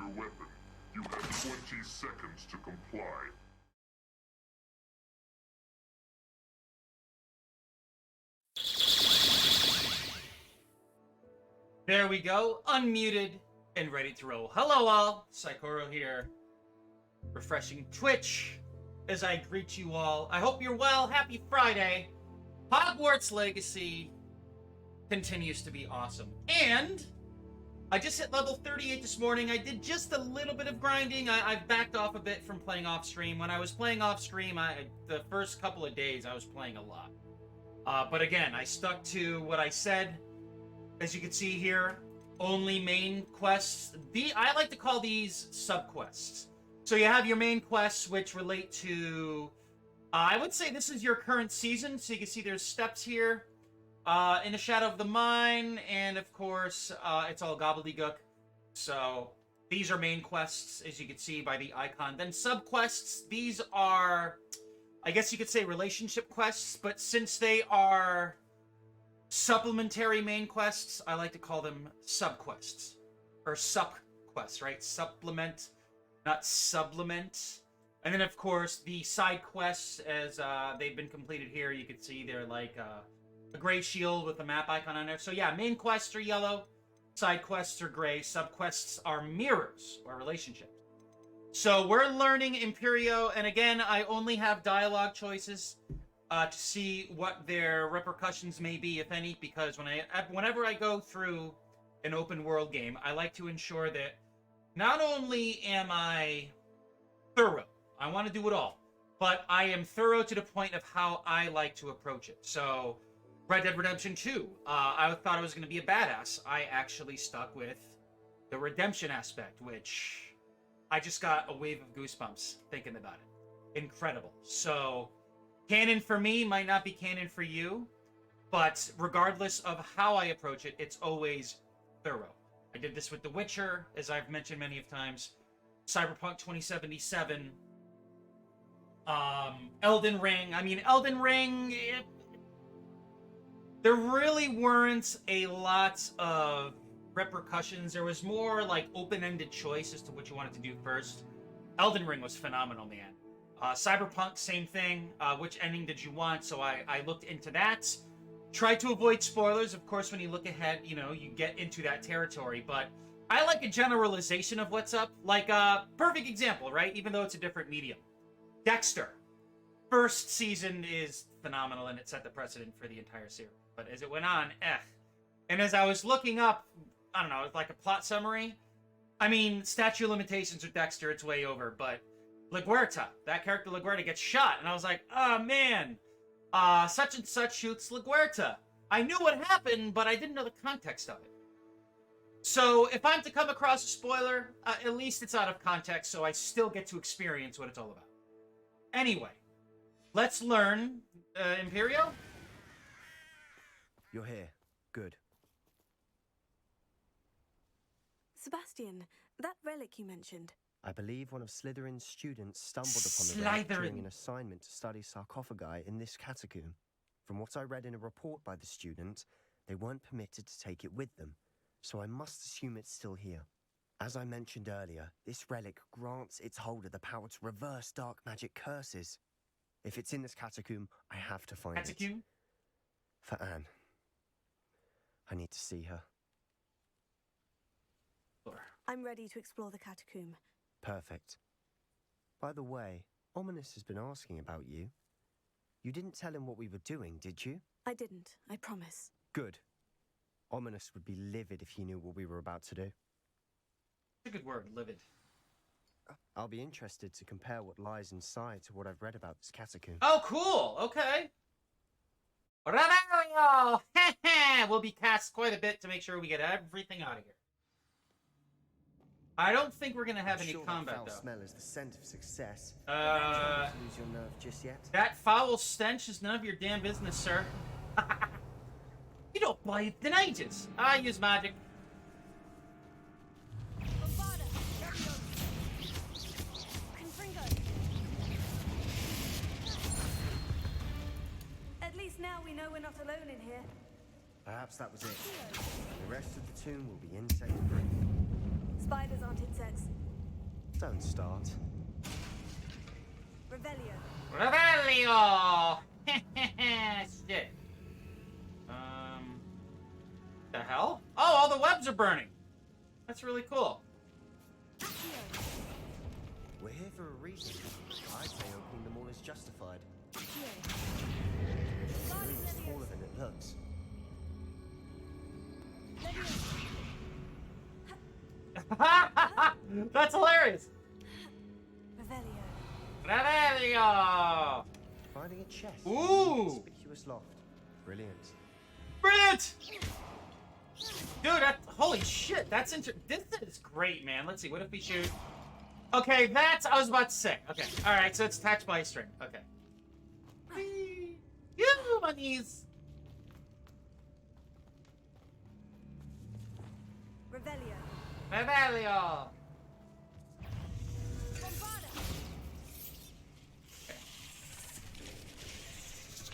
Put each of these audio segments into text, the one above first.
your weapon. You have 20 seconds to comply. There we go, unmuted and ready to roll. Hello all, Saikoro here, refreshing Twitch as I greet you all. I hope you're well, happy Friday. Hogwarts Legacy continues to be awesome. And I just hit level 38 this morning. I did just a little bit of grinding. I've backed off a bit from playing off stream. When I was playing off stream, the first couple of days I was playing a lot. But again, I stuck to what I said. As you can see here, only main quests. I like to call these sub-quests. So you have your main quests, which relate to... I would say this is your current season. So you can see there's steps here. In the Shadow of the Mine, and of course, it's all gobbledygook. So these are main quests, as you can see by the icon. Then sub-quests, these are, I guess you could say relationship quests, but since they are supplementary main quests, I like to call them sub-quests. Or sub-quests, right? Supplement, not supplement. And then, of course, the side quests, as they've been completed here, you can see they're like a gray shield with a map icon on there. So yeah, main quests are yellow, side quests are gray, sub-quests are mirrors, or relationships. So we're learning Imperio, and again, I only have dialogue choices to see what their repercussions may be, if any, because whenever I go through an open world game, I like to ensure that not only am I thorough, I want to do it all, but I am thorough to the point of how I like to approach it. So Red Dead Redemption 2, I thought I was going to be a badass. I actually stuck with the redemption aspect, which I just got a wave of goosebumps thinking about it. Incredible. So canon for me might not be canon for you, but regardless of how I approach it, it's always thorough. I did this with The Witcher, as I've mentioned many of times, Cyberpunk 2077, Elden Ring. I mean, Elden Ring, there really weren't a lot of repercussions. There was more like open-ended choice as to what you wanted to do first. Elden Ring was phenomenal, man. Cyberpunk, same thing. Which ending did you want? So I looked into that. Tried to avoid spoilers. Of course, when you look ahead, you know, you get into that territory. But I like a generalization of what's up. Like, perfect example, right? Even though it's a different medium. Dexter. First season is phenomenal, and it set the precedent for the entire series. But as it went on, And as I was looking up, I don't know, like a plot summary. I mean, statute of limitations with Dexter, it's way over, but LaGuerta, that character LaGuerta gets shot, and I was like, oh man, such and such shoots LaGuerta. I knew what happened, but I didn't know the context of it. So if I'm to come across a spoiler, at least it's out of context, so I still get to experience what it's all about. Anyway, let's learn Imperio. You're here. Good. Sebastian, that relic you mentioned. I believe one of Slytherin's students stumbled upon the relic during an assignment to study sarcophagi in this catacomb. From what I read in a report by the student, they weren't permitted to take it with them, so I must assume it's still here. As I mentioned earlier, this relic grants its holder the power to reverse dark magic curses. If it's in this catacomb, I have to find it. For Anne. I need to see her. I'm ready to explore the catacomb. Perfect. By the way, Ominous has been asking about you. You didn't tell him what we were doing, did you? I didn't, I promise. Good. Ominous would be livid if he knew what we were about to do. A good word, livid. I'll be interested to compare what lies inside to what I've read about this catacomb. Oh, cool! Okay. Revelio! We'll be cast quite a bit to make sure we get everything out of here. I don't think we're gonna have any combat, that foul though. Smell is the scent of success. Trying to lose your nerve just yet? That foul stench is none of your damn business, sir. You don't believe in ages. I use magic. At least now we know we're not alone in here. Perhaps that was it. And the rest of the tomb will be insect-free. Spiders aren't insects. Don't start. Revelio. Revelio! Shit. The hell? Oh, all the webs are burning. That's really cool. Accio. We're here for a reason. I'd say opening them all is justified. Accio. The room is smaller than it looks. Leviosa. That's hilarious. Revelio. Revelio! Finding a chest. Ooh. In a conspicuous loft. Brilliant. Brilliant! Dude, holy shit, that's this is great, man. Let's see, what if we shoot? Okay, I was about to say. Okay, alright, so it's attached by a string. Okay. Whee! Yoo, my knees! Revelio. Revelio! Bombarda. Okay.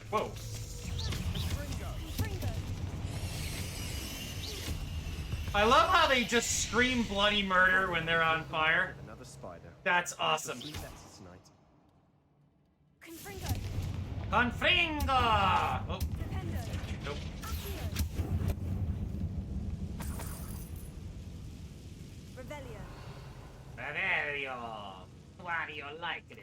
Whoa. Confringo. I love how they just scream bloody murder when they're on fire. Another spider. That's awesome. Three letters tonight. Confringo. Confringo! Oh, Dependo. nope. Accio. Revelio. Revelio! What do you like it?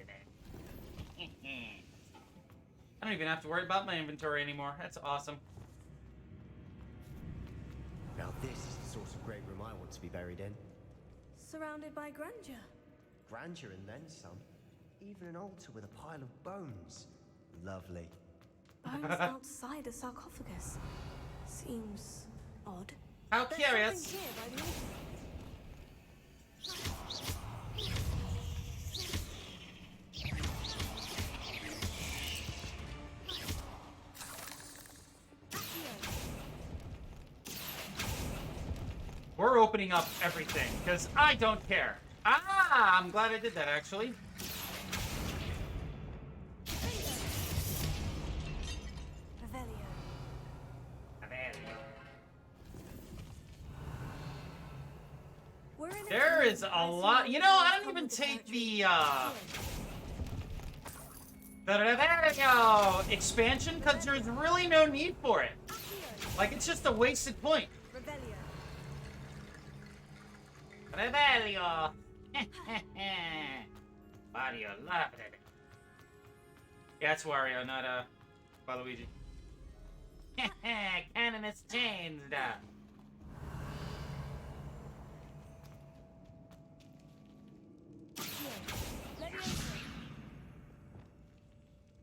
I don't even have to worry about my inventory anymore. That's awesome. Now this is the sort of great room I want to be buried in. Surrounded by grandeur. Grandeur and then some. Even an altar with a pile of bones. Lovely. Bones outside a sarcophagus. Seems odd. How There's curious. something here by the altar. We're opening up everything, because I don't care. Ah, I'm glad I did that, actually. Revelio. We're in a There room is a I see lot. no You know, I don't come even with the take territory. the expansion, because there's really no need for it. Accio. Like, it's just a wasted point. Revelio. Revelio. Mario, love it. Yeah, it's Wario, not Waluigi. Canon has changed. Accio. Leviosa.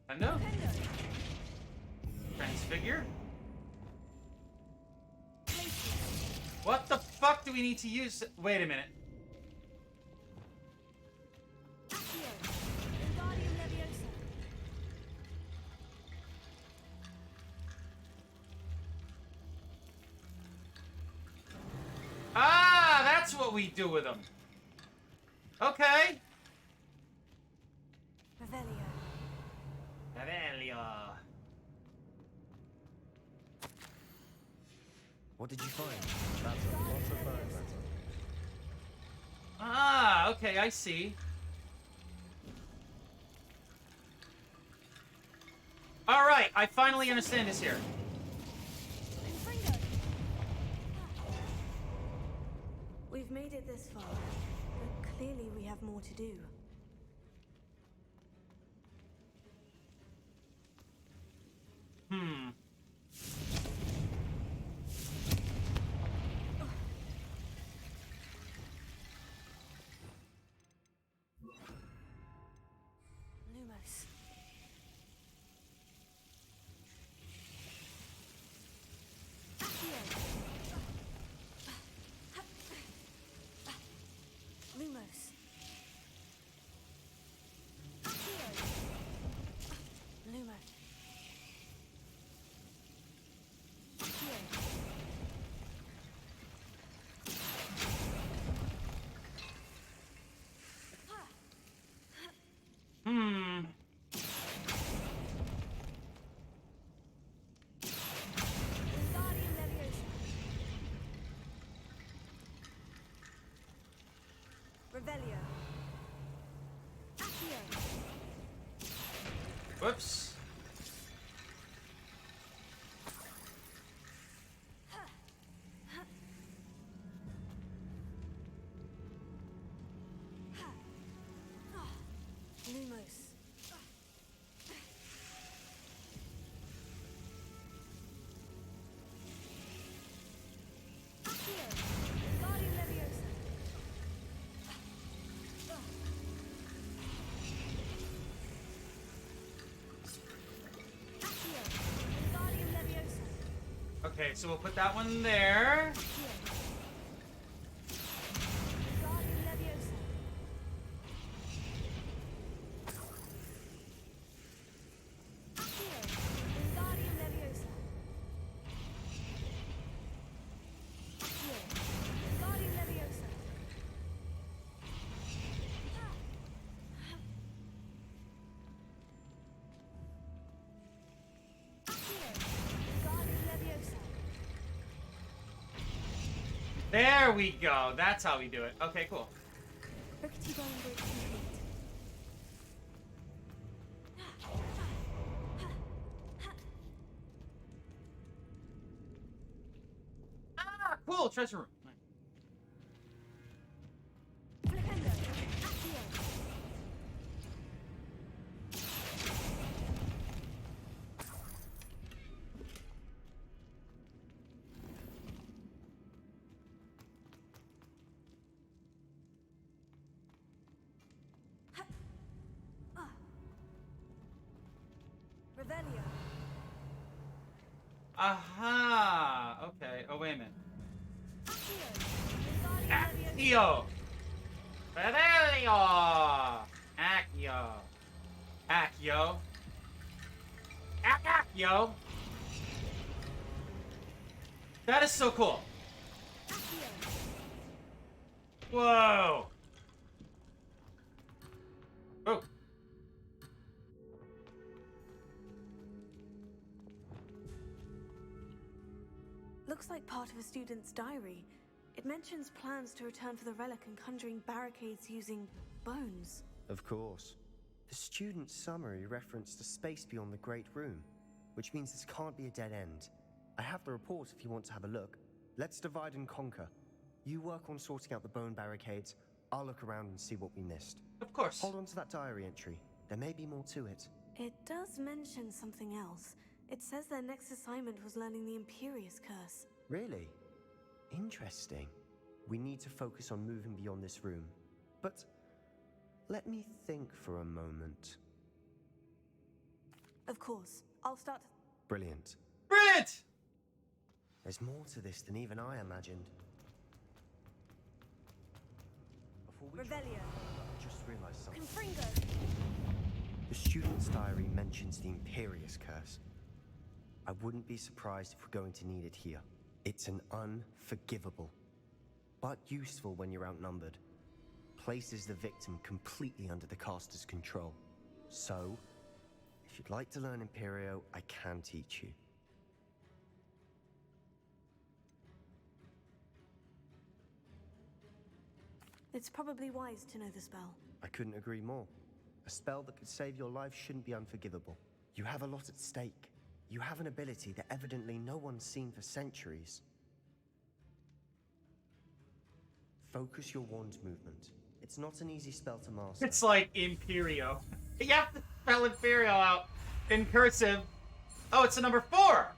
I know. Dependo. Transfigure. Glacius. What the fuck do we need to use? Wait a minute. Accio. Wingardium Leviosa. Ah, that's what we do with them. Okay. Revelio. Revelio. What did you find? That's a lot of bone matter. Ah, okay, I see. All right, I finally understand this here. Confringo. We've made it this far, but clearly we have more to do. Hmm. Lumos. Accio. Lumos. Whoops. Lumos. Accio. Wingardium Leviosa. Accio. Wingardium Leviosa. Okay, so we'll put that one there. Accio. Wingardium Leviosa. Accio. Wingardium Leviosa. Accio. Wingardium Leviosa. Accio. Wingardium Leviosa. There we go. That's how we do it. Okay, cool. Rickety bone bridge complete. Ah, cool. Treasure room. Flipendo. Accio. Revelio. Aha. Okay. Oh, wait a minute. Accio. Wingardium Leviosa. Accio. Revelio. Accio. Accio. Accio. That is so cool. Accio. Whoa. Oh. Looks like part of a student's diary. It mentions plans to return for the relic and conjuring barricades using bones. Of course. The student's summary referenced a space beyond the Great Room, which means this can't be a dead end. I have the report if you want to have a look. Let's divide and conquer. You work on sorting out the bone barricades. I'll look around and see what we missed. Of course. Hold on to that diary entry. There may be more to it. It does mention something else. It says their next assignment was learning the Imperious Curse. Really? Interesting. We need to focus on moving beyond this room. But let me think for a moment. Of course. I'll start. Brilliant. Brilliant. There's more to this than even I imagined. Before we Revelio. I just realized something. Confringo. The student's diary mentions the Imperious Curse. I wouldn't be surprised if we're going to need it here. It's an unforgivable, but useful when you're outnumbered. Places the victim completely under the caster's control. So, if you'd like to learn Imperio, I can teach you. It's probably wise to know the spell. I couldn't agree more. A spell that could save your life shouldn't be unforgivable. You have a lot at stake. You have an ability that evidently no one's seen for centuries. Focus your wand movement. It's not an easy spell to master. It's like Imperio. You have to spell Imperio out in cursive. Oh, it's a number 4.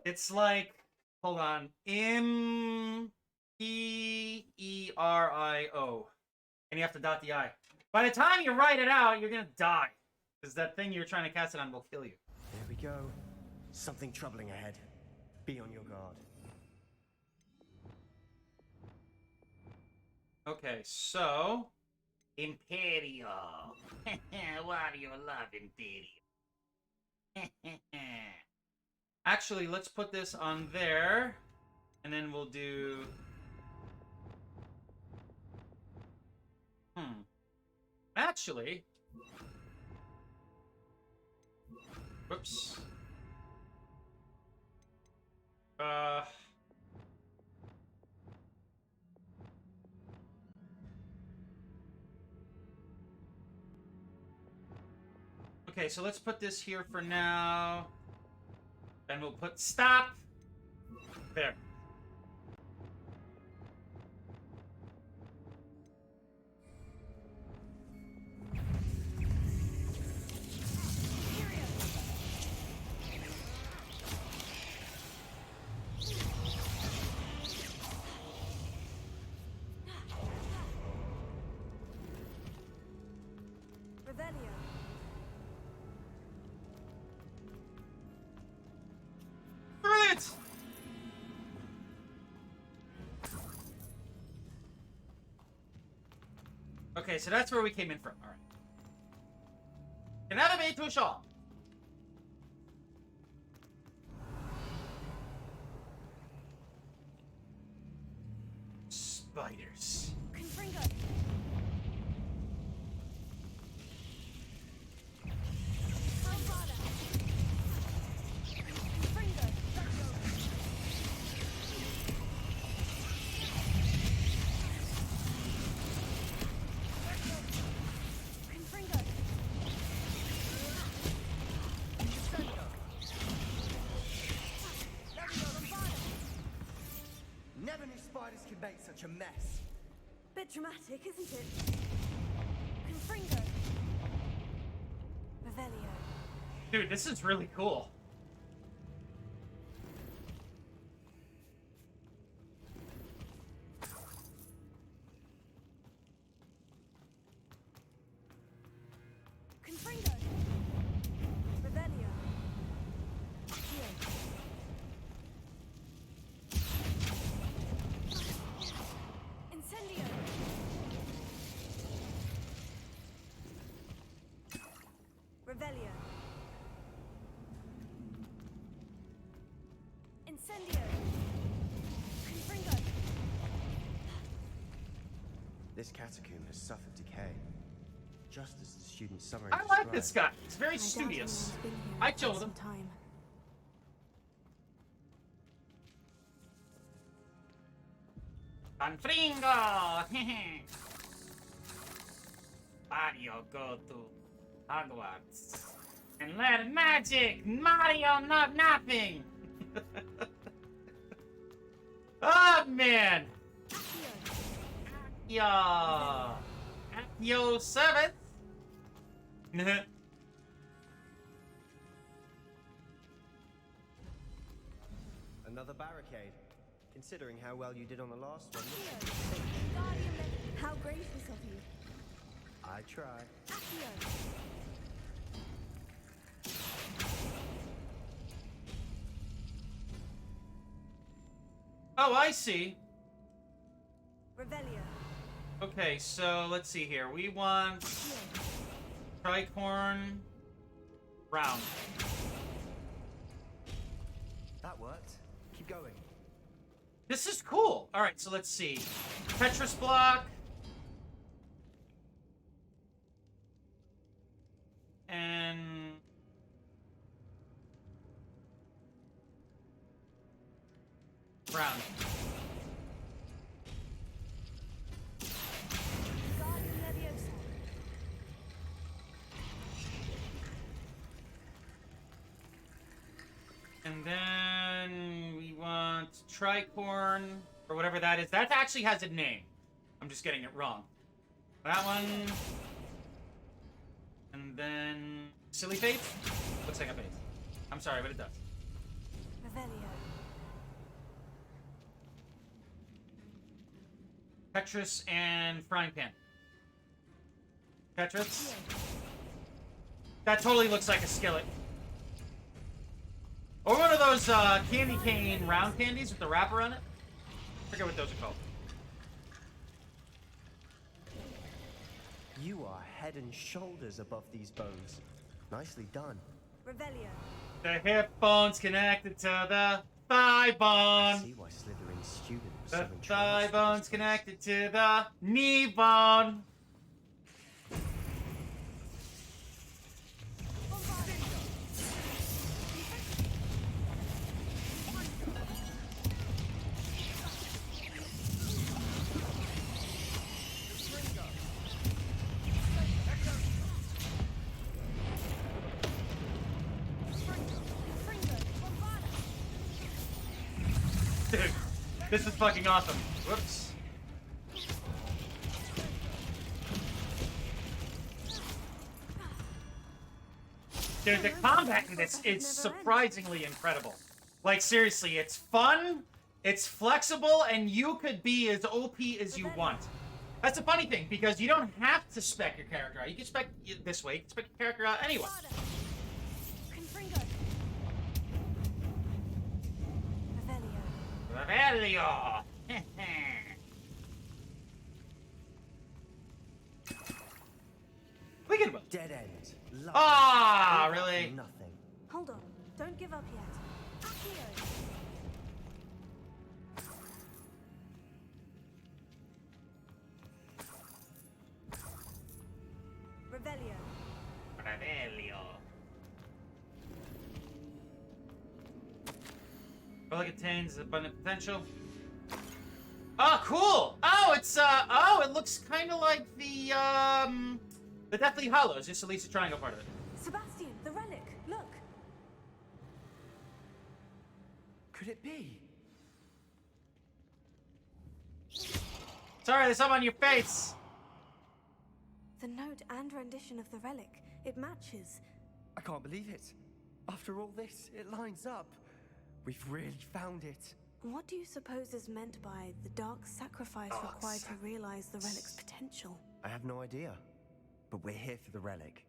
It's like, hold on, Imperio. And you have to dot the I. By the time you write it out, you're gonna die. Because that thing you're trying to cast it on will kill you. There we go. Something troubling ahead. Be on your guard. Okay, so... Imperio. Why do you love Imperio? Actually, let's put this on there. And then we'll do... Actually... Whoops. Okay, so let's put this here for now. Then we'll put stop. There. Revelio. Brilliant! Okay, so that's where we came in from. Alright. Anatomy to Shaw. Spiders. Confringo. Alvada. Confringo. Confringo. Never knew spiders could make such a mess. Bit dramatic, isn't it? Confringo. Revelio. Dude, this is really cool. Confringo. Revelio. Here. Incendio. Revelio. Incendio. Confringo. This catacomb has suffered decay, just as the student summary I like this guy. He's very I doubt studious. anyone's been here I in quite told some him. time. Confringo! Mario go to Hogwarts and learn magic! Mario not nothing! Oh man! Accio. Yeah! At your service! Another barricade. Considering how well you did on the last one. Accio. Guardian Leg- How gracious of you. I try. Accio. Oh, I see. Revelio. Okay, so let's see here. We want Accio. tricorn round. That worked. Keep going. This is cool. All right, so let's see. Tetris block. And round. Guardian Leviosa. And then we want tricorn, or whatever that is. That actually has a name. I'm just getting it wrong. That one. And then silly face? Looks like a face. I'm sorry, but it does. Revelio. Tetris and frying pan. Tetris. That totally looks like a skillet. Or one of those candy cane round candies with the wrapper on it. I forget what those are called. You are head and shoulders above these bones. Nicely done. Revelio. The hip bone's connected to the thigh I bone. see why Slytherin's student was The so entranced thigh with bone's this place. connected to the knee bone. Dude, this is fucking awesome. Whoops. Dude, the combat in this is surprisingly incredible. Like, seriously, it's fun, it's flexible, and you could be as OP as you want. That's the funny thing, because you don't have to spec your character out. You can spec this way, you can spec your character out anyway. Revelio! We can move. Dead end. Love Ah, it. really? Nothing. Hold on. Don't give up yet. Accio. Revelio. Revelio. Relic contains abundant potential. Oh, cool! Oh, it's, oh, it looks kind of like the Deathly Hallows, just at least the triangle part of it. Sebastian, the relic. Look. Could it be? Sorry, there's something on your face. The note and rendition of the relic. It matches. I can't believe it. After all this, it lines up. We've really found it. What do you suppose is meant by the dark sacrifice required to realize the relic's potential? I have no idea. But we're here for the relic.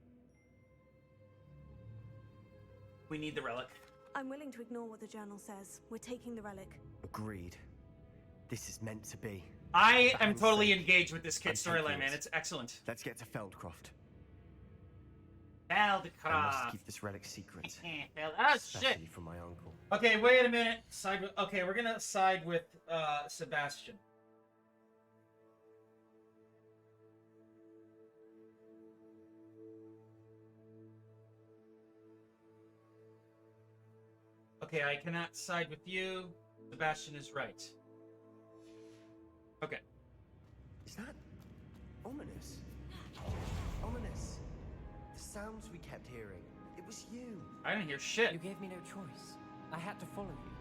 We need the relic. I'm willing to ignore what the journal says. We're taking the relic. Agreed. This is meant to be. I For am Anne's totally sake, engaged with this kid's I'm taking storyline, man. it. It's excellent. Let's get to Feldcroft. Feldcroft. I must keep this relic secret. Oh, shit. Especially from my uncle. Okay, wait a minute. Side with, okay, we're gonna side with Sebastian. Okay, I cannot side with you. Sebastian is right. Okay. Is that ominous? Ominous. The sounds we kept hearing. It was you. I didn't hear shit. You gave me no choice. I had to follow you.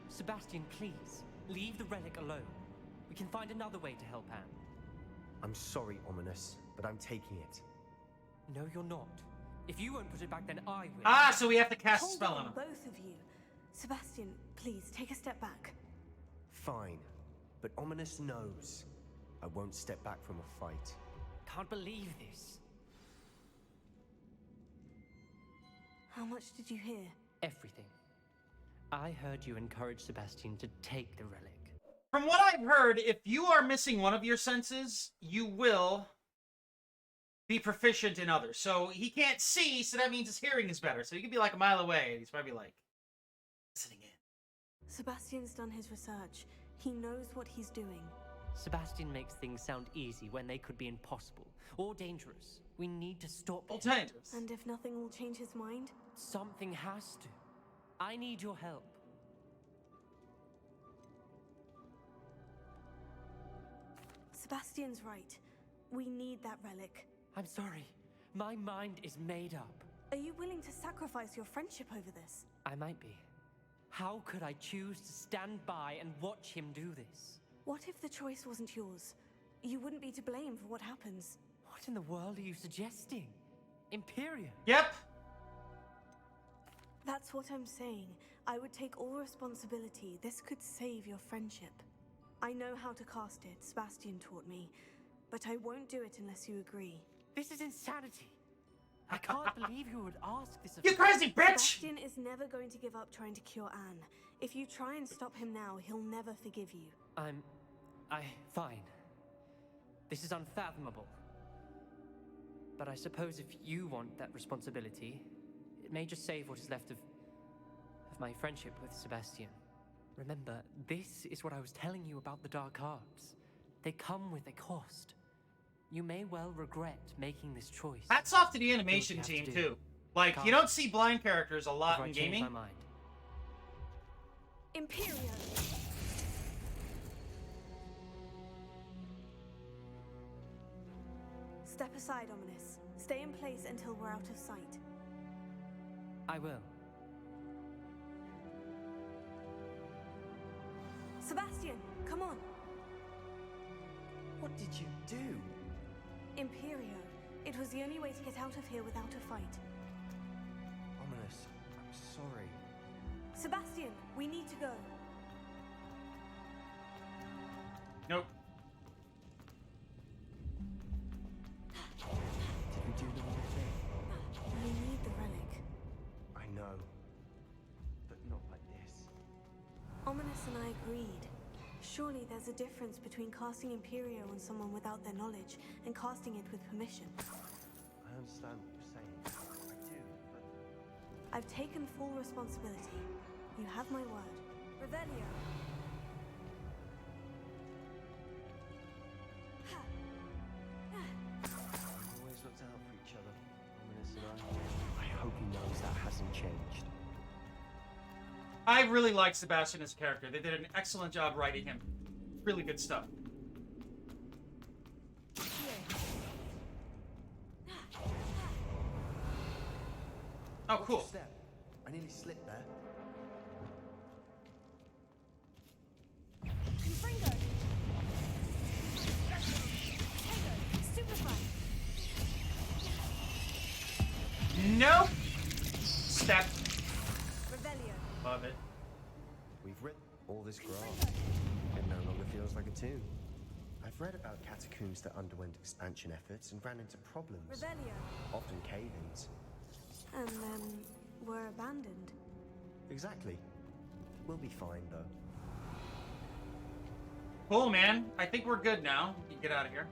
Sebastian, please, leave the relic alone. We can find another way to help Anne. I'm sorry, Ominous, but I'm taking it. No, you're not. If you won't put it back, then I will. Ah, so we have to cast a Hold spell on on, him. both of you. Sebastian, please, take a step back. Fine. But Ominous knows. I won't step back from a fight. Can't believe this. How much did you hear? Everything. I heard you encourage Sebastian to take the relic. From what I've heard, if you are missing one of your senses, you will be proficient in others. So he can't see, so that means his hearing is better. So he could be like a mile away, and he's probably like listening in. Sebastian's done his research. He knows what he's doing. Sebastian makes things sound easy when they could be impossible or dangerous. We need to stop him. Alternatives. And if nothing will change his mind? Something has to. I need your help. Sebastian's right. We need that relic. I'm sorry. My mind is made up. Are you willing to sacrifice your friendship over this? I might be. How could I choose to stand by and watch him do this? What if the choice wasn't yours? You wouldn't be to blame for what happens. What in the world are you suggesting? Imperio? Yep. That's what I'm saying. I would take all responsibility. This could save your friendship. I know how to cast it, Sebastian taught me. But I won't do it unless you agree. This is insanity. I can't believe you would ask this of You me. crazy bitch! Sebastian is never going to give up trying to cure Anne. If you try and stop him now, he'll never forgive you. Fine. This is unfathomable. But I suppose if you want that responsibility, it may just save what is left of my friendship with Sebastian. Remember, this is what I was telling you about the dark arts. They come with a cost. You may well regret making this choice. Hats off to the animation Do what you team, have to do. too. Like, you don't see blind characters a lot Before I in change gaming. my mind. Imperio! Step aside, Ominous. Stay in place until we're out of sight. I will. Sebastian, come on. What did you do? Imperio. It was the only way to get out of here without a fight. Ominous, I'm sorry. Sebastian, we need to go. Nope. Did we do the wrong thing? You need the relic. I know. But not like this. Ominous and I agreed. Surely there's a difference between casting Imperio on someone without their knowledge and casting it with permission. I understand what you're saying. I do, but... I've taken full responsibility. You have my word. Revelio. We've always looked out for each other, Ominous and I hope he knows that hasn't changed. I really like Sebastian as a character. They did an excellent job writing him. Really good stuff. Oh, Watch cool. your step. I nearly slipped there. Confringo. Stupefy. Nope. Step. Revelio. Love it. We've ripped all this grass. It no longer feels like a tomb. I've read about catacombs that underwent expansion efforts and ran into problems, Revelio. often cave-ins. And then were abandoned. Exactly. We'll be fine, though. Cool, man. I think we're good now. You can get out of here.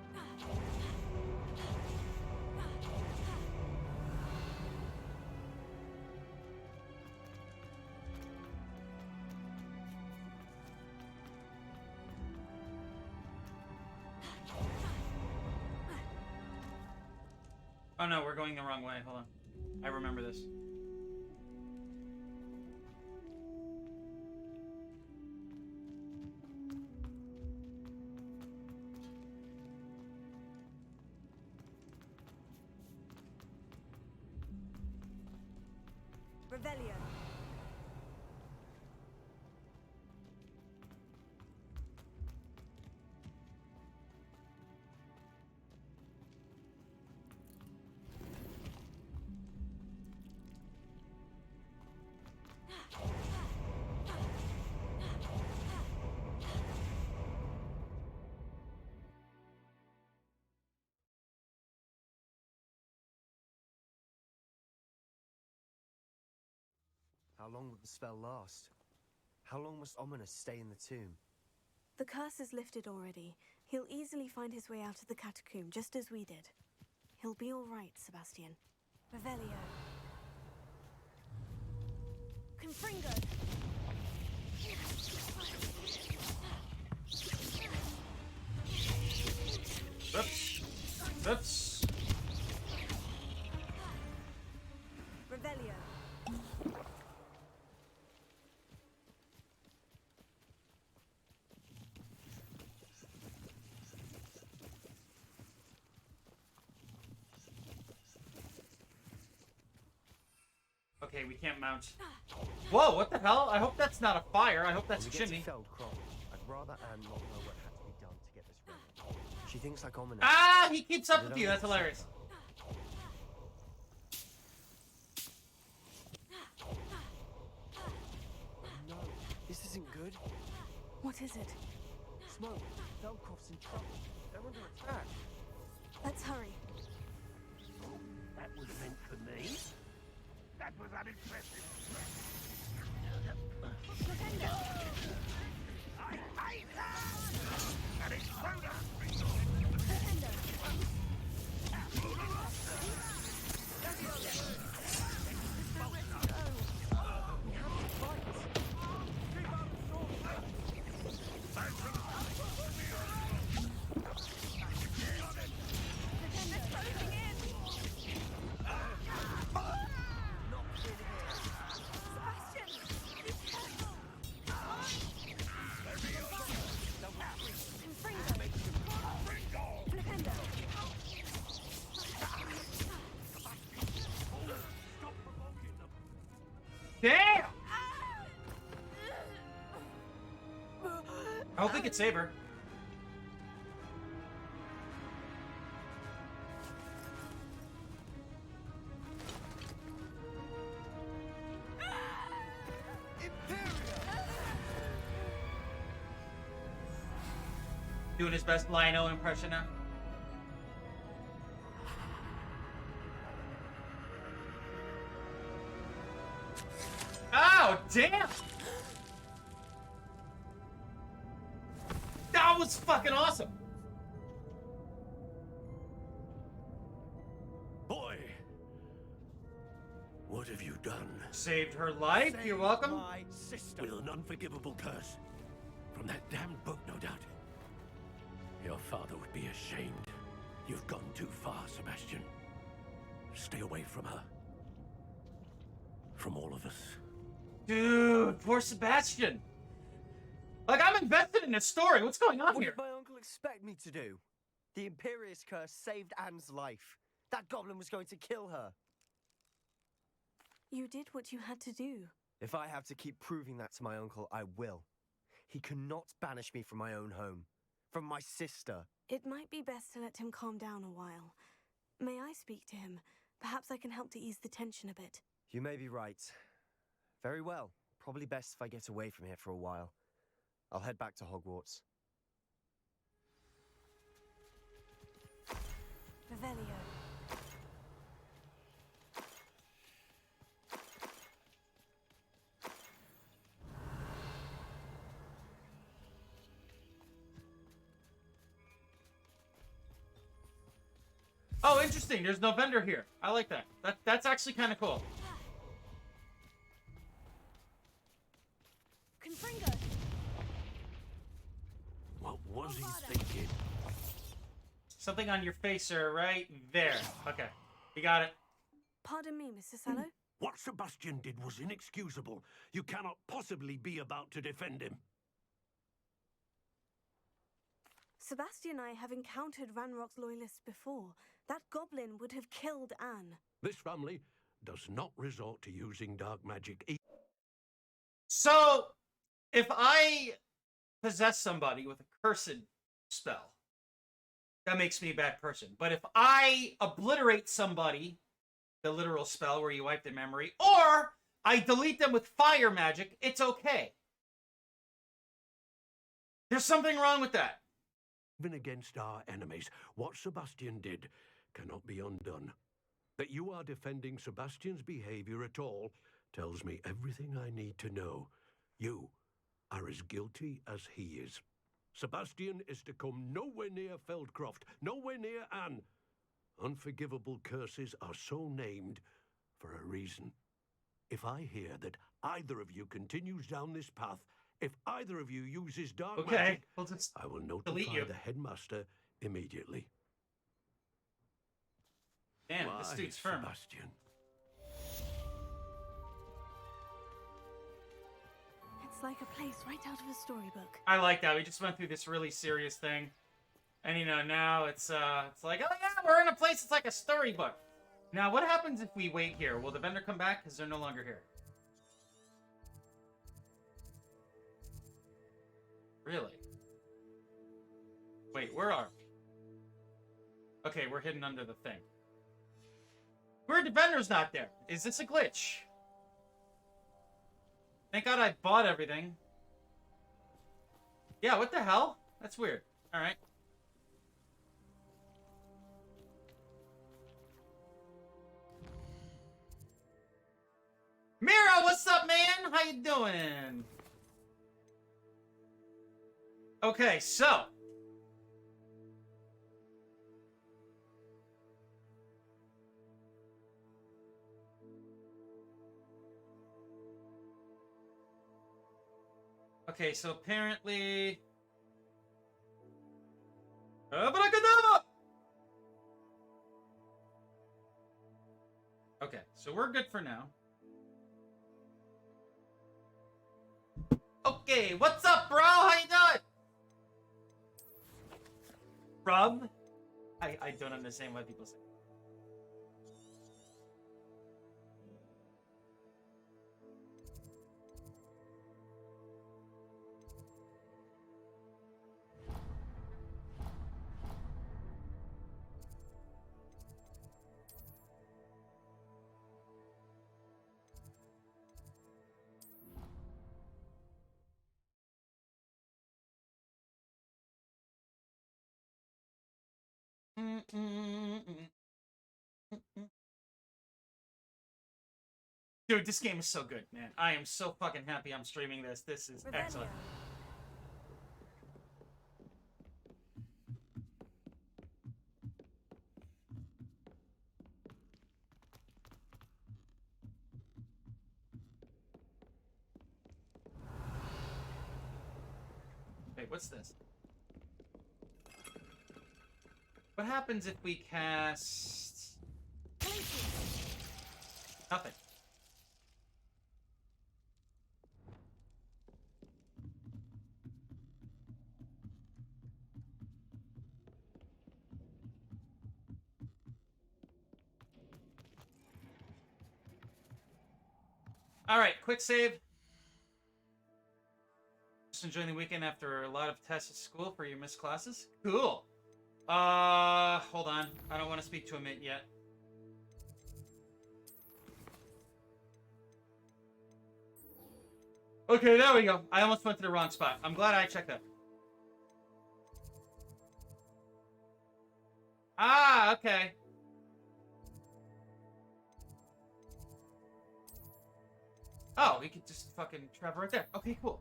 Oh no, we're going the wrong way. Hold on. I remember this. Revelio. How long will the spell last? How long must Ominous stay in the tomb? The curse is lifted already. He'll easily find his way out of the catacomb, just as we did. He'll be all right, Sebastian. Revelio. Confringo. Oops. Oops. Revelio. Okay, we can't mount. Whoa, what the hell? I hope that's not a fire. I hope that's a When we get chimney. to Feldcroft, I'd rather Anne not know what had to be done to get this ready. She thinks like Ominous. Ah, he keeps up with you. That's hilarious. No, this isn't good. What is it? Smoke, Feldcroft's in trouble. They're under attack. Let's hurry. That was meant for me. That was unimpressive. I hate that! An exploder! Sebastian, be careful! hope we could save her. Doing his best Lionel impression now. Oh, damn! That was fucking awesome! Boy! What have you done? Saved her life, you're welcome. My sister. With an unforgivable curse. From that damned book, no doubt. Your father would be ashamed. You've gone too far, Sebastian. Stay away from her. From all of us. Dude, poor Sebastian. Like, I'm invested in this story. What's going on What here? did my uncle expect me to do? The Imperious curse saved Anne's life. That goblin was going to kill her. You did what you had to do. If I have to keep proving that to my uncle, I will. He cannot banish me from my own home. From my sister. It might be best to let him calm down a while. May I speak to him? Perhaps I can help to ease the tension a bit. You may be right. Very well. Probably best if I get away from here for a while. I'll head back to Hogwarts. Revelio. Oh, interesting. There's no vendor here. I like that. That's actually kind of cool. Confringo. What was he thinking? Something on your face, sir, right there. Okay. You got it. Pardon me, Mr. Sallow. What Sebastian did was inexcusable. You cannot possibly be about to defend him. Sebastian and I have encountered Ranrock's loyalists before. That goblin would have killed Anne. This family does not resort to using dark magic. So, if I possess somebody with a cursed spell, that makes me a bad person. But if I obliterate somebody, the literal spell where you wipe their memory, or I delete them with fire magic, it's okay. There's something wrong with that. Even against our enemies, what Sebastian did cannot be undone. That you are defending Sebastian's behavior at all tells me everything I need to know. You are as guilty as he is. Sebastian is to come nowhere near Feldcroft, nowhere near Anne. Unforgivable curses are so named for a reason. If I hear that either of you continues down this path, if either of you uses dark magic, we'll just I will delete notify you. the headmaster immediately. Damn, Why, this dude's firm. Sebastian? It's like a place right out of a storybook. I like that. We just went through this really serious thing. And, you know, now it's like, oh yeah, we're in a place that's like a storybook. Now, what happens if we wait here? Will the vendor come back? Because they're no longer here. Really? Wait, where are we? Okay, we're hidden under the thing. Weird, the vendor's not there. Is this a glitch? Thank God I bought everything. Yeah, what the hell? That's weird. Alright. Mira, what's up, man? How you doing? Okay, so. Okay, so apparently. Abracadabra! Okay, so we're good for now. Okay, what's up, bro? How you doing? Rub? I don't understand what people say. Dude, this game is so good, man. I am so fucking happy I'm streaming this. This is excellent. Wait, what's this? What happens if we cast... Nothing. Alright, quick save. Just enjoying the weekend after a lot of tests at school for your missed classes? Cool. Hold on. I don't want to speak to a mint yet. Okay, there we go. I almost went to the wrong spot. I'm glad I checked that. Ah, okay. Oh, we could just fucking travel right there. Okay, cool.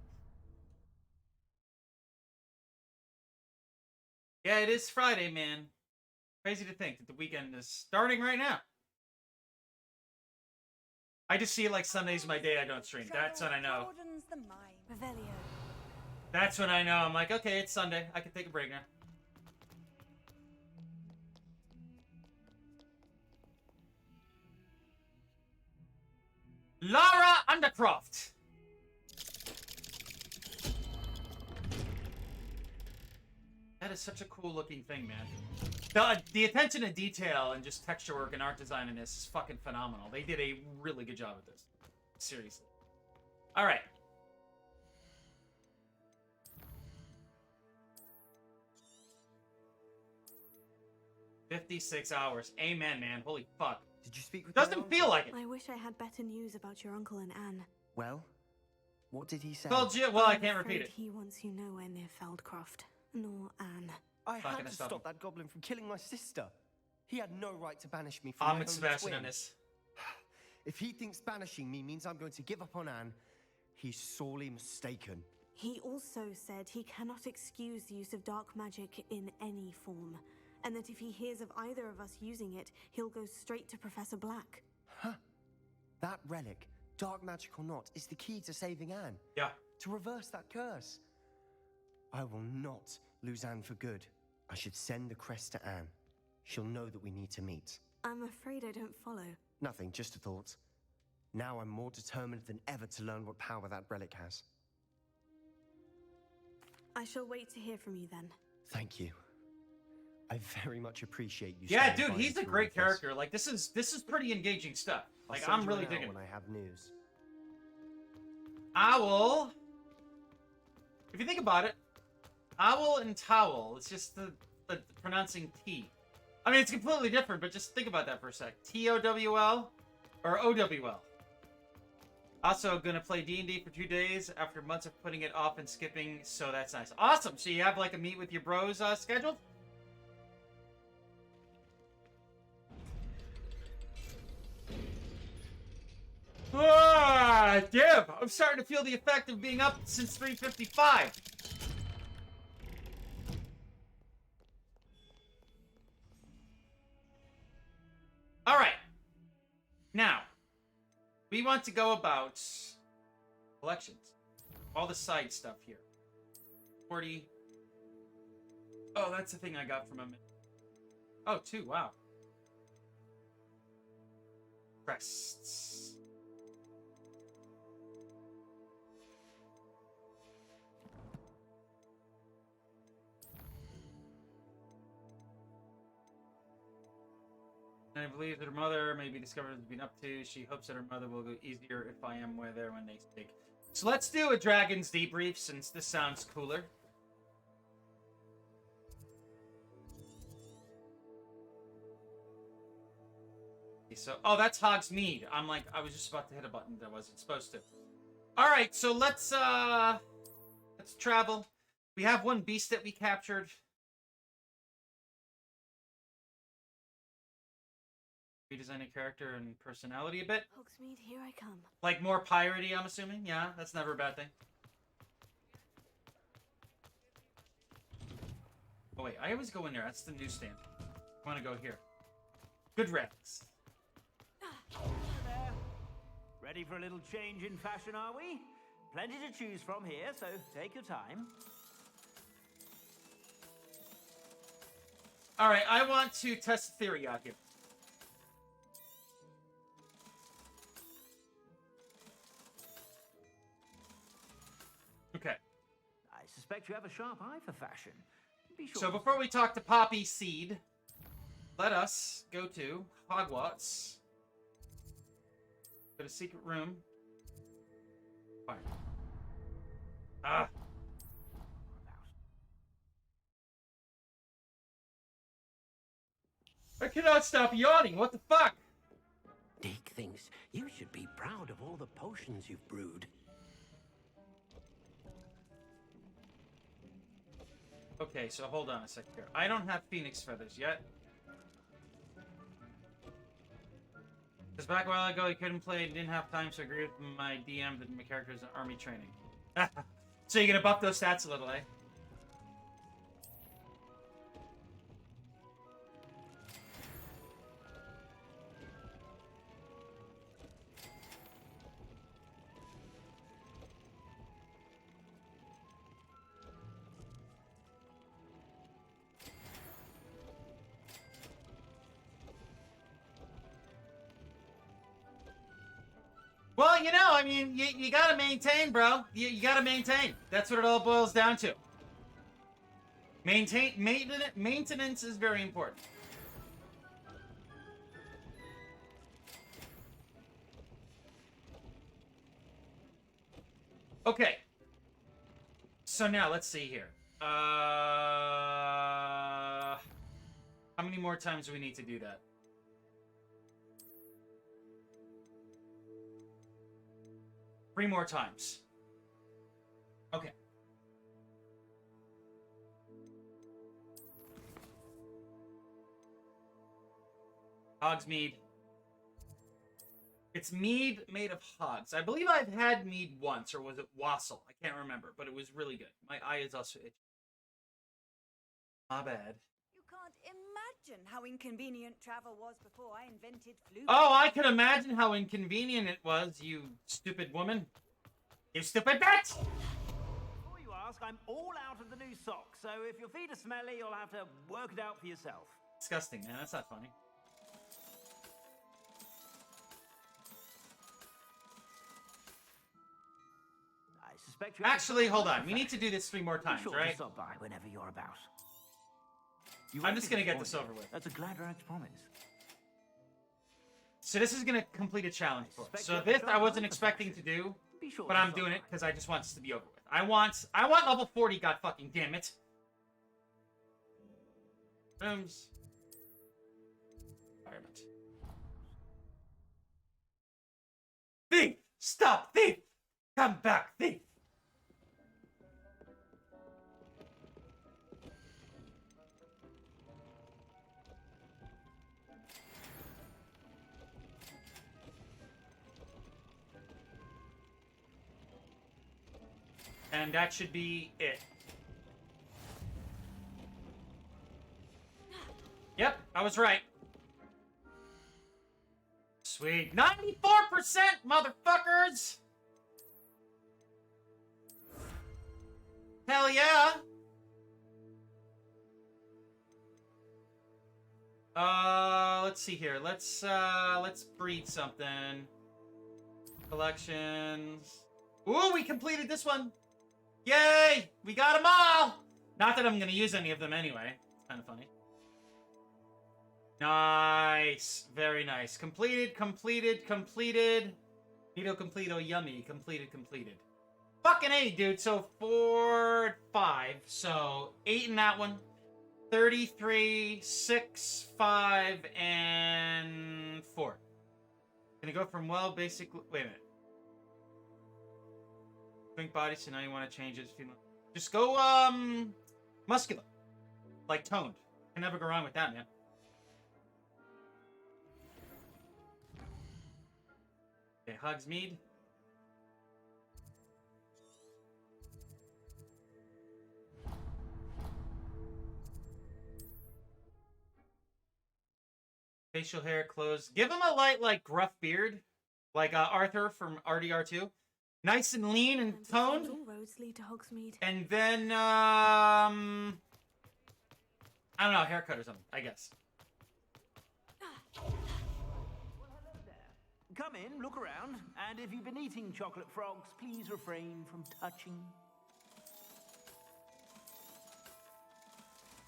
Yeah, it is Friday, man. Crazy to think that the weekend is starting right now. I just see it like Sunday's my day I don't stream. That's when I know. That's when I know. I'm like, okay, it's Sunday. I can take a break now. Lara Undercroft. That is such a cool looking thing, man. The attention to detail and just texture work and art design in this is fucking phenomenal. They did a really good job at this. Seriously. All right. "56 hours. Amen, man. Holy fuck. Did you speak with Doesn't feel like it. I wish I had better news about your uncle and Anne. Well, what did he say? Told you. Well, I can't I'm repeat afraid it. He wants you nowhere near Feldcroft, nor Anne. I Not had gonna to stop stop him. that goblin from killing my sister. He had no right to banish me from my I'm only Sebastian twin. on this. If he thinks banishing me means I'm going to give up on Anne, he's sorely mistaken. He also said he cannot excuse the use of dark magic in any form, and that if he hears of either of us using it, he'll go straight to Professor Black. Huh? That relic, dark magic or not, is the key to saving Anne. Yeah. To reverse that curse. I will not lose Anne for good. I should send the crest to Anne. She'll know that we need to meet. I'm afraid I don't follow. Nothing, just a thought. Now I'm more determined than ever to learn what power that relic has. I shall wait to hear from you then. Thank you. I very much appreciate you. Yeah, standing dude, by me he's a through great all of this. character. Like, this is pretty engaging stuff. I'll Like, send I'm you really an digging hour it. when I have news. Owl. If you think about it, owl and towel. It's just the pronouncing T. I mean, it's completely different, but just think about that for a sec. TOWL or OWL. Also, gonna play D&D for 2 days after months of putting it off and skipping, so that's nice. Awesome. So you have like a meet with your bros scheduled? Ah, damn! I'm starting to feel the effect of being up since 3:55. All right. Now, we want to go about collections. All the side stuff here. 40. Oh, that's the thing I got from him. Oh, 2. Wow. Crests. And I believe that her mother may be discovered has been up to. She hopes that her mother will go easier if I am there when they speak. So let's do a Dragon's Debrief since this sounds cooler. So, oh, that's Hogsmeade. I'm like, I was just about to hit a button that I wasn't supposed to. All right, so let's travel. We have one beast that we captured. redesign a character and personality a bit. Hogsmeade, here I come. Like more piratey, I'm assuming. Yeah, that's never a bad thing. Oh wait, I always go in there. That's the newsstand. I want to go here. Good rags. There. Ready for a little change in fashion, are we? Plenty to choose from here, so take your time. Alright, I want to test the theory out here. Okay. I suspect you have a sharp eye for fashion. Be sure So before we talk to Poppy Seed, let us go to Hogwarts. Go to secret room. Fire. Ah. I cannot stop yawning. What the fuck? Deke thinks you should be proud of all the potions you've brewed. Okay, so hold on a second here. I don't have Phoenix Feathers yet. Because back a while ago, he couldn't play and didn't have time, so I agreed with my DM that my character is in army training. So you're gonna buff those stats a little, eh? Well, you know, I mean, you gotta maintain, bro. You gotta maintain. That's what it all boils down to. Maintenance is very important. Okay. So now, let's see here. How many more times do we need to do that? Three more times. Okay. Hogsmeade. It's mead made of hogs. I believe I've had mead once, or was it wassail? I can't remember, but it was really good. My eye is also itchy. My bad. You can't imagine how inconvenient travel was before I invented flu. Oh, I can imagine how inconvenient it was, you stupid woman. You stupid bitch! Before you ask, I'm all out of the new socks, so if your feet are smelly, you'll have to work it out for yourself. Disgusting, man. That's not funny. I suspect you have Actually, a hold sharp eye on. for We need to do this 3 more fashion. times, Be sure right? to stop by whenever you're about. You I'm won't just be gonna get this disappointed. over with. That's a glad rags promise. So this is gonna complete a challenge for us. Suspect So you have this a I sharp wasn't eye for expecting to fashion. do, Be sure but to I'm stop doing by. it because I just want this to be over with. I want level 40, god fucking damn it. Rooms. Environment. Thief! Stop, thief! Come back, thief! And that should be it. Yep, I was right. Sweet. 94%, motherfuckers! Hell yeah! Let's see here. Let's breed something. Collections. Ooh, we completed this one! Yay! We got them all! Not that I'm gonna use any of them anyway. It's kind of funny. Nice. Very nice. Completed. Neato completo, yummy. Completed. Fucking A, dude. So 4, 5. So 8 in that one. 33, 6, 5, and 4. Gonna go from, well, basically... Wait a minute. Drink body, so now you want to change it. Just go, muscular. Like toned. Can never go wrong with that, man. Okay, Hogsmeade. Facial hair, clothes. Give him a light, like, gruff beard. Like Arthur from RDR2. Nice and lean and toned. All roads lead to Hogsmeade. And then, I don't know, haircut or something, I guess. Well, hello there. Come in, look around, and if you've been eating chocolate frogs, please refrain from touching.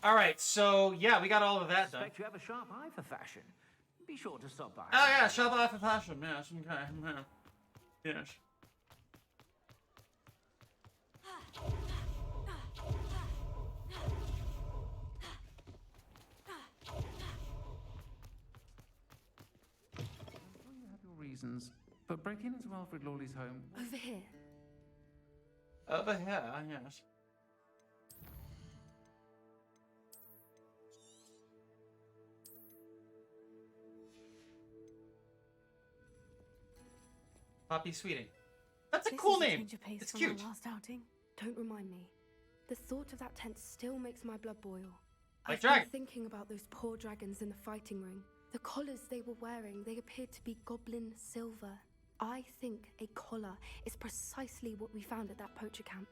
Alright, so, yeah, we got all of that done. Expect you have a sharp eye for fashion. Be sure to stop by. Oh, yeah, shop off of fashion, yes, okay, yeah. Yes. You have your reasons, but breaking into Alfred Lawley's home... Over here. Over here, yes. Poppy Sweeting. That's a cool name. It's cute. Last outing. Don't remind me. The thought of that tent still makes my blood boil. Like I've been dragon. thinking about those poor dragons in the fighting ring. The collars they were wearing, they appeared to be goblin silver. I think a collar is precisely what we found at that poacher camp.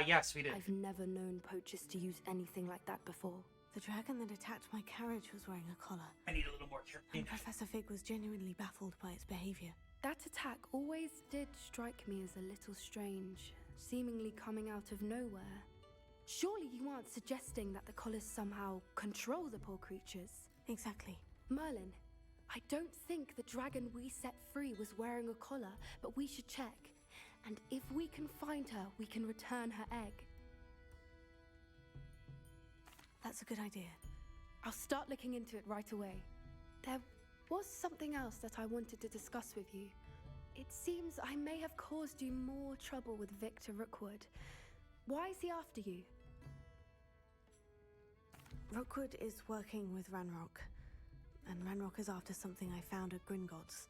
Yes, we did. I've never known poachers to use anything like that before. The dragon that attacked my carriage was wearing a collar. I need a little more care. And Professor Fig was genuinely baffled by its behavior. That attack always did strike me as a little strange, seemingly coming out of nowhere. Surely you aren't suggesting that the collars somehow control the poor creatures? Exactly. Merlin, I don't think the dragon we set free was wearing a collar, but we should check. And if we can find her, we can return her egg. That's a good idea. I'll start looking into it right away. There was something else that I wanted to discuss with you. It seems I may have caused you more trouble with Victor Rookwood. Why is he after you? Rookwood is working with Ranrock, and Ranrock is after something I found at Gringotts.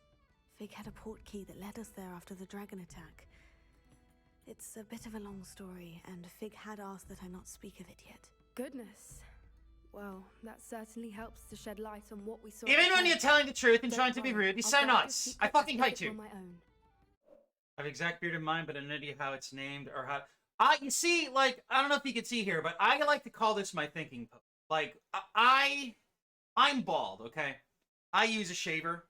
Fig had a port key that led us there after the dragon attack. It's a bit of a long story, and Fig had asked that I not speak of it yet. Goodness. Well, that certainly helps to shed light on what we saw. Even when you're telling the truth and Don't trying to be worry, rude, you I'll sound guard your nice. I secrets fucking and hate keep it you. on my own. I have exact beard in mind, but an idea how it's named or how. You see, like, I don't know if you can see here, but I like to call this my thinking pose. Like, I'm bald, okay? I use a shaver.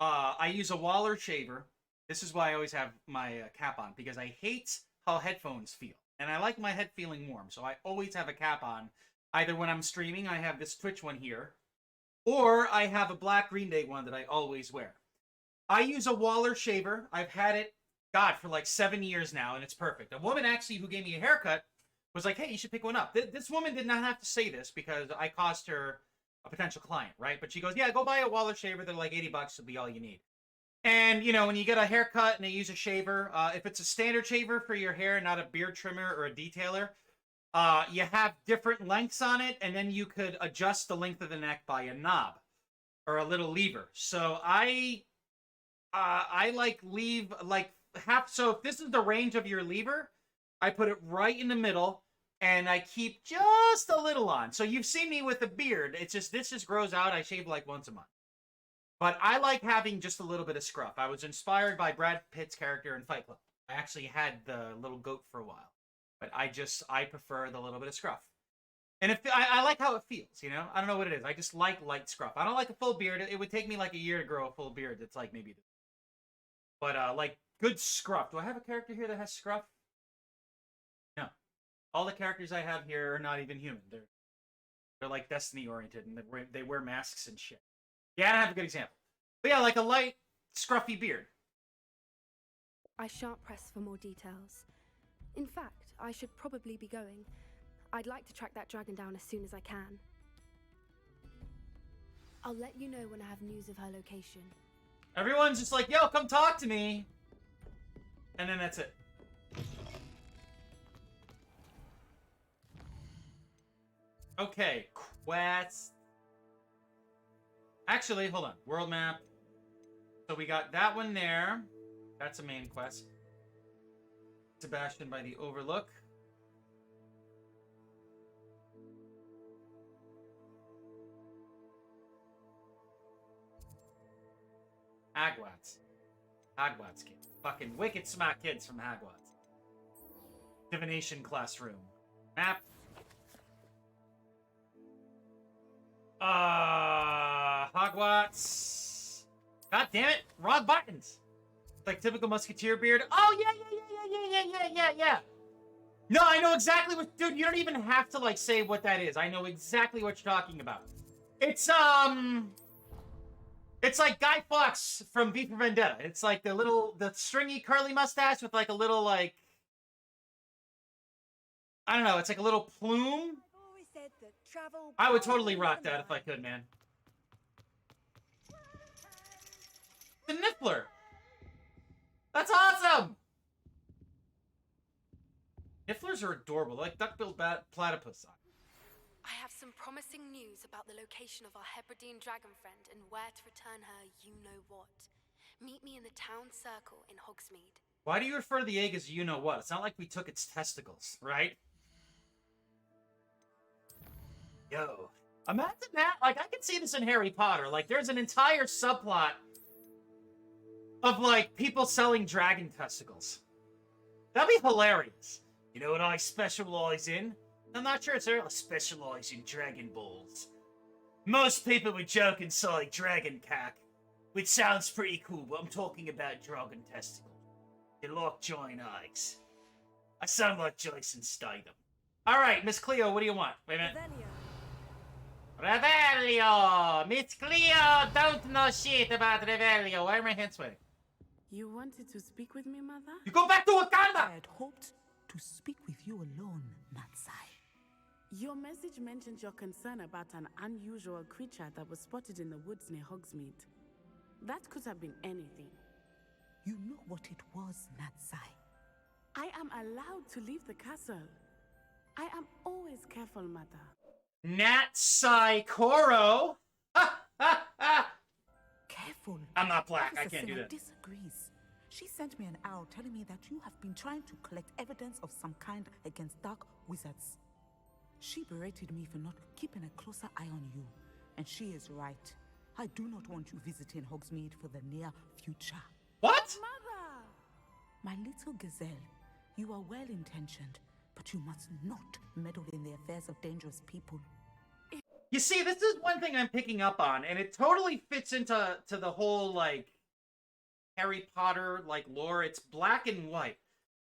I use a Waller shaver. This is why I always have my cap on, because I hate how headphones feel. And I like my head feeling warm, so I always have a cap on. Either when I'm streaming, I have this Twitch one here, or I have a black Green Day one that I always wear. I use a Waller shaver. I've had it, God, for like 7 years now, and it's perfect. A woman actually who gave me a haircut was like, hey, you should pick one up. This woman did not have to say this because I cost her a potential client, right? But she goes, yeah, go buy a Waller shaver. They're like $80. It'll be all you need. And, you know, when you get a haircut and they use a shaver, if it's a standard shaver for your hair, not a beard trimmer or a detailer, you have different lengths on it, and then you could adjust the length of the neck by a knob or a little lever. So I like leave like half. So if this is the range of your lever, I put it right in the middle, and I keep just a little on. So you've seen me with a beard. It's just, this just grows out. I shave like once a month. But I like having just a little bit of scruff. I was inspired by Brad Pitt's character in Fight Club. I actually had the little goat for a while. But I prefer the little bit of scruff. And I like how it feels, you know? I don't know what it is. I just like light scruff. I don't like a full beard. It would take me like a year to grow a full beard. It's like maybe this. But like good scruff. Do I have a character here that has scruff? No. All the characters I have here are not even human. They're like Destiny oriented, and they wear masks and shit. Yeah, I don't have a good example. But yeah, like a light, scruffy beard. I shan't press for more details. In fact, I should probably be going. I'd like to track that dragon down as soon as I can. I'll let you know when I have news of her location. Everyone's just like, yo, come talk to me. And then that's it. Okay, quest. Actually, hold on. World map. So we got that one there. That's a main quest. Sebastian by the Overlook. Hogwarts kids. Fucking wicked smart kids from Hogwarts. Divination classroom. Map. Hogwarts. God damn it. Wrong buttons. Like typical musketeer beard. Oh, yeah. No, I know exactly what... Dude, you don't even have to, like, say what that is. I know exactly what you're talking about. It's like Guy Fawkes from V for Vendetta. It's like the stringy curly mustache with like a little like, I don't know, it's like a little plume. I would totally rock that if I could, man. The Niffler. That's awesome. Nifflers are adorable, like duck-billed platypus. I have some promising news about the location of our Hebridean dragon friend and where to return her you-know-what. Meet me in the town circle in Hogsmeade. Why do you refer to the egg as you-know-what? It's not like we took its testicles, right? Yo. Imagine that. Like, I can see this in Harry Potter. Like, there's an entire subplot of, like, people selling dragon testicles. That'd be hilarious. You know what I specialize in? I'm not sure it's early. I specialize in Dragon Balls. Most people would joke and say dragon cack, which sounds pretty cool, but I'm talking about dragon testicles. You lock giant eyes. I sound like Jason Statham. Alright, Miss Cleo, what do you want? Wait a minute. Revelio! Miss Cleo don't know shit about Revelio. Why are my hands sweating? You wanted to speak with me, Mother? You go back to Wakanda! I had hoped to speak with you alone, Natsai. Your message mentioned your concern about an unusual creature that was spotted in the woods near Hogsmeade. That could have been anything. You know what it was, Natsai. I am allowed to leave the castle. I am always careful, Mother. Natsai Koro! Ha ha ha! Careful. I'm not black, Officer I can't do Sinha that. Disagrees. She sent me an owl telling me that you have been trying to collect evidence of some kind against dark wizards. She berated me for not keeping a closer eye on you, and she is right. I do not want you visiting Hogsmeade for the near future. What? Mother! My little gazelle, you are well-intentioned, but you must not meddle in the affairs of dangerous people. You see, this is one thing I'm picking up on, and it totally fits into the whole, like, Harry Potter, like, lore. It's black and white.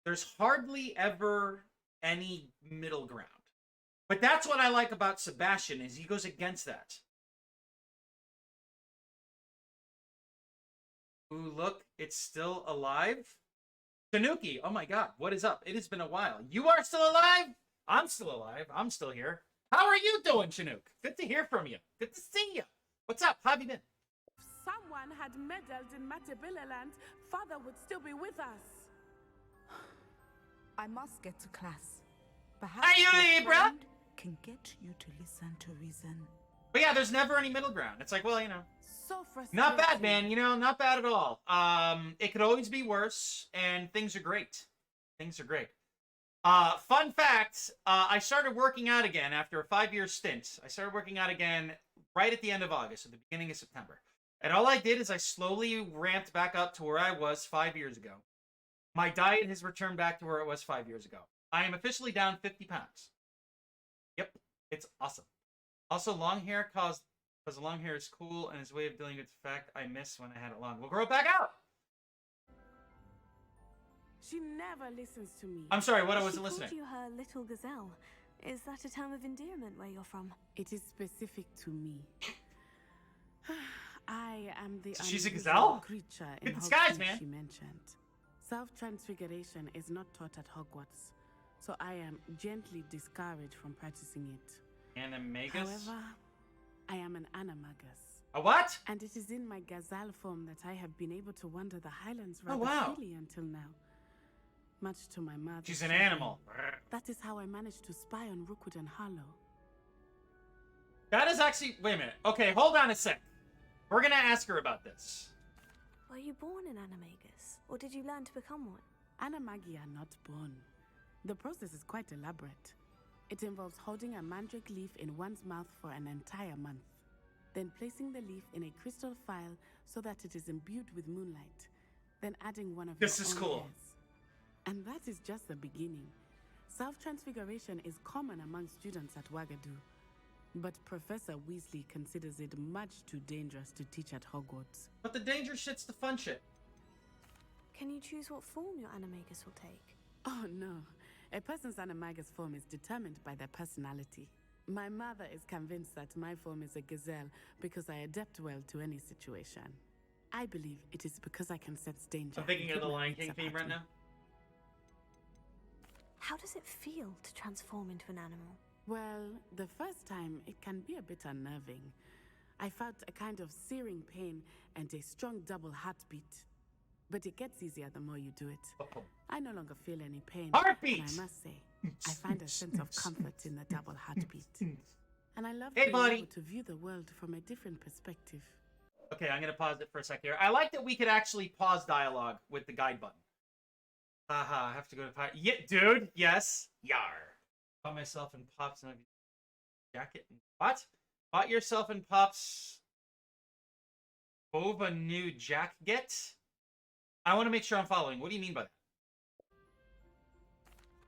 There's hardly ever any middle ground. But that's what I like about Sebastian, is he goes against that. Ooh, look, it's still alive. Tanuki, oh my god, what is up? It has been a while. You are still alive? I'm still alive. I'm still here. How are you doing, Chinook? Good to hear from you. Good to see you. What's up? How have you been? If someone had meddled in Matabilaland, Father would still be with us. I must get to class. Perhaps Are you your Libra? friend can get you to listen to reason. But yeah, there's never any middle ground. It's like, well, you know. So frustrating. Not bad, man. You know, not bad at all. It could always be worse, and things are great. Things are great. Fun fact, I started working out again after a 5-year stint. I started working out again right at the end of August, at the beginning of September. And all I did is I slowly ramped back up to where I was 5 years ago. My diet has returned back to where it was 5 years ago. I am officially down 50 pounds. Yep, it's awesome. Also, long hair because long hair is cool and his way of dealing with the fact I miss when I had it long. We'll grow it back out! She never listens to me. I'm sorry, what? I wasn't listening. She called you her little gazelle. Is that a term of endearment where you're from? It is specific to me. I am the She's a unusual gazelle? creature in Good disguise, Hogsmeade man. she mentioned. Self-transfiguration is not taught at Hogwarts, so I am gently discouraged from practicing it. Animagus? However, I am an animagus. A what? And it is in my gazelle form that I have been able to wander the Highlands Oh, rather wow. freely until now. Much to my mother's She's an chagrin. animal. That is how I managed to spy on Rookwood and Harlow. That is actually... Wait a minute. Okay, hold on a sec. We're gonna ask her about this. Were you born an animagus, or did you learn to become one? Animagi are not born. The process is quite elaborate. It involves holding a mandrake leaf in one's mouth for an entire month, then placing the leaf in a crystal phial so that it is imbued with moonlight, then adding one of This your is own cool. hairs. And that is just the beginning. Self-transfiguration is common among students at Wagadu, but Professor Weasley considers it much too dangerous to teach at Hogwarts. But the danger shit's the fun shit. Can you choose what form your animagus will take? Oh no, a person's animagus form is determined by their personality. My mother is convinced that my form is a gazelle because I adapt well to any situation. I believe it is because I can sense danger. I'm thinking and of the keep my Lion wits King theme about right me. now. How does it feel to transform into an animal? Well, the first time it can be a bit unnerving. I felt a kind of searing pain and a strong double heartbeat. But it gets easier the more you do it. I no longer feel any pain. Heartbeat! And I must say, I find a sense of comfort in the double heartbeat. And I love Hey, being buddy. able to view the world from a different perspective. Okay, I'm gonna pause it for a sec here. I like that we could actually pause dialogue with the guide button. Haha, I have to go to yeah, dude, yes. Yar. Bought myself and Pops and jacket. What? Bought yourself and Pops Bova new jacket? I want to make sure I'm following. What do you mean by that?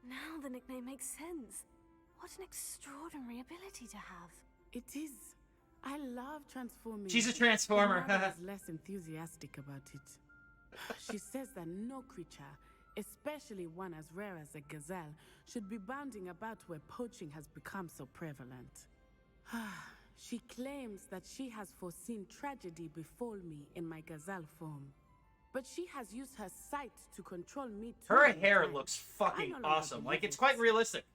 Now the nickname makes sense. What an extraordinary ability to have. It is. I love transforming. She's a transformer. My mother is less enthusiastic about it. She says that no creature, especially one as rare as a gazelle, should be bounding about where poaching has become so prevalent. She claims that she has foreseen tragedy befall me in my gazelle form. But she has used her sight to control me too. Her many hair times. looks I fucking no longer awesome. believe Like, it's it. quite realistic.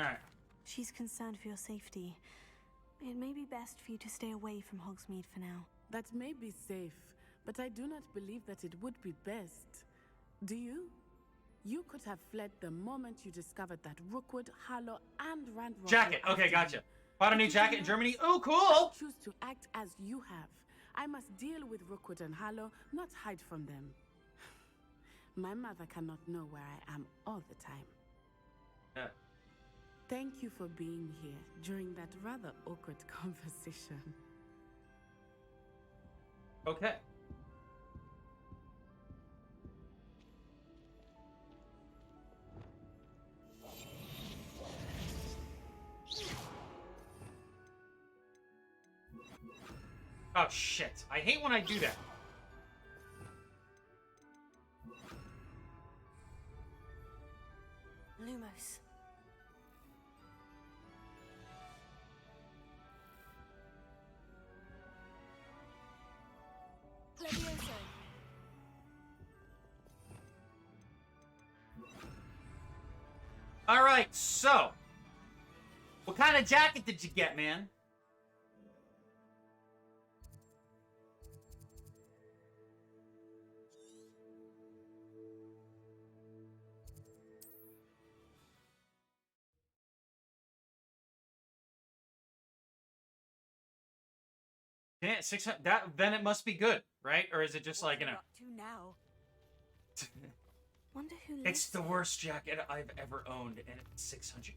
Alright. She's concerned for your safety. It may be best for you to stay away from Hogsmeade for now. That may be safe, but I do not believe that it would be best. Do you? You could have fled the moment you discovered that Rookwood, Harlow, and Ranrock Jacket. were Okay, after gotcha. you. Bought a But new you jacket do in not Germany. Ooh, cool! choose to act as you have. I must deal with Rookwood and Harlow, not hide from them. My mother cannot know where I am all the time. Yeah. Thank you for being here during that rather awkward conversation. Okay. Oh, shit. I hate when I do that. Lumos. Levioso. Alright, so. What kind of jacket did you get, man? Yeah, 600. Then it must be good, right? Or is it just like, you know? Up to now. Wonder who lives It's the worst jacket I've ever owned, and it's 600.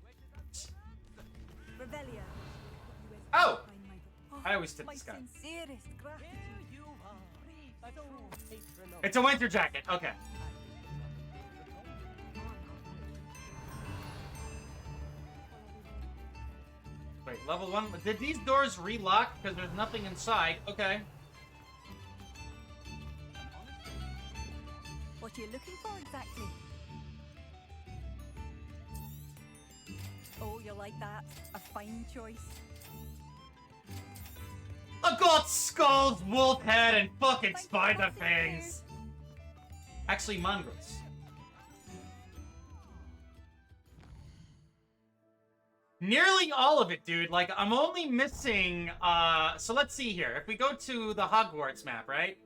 Revelia. Oh! I always tip my this guy. sincerest gratitude. It's a winter jacket. Okay. Wait, level 1? Did these doors relock? Because there's nothing inside. Okay. What are you looking for exactly? Oh, you like that? A fine choice. I got skulls, wolf head, and fucking My spider favorite fangs. Actually, mongrels. Nearly all of it, dude. Like, I'm only missing, so let's see here. If we go to the Hogwarts map, right?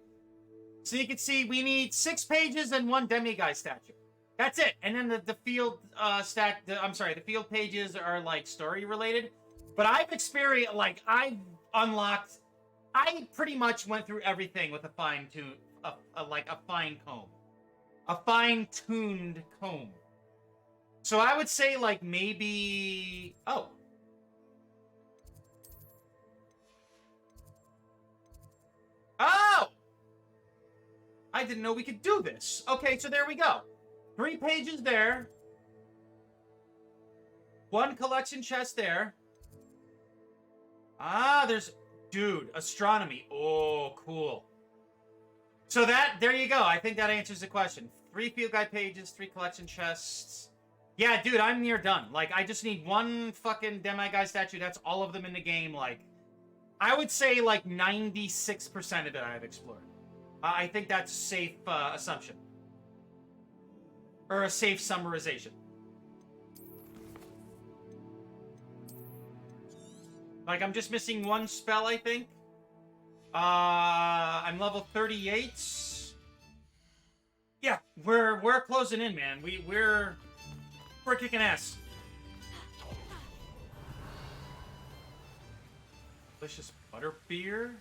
So you can see we need 6 pages and 1 demiguise statue. That's it. And then the field the field pages are like story related. But I've experienced, like, I pretty much went through everything with a fine-tuned comb. So I would say, like, maybe... Oh. Oh! I didn't know we could do this. Okay, so there we go. 3 pages there. 1 collection chest there. Ah, there's... Dude, astronomy. Oh, cool. So there you go. I think that answers the question. 3 field guide pages, 3 collection chests. Yeah, dude, I'm near done. Like, I just need 1 fucking demiguy statue. That's all of them in the game. Like, I would say, like, 96% of it I've explored. I think that's a safe assumption. Or a safe summarization. Like, I'm just missing 1 spell, I think. I'm level 38. Yeah, we're closing in, man. We're kicking ass. Delicious butterbeer.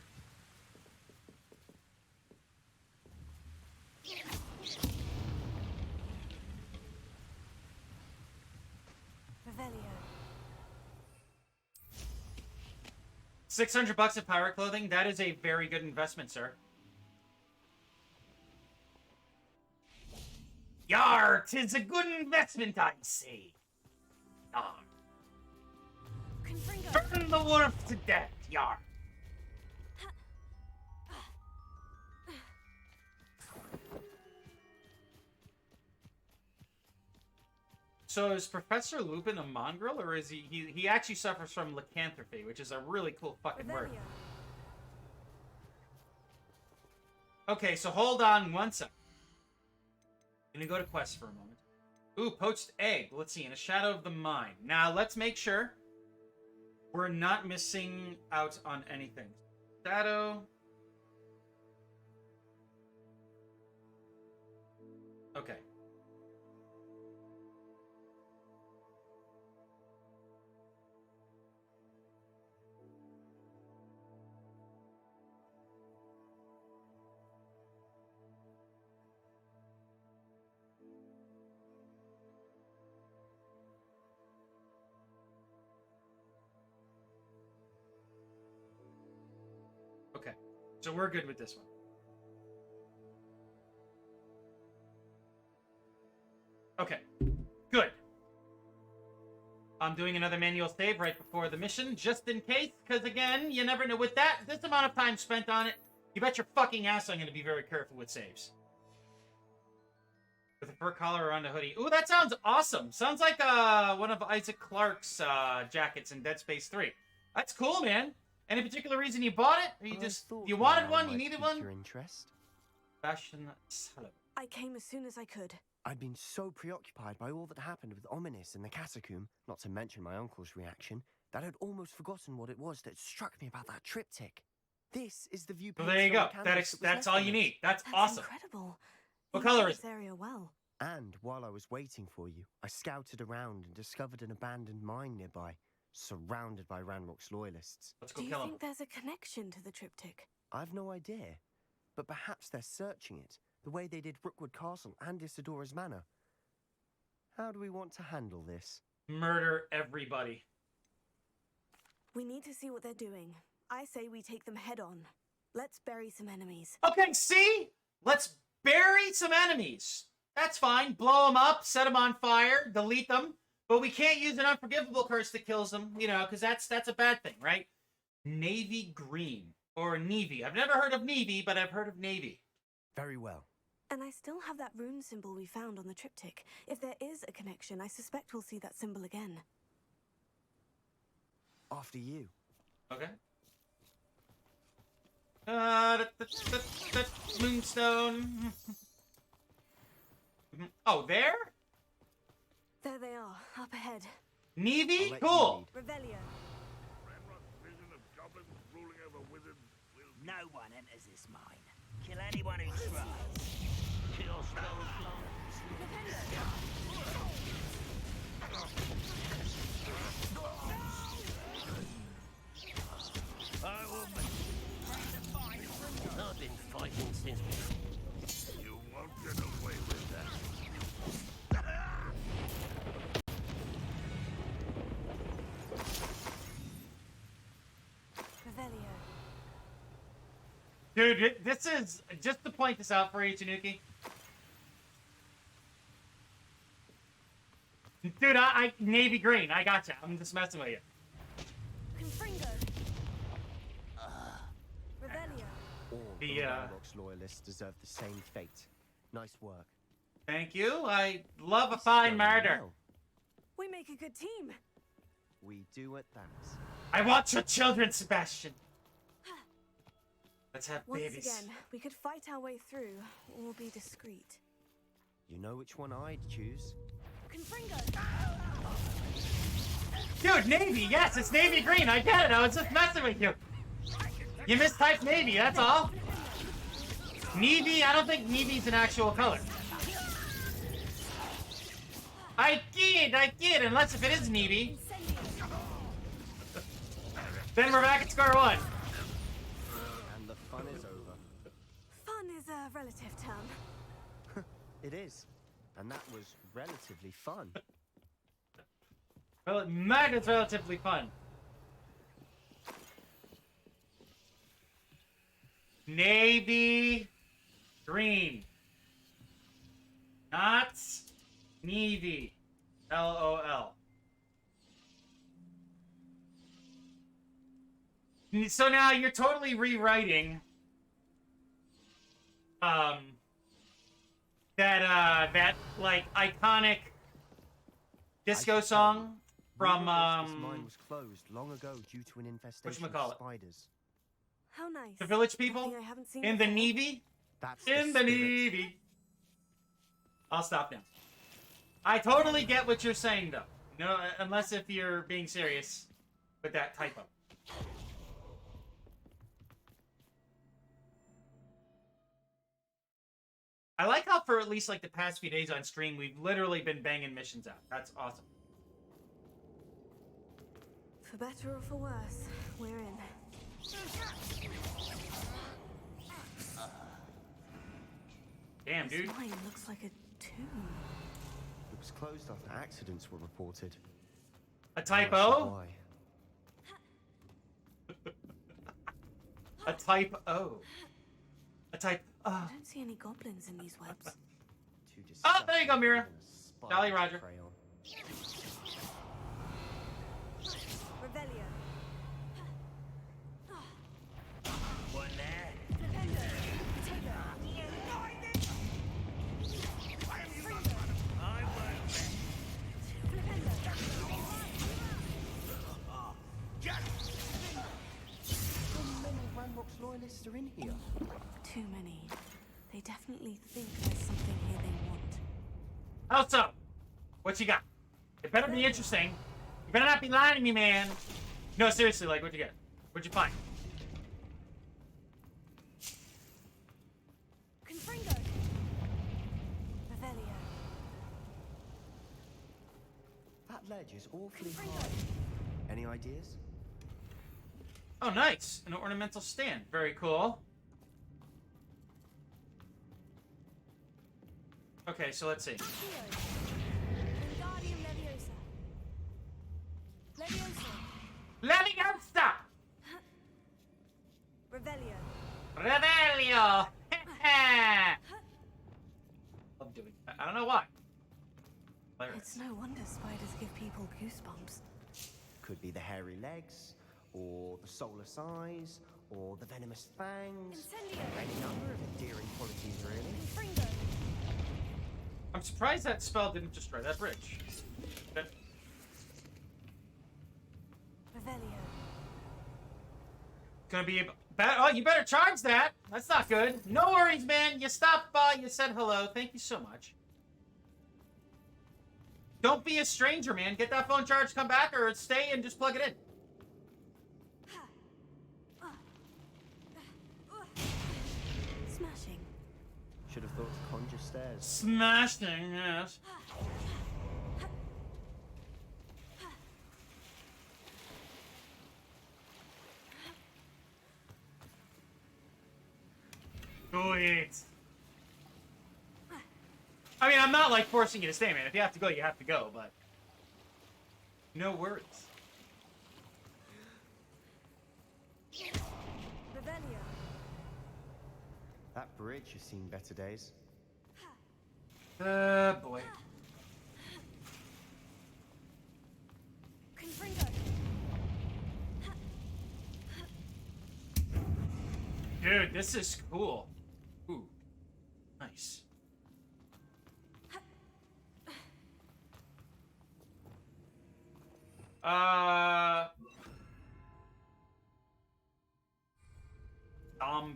Revelio. $600 of pirate clothing. That is a very good investment, sir. Yar, 'tis a good investment, I'd say. Yar. Burn the wolf to death, yar. So is Professor Lupin a mongrel, or is he actually suffers from lycanthropy, which is a really cool fucking word. Okay, so hold on 1 sec. Gonna go to quests for a moment. Ooh, poached egg. Let's see, in a shadow of the mind. Now, let's make sure we're not missing out on anything. Shadow. Okay. Okay, so we're good with this one. Okay, good. I'm doing another manual save right before the mission, just in case, because again, you never know. With this amount of time spent on it, you bet your fucking ass I'm going to be very careful with saves. With a fur collar around a hoodie. Ooh, that sounds awesome. Sounds like one of Isaac Clarke's jackets in Dead Space 3. That's cool, man. Any particular reason you bought it? Or you wanted one? You needed one? Your interest? Fashion salad. I came as soon as I could. I'd been so preoccupied by all that happened with Ominis and the catacomb, not to mention my uncle's reaction, that I'd almost forgotten what it was that struck me about that triptych. This is the view. Well, there you go. That's all you need. That's awesome. Incredible. What color is it? This area well. And while I was waiting for you, I scouted around and discovered an abandoned mine nearby, surrounded by Ranrock's loyalists. Let's go Do you kill him. think there's a connection to the triptych? I've no idea, but perhaps they're searching it, the way they did Rookwood Castle and Isidora's Manor. How do we want to handle this? Murder everybody. We need to see what they're doing. I say we take them head on. Let's bury some enemies. Okay, see? Let's bury some enemies. That's fine. Blow them up, set them on fire, delete them. But we can't use an unforgivable curse that kills them, you know, because that's a bad thing, right? Navy green. Or Navy. I've never heard of Navy, but I've heard of Navy. Very well. And I still have that rune symbol we found on the triptych. If there is a connection, I suspect we'll see that symbol again. After you. Okay. Moonstone. Oh, there? There they are, up ahead. Navy? Cool. Revelio. Ranrock's vision of goblins ruling over wizards will... No one enters this mine. Kill anyone who tries. I've been fighting since before. You won't get away with that. Revelio. Dude, this is just to point this out for you, Tanuki. Dude, I navy green. I gotcha. I'm just messing with you. Confringo. Revelio. All The, the Ranrock's loyalists deserve the same fate. Nice work. Thank you. I love a fine murder. Well. We make a good team. We do at that. I want your children, Sebastian. Let's have Once babies. again, we could fight our way through, or be discreet. You know which one I'd choose? Confringo. Dude, navy. Yes, it's navy green. I get it. I was just messing with you. You mistyped navy. That's all. Navy. I don't think navy's an actual color. I get. Unless if it is navy. Then we're back at square one. And the fun is over. Fun is a relative term. It is. And that was relatively fun. Well, murder's relatively fun. Navy green. Not navy. LOL. So now you're totally rewriting that like iconic disco song from This mine was closed long ago due to an infestation of whatchamacallit? spiders. How nice. The village people Something I haven't seen in the before. Navy. That's In the Navy. I'll stop now. I totally get what you're saying though. No, unless if you're being serious with that typo. I like how for at least like the past few days on stream, we've literally been banging missions out. That's awesome. For better or for worse, we're in. Damn, dude. This mine looks like a tomb. It was closed after accidents were reported. A I'm not typo? sure why. A type O. A type O. I don't see any goblins in these webs. Oh, there you go, Mira. Spider Jolly to Roger. prey on. Revelio. One there. Defender. Potato. I won't bet. How many Ranrock's loyalists are in here? Too many. They definitely think there's something here they want. How so? What you got? It better be interesting. You better not be lying to me, man. No, seriously, like, what'd you get? What'd you find? Confringo. Revelio. That ledge is awfully high. Any ideas? Oh, nice. An ornamental stand. Very cool. Okay, so let's see. Wingardium Leviosa. Leviosa. Leviosa! Revelio. Revelio! I'm doing that. I don't know why. Hilarious. It's no wonder spiders give people goosebumps. Could be the hairy legs, or the soulless eyes, or the venomous fangs. Incendio. Any number of endearing qualities, really. Confringo. I'm surprised that spell didn't destroy that bridge. That- Revelio. Gonna be oh, you better charge that. That's not good. No worries, man. You stopped by. You said hello. Thank you so much. Don't be a stranger, man. Get that phone charged, come back, or stay and just plug it in. Smashing. Should have thought to conjure stairs. Smashing, yes. Go it. I mean, I'm not like forcing you to stay, man. If you have to go, you have to go, but no worries. Revelio. That bridge has seen better days. Boy. Confringo. Dude, this is cool. Ooh. Nice.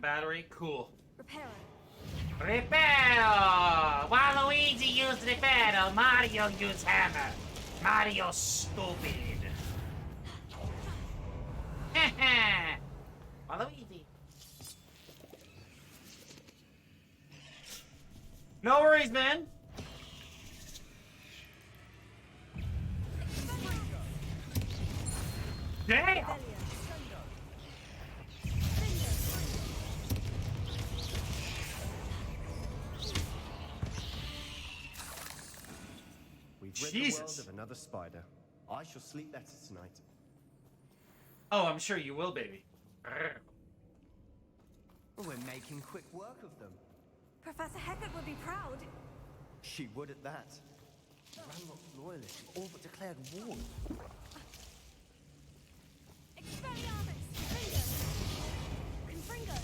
Battery, cool. Reparo. Reparo! While Luigi used reparo, Mario used hammer. Mario stupid. Waluigi. No worries, man. Damn! We've rid Jesus. the world of another spider. I shall sleep better tonight. Oh, I'm sure you will, baby. We're making quick work of them. Professor Heckert would be proud. She would at that. Ranrock's loyalists have all but declared war. Expelliarmus! Confringo! Confringo!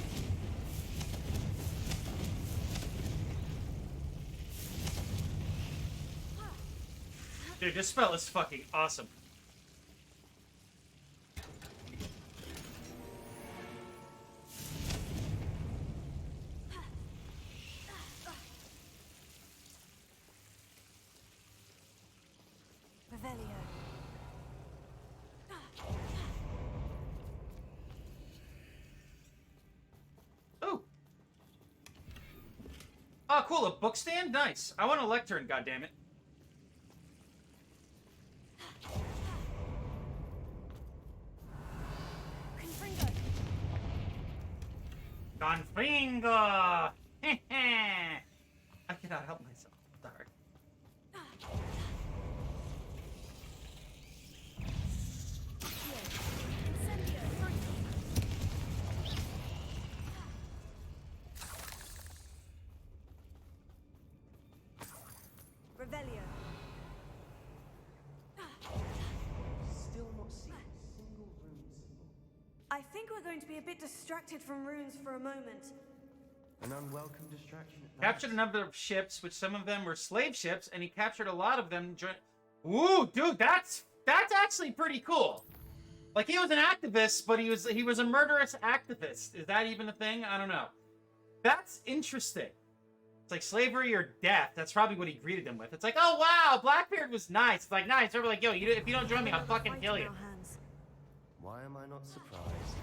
Dude, this spell is fucking awesome. Revelio. Ooh. Oh, cool, a book stand? Nice. I want a lectern, goddammit. Confringo. Confringo! I cannot help myself. Sorry. Revelio. Still not seeing a single rune symbol. I think we're going to be a bit distracted from runes for a moment. An unwelcome distraction at that. Captured a number of ships, which some of them were slave ships, and he captured a lot of them. Ooh, dude, that's actually pretty cool. Like, he was an activist, but he was a murderous activist. Is that even a thing? I don't know. That's interesting. It's like slavery or death. That's probably what he greeted them with. It's like, oh wow, Blackbeard was nice. It's like, nice. They're like, yo, if you don't join me, I'll fucking kill you. Why am I not surprised?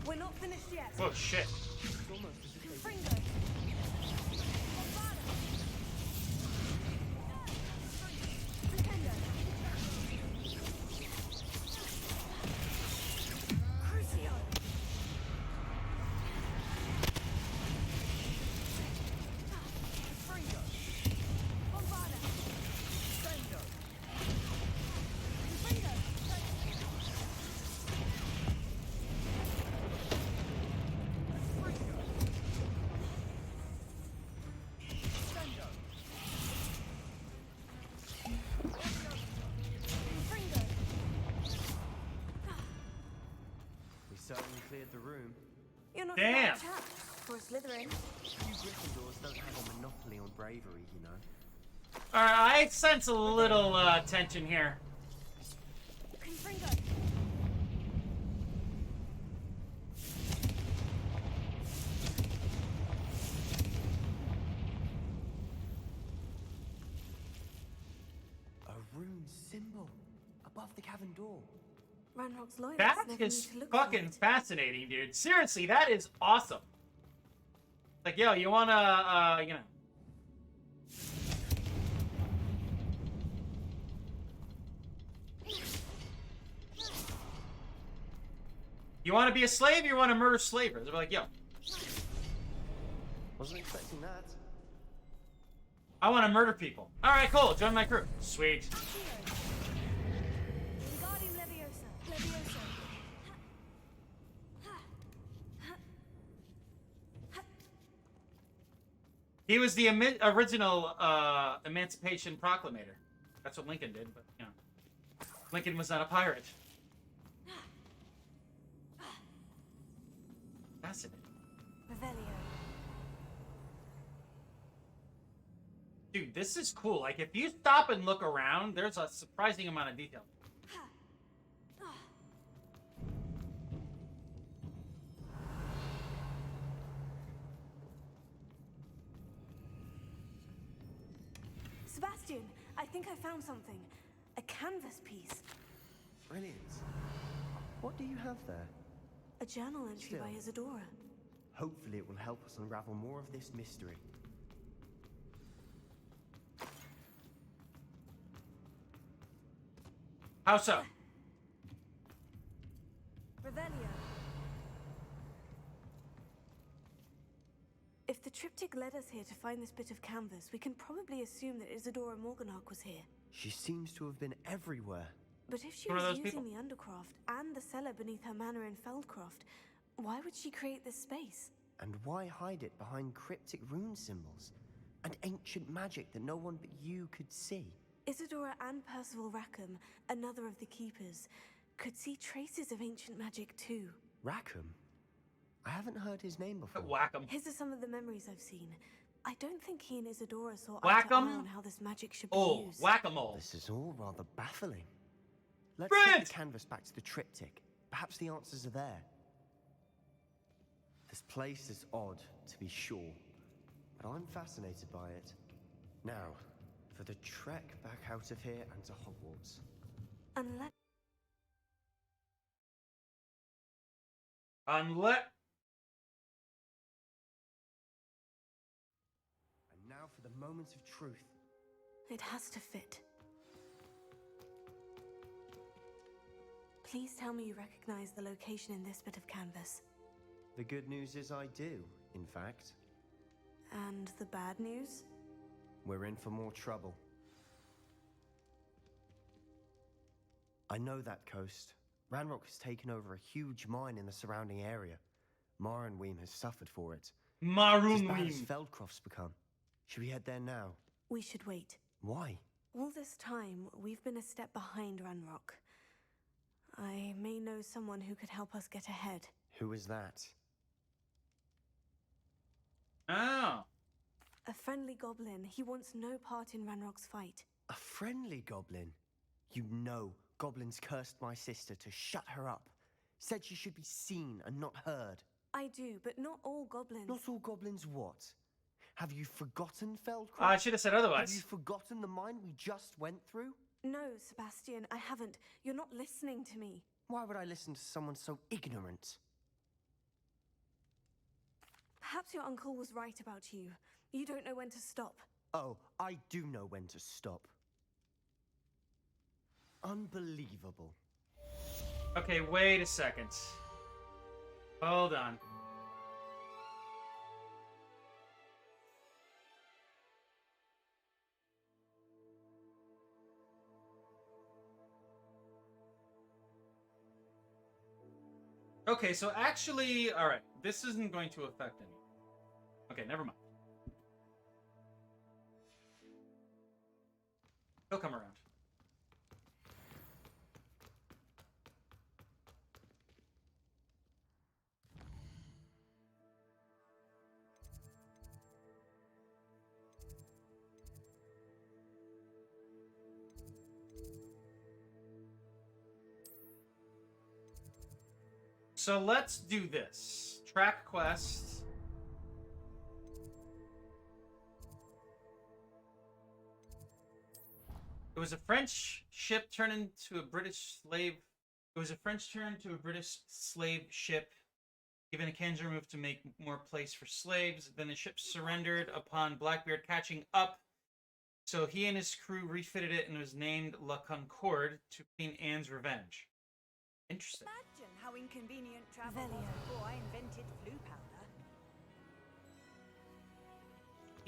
We're not finished yet. Oh shit. Confringo. Crucio. Confringo. Bombarda. Confringo. We certainly cleared the room. You're not Damn. a bad chap for a Slytherin. You Gryffindors don't have a monopoly on bravery, you know. Alright, I sense a little tension here. Confringo. A rune symbol above the cavern door. Ranrock's loyalists That never is need to look for fucking it. fascinating, dude. Seriously, that is awesome. Like, yo, you wanna, you know. You wanna be a slave or you wanna murder slavers? They're like, yo. Wasn't expecting that. I wanna murder people. Alright, cool. Join my crew. Sweet. Wingardium Leviosa. Leviosa. He was the original Emancipation Proclamator. That's what Lincoln did, but, you know. Lincoln was not a pirate. Fascinating. Revelio. Dude, this is cool. Like, if you stop and look around, there's a surprising amount of detail. Sebastian, I think I found something. A canvas piece. Brilliant. What do you have there? A journal entry by Isadora. Hopefully it will help us unravel more of this mystery. How so? Revelio. If the triptych led us here to find this bit of canvas, we can probably assume that Isadora Morganach was here. She seems to have been everywhere. But if she One of was those using people. the Undercroft and the cellar beneath her manor in Feldcroft, why would she create this space? And why hide it behind cryptic rune symbols? And ancient magic that no one but you could see? Isadora and Percival Rackham, another of the Keepers, could see traces of ancient magic too. Rackham? I haven't heard his name before. Whack-em. His are some of the memories I've seen. I don't think he and Isadora saw eye to Whack-em? eye on how this magic should be Oh, used. whack-a-mole. This is all rather baffling. Let's Brilliant! take the canvas back to the triptych. Perhaps the answers are there. This place is odd, to be sure, but I'm fascinated by it. Now, for the trek back out of here and to Hogwarts. Unless And now for the moment of truth. it has to fit. Please tell me you recognize the location in this bit of canvas. The good news is I do, in fact. And the bad news? We're in for more trouble. I know that coast. Ranrock has taken over a huge mine in the surrounding area. Marunweem has suffered for it. It's as bad as Marunweem. Feldcroft's become. Should we head there now? We should wait. Why? All this time, we've been a step behind Ranrock. I may know someone who could help us get ahead. Who is that? Oh. A friendly goblin. He wants no part in Ranrock's fight. A friendly goblin? You know, goblins cursed my sister to shut her up. Said she should be seen and not heard. I do, but not all goblins. Not all goblins what? Have you forgotten Feldcroft? I should have said otherwise. Have you forgotten the mine we just went through? No, Sebastian, I haven't. You're not listening to me. Why would I listen to someone so ignorant? Perhaps your uncle was right about you. You don't know when to stop. Oh, I do know when to stop. Unbelievable. Okay, wait a second. Hold on. Okay, so actually, alright, this isn't going to affect any. Okay, never mind. He'll come around. So let's do this. Track quest. It was a French ship turned into a British slave. It was a French turn to a British slave ship, given a Kanjar move to make more place for slaves. Then the ship surrendered upon Blackbeard catching up. So he and his crew refitted it and was named La Concorde to Queen Anne's revenge. Interesting. Imagine how inconvenient travel was before I invented flu powder.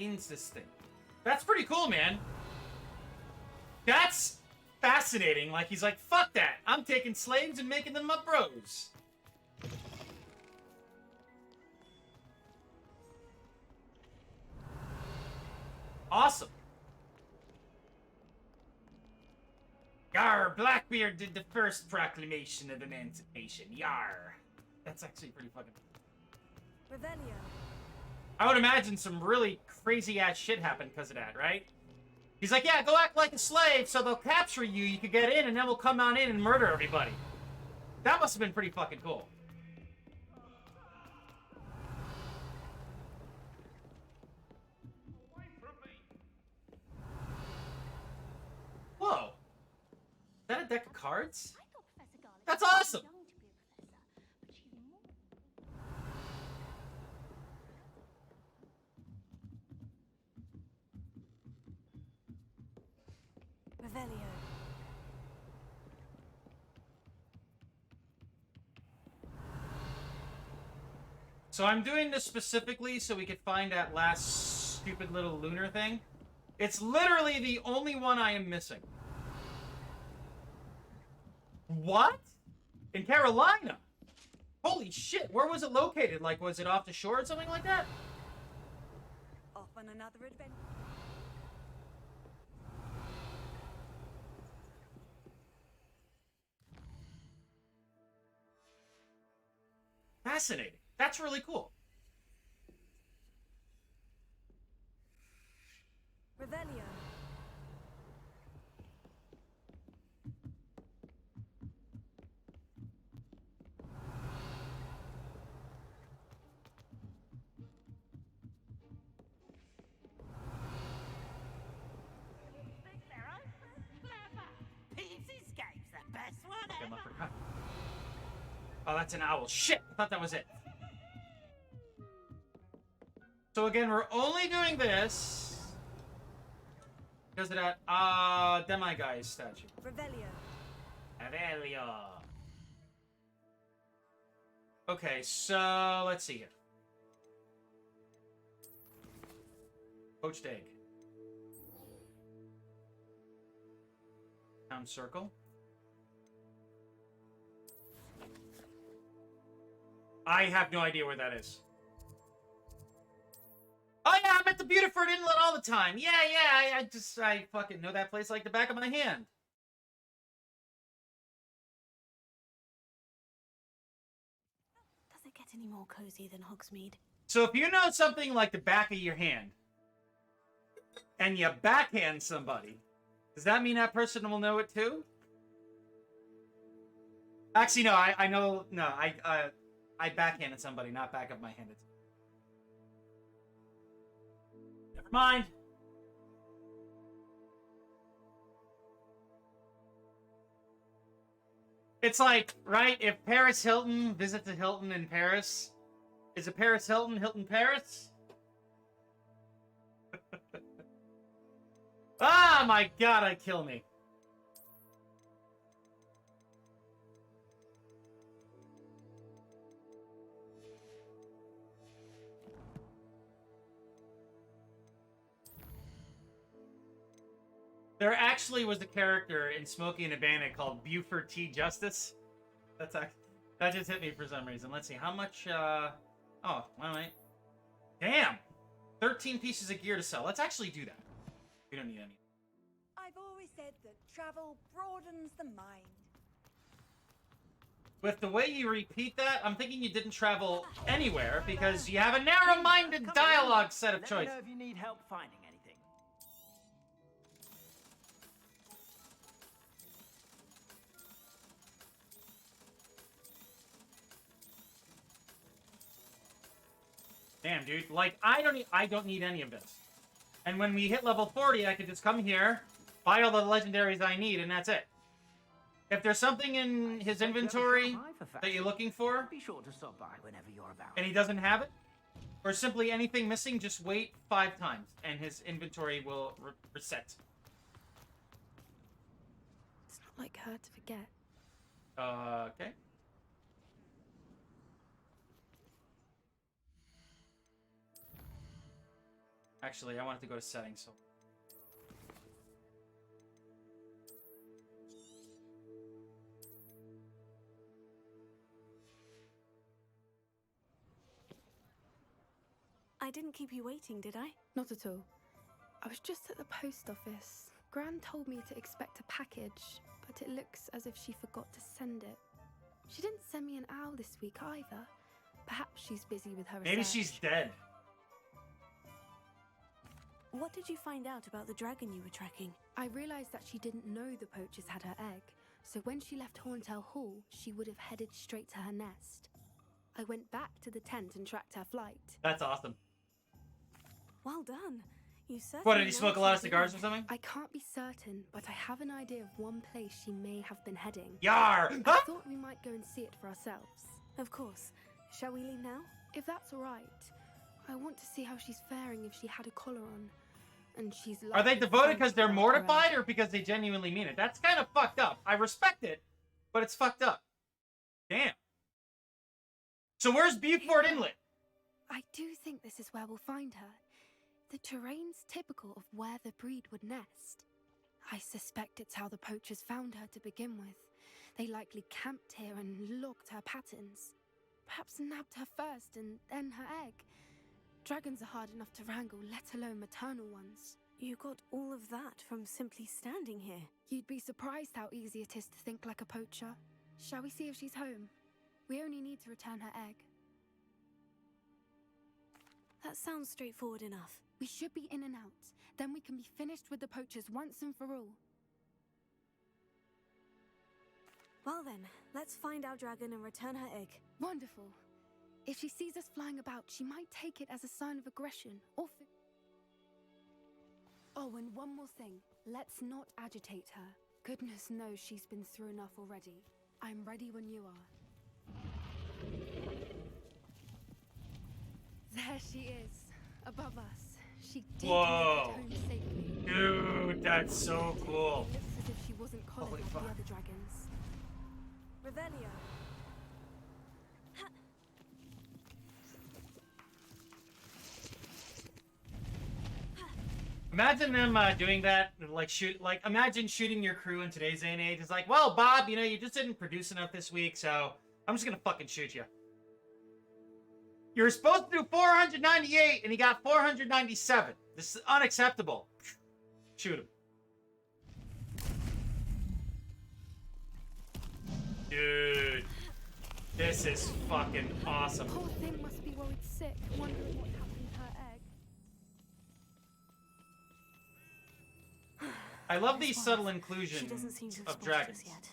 Interesting. That's pretty cool, man. That's fascinating. Like, he's like, fuck that. I'm taking slaves and making them my bros. Awesome. Yar, Blackbeard did the first proclamation of emancipation. Yar. That's actually pretty fucking... Revelio. I would imagine some really crazy-ass shit happened because of that, right? He's like, yeah, go act like a slave so they'll capture you, you can get in, and then we'll come on in and murder everybody. That must have been pretty fucking cool. Whoa. Is that a deck of cards? That's awesome! Revelio. So I'm doing this specifically so we could find that last stupid little lunar thing. It's literally the only one I am missing. What? In Carolina? Holy shit, where was it located? Like, was it off the shore or something like that? Off on another adventure. Fascinating. That's really cool. Revelio. Oh, that's an owl. Shit! I thought that was it. So again, we're only doing this because of that Demiguy's statue. Revelio. Revelio. Okay, so let's see here. Poached egg. Town circle. I have no idea where that is. Oh yeah, I'm at the Beautiford Inlet all the time. Yeah, I fucking know that place like the back of my hand. Does it get any more cozy than Hogsmeade? So if you know something like the back of your hand, and you backhand somebody, does that mean that person will know it too? Actually, no, I know, no, I backhanded somebody, not back of my hand. Never mind. It's like, right, if Paris Hilton visits a Hilton in Paris, is it Paris Hilton, Hilton Paris? Ah, my God, kill me. There actually was a character in Smokey and the Bandit called Buford T. Justice. That just hit me for some reason. Let's see, how much, oh, wait. Damn! 13 pieces of gear to sell. Let's actually do that. We don't need any. I've always said that travel broadens the mind. With the way you repeat that, I'm thinking you didn't travel anywhere because you have a narrow-minded dialogue set of choices. Let me know if you need help finding anything. Damn, dude. Like, I don't need any of this. And when we hit level 40, I could just come here, buy all the legendaries I need, and that's it. If there's something in his inventory that you're looking for, Be sure to stop by whenever you're about. and he doesn't have it, or simply anything missing, just wait 5 times, and his inventory will reset. It's not like her to forget. Okay. Actually, I wanted to go to settings, so... I didn't keep you waiting, did I? Not at all. I was just at the post office. Gran told me to expect a package, but it looks as if she forgot to send it. She didn't send me an owl this week either. Perhaps she's busy with her research. Maybe she's dead. What did you find out about the dragon you were tracking? I realized that she didn't know the poachers had her egg, so when she left Horntail Hall, she would have headed straight to her nest. I went back to the tent and tracked her flight. That's awesome. Well done. You certainly What, did he know smoke a what lot you're of cigars or doing. something? I can't be certain, but I have an idea of one place she may have been heading. Yar! I thought we might go and see it for ourselves. Of course. Shall we leave now? If that's all right. I want to see how she's faring if she had a collar on. And she's Are they likely devoted because they're friends with mortified her. or because they genuinely mean it? That's kind of fucked up. I respect it, but it's fucked up. Damn. So where's Beaufort Inlet? I do think this is where we'll find her. The terrain's typical of where the breed would nest. I suspect it's how the poachers found her to begin with. They likely camped here and logged her patterns. Perhaps nabbed her first and then her egg. Dragons are hard enough to wrangle, let alone maternal ones. You got all of that from simply standing here. You'd be surprised how easy it is to think like a poacher. Shall we see if she's home? We only need to return her egg. That sounds straightforward enough. We should be in and out. Then we can be finished with the poachers once and for all. Well then, let's find our dragon and return her egg. Wonderful. If she sees us flying about, she might take it as a sign of aggression, or Oh, and one more thing. Let's not agitate her. Goodness knows she's been through enough already. I'm ready when you are. There she is, above us. She did Whoa. make it home safely. Dude, that's so cool. It looks as if she wasn't collared Holy like fuck. the other dragons. Revelio. Imagine them doing that, imagine shooting your crew in today's day and age. It's like, well, Bob, you just didn't produce enough this week, so I'm just gonna fucking shoot you. You were supposed to do 498, and he got 497. This is unacceptable. Shoot him. Dude, this is fucking awesome. Poor thing must be worried sick, wondering what happened to her egg. I love these Nice subtle one. inclusions She doesn't seem to have of spotted dragons. us yet.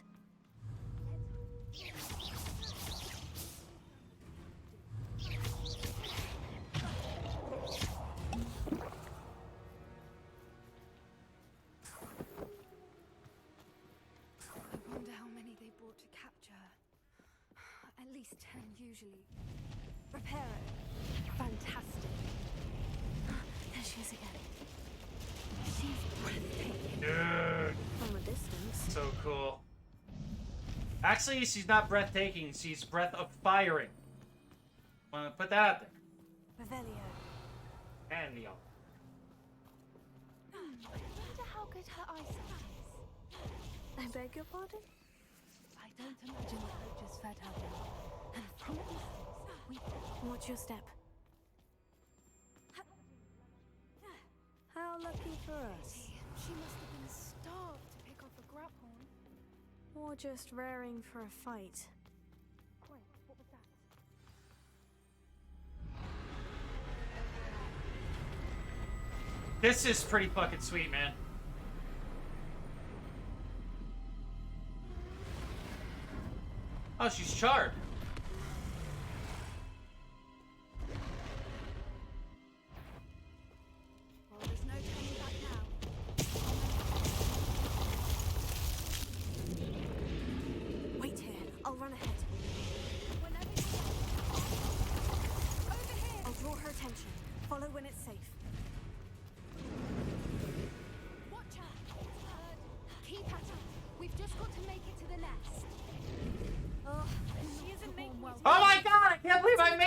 I wonder how many they brought to capture her. At least 10 usually. Reparo. Fantastic. There she is again. She's breathtaking. Dude, From a distance. so cool. Actually, she's not breathtaking. She's breath of firing. Wanna put that out there. Revelio. And the I wonder how good her eyesight is. I beg your pardon? I don't imagine the poachers fed her well. And from a distance, we... Watch your step. How lucky for us. She must have been starved to pick off a grabhorn. Or just raring for a fight. Wait, what was that? This is pretty fucking sweet, man. Oh, she's charred.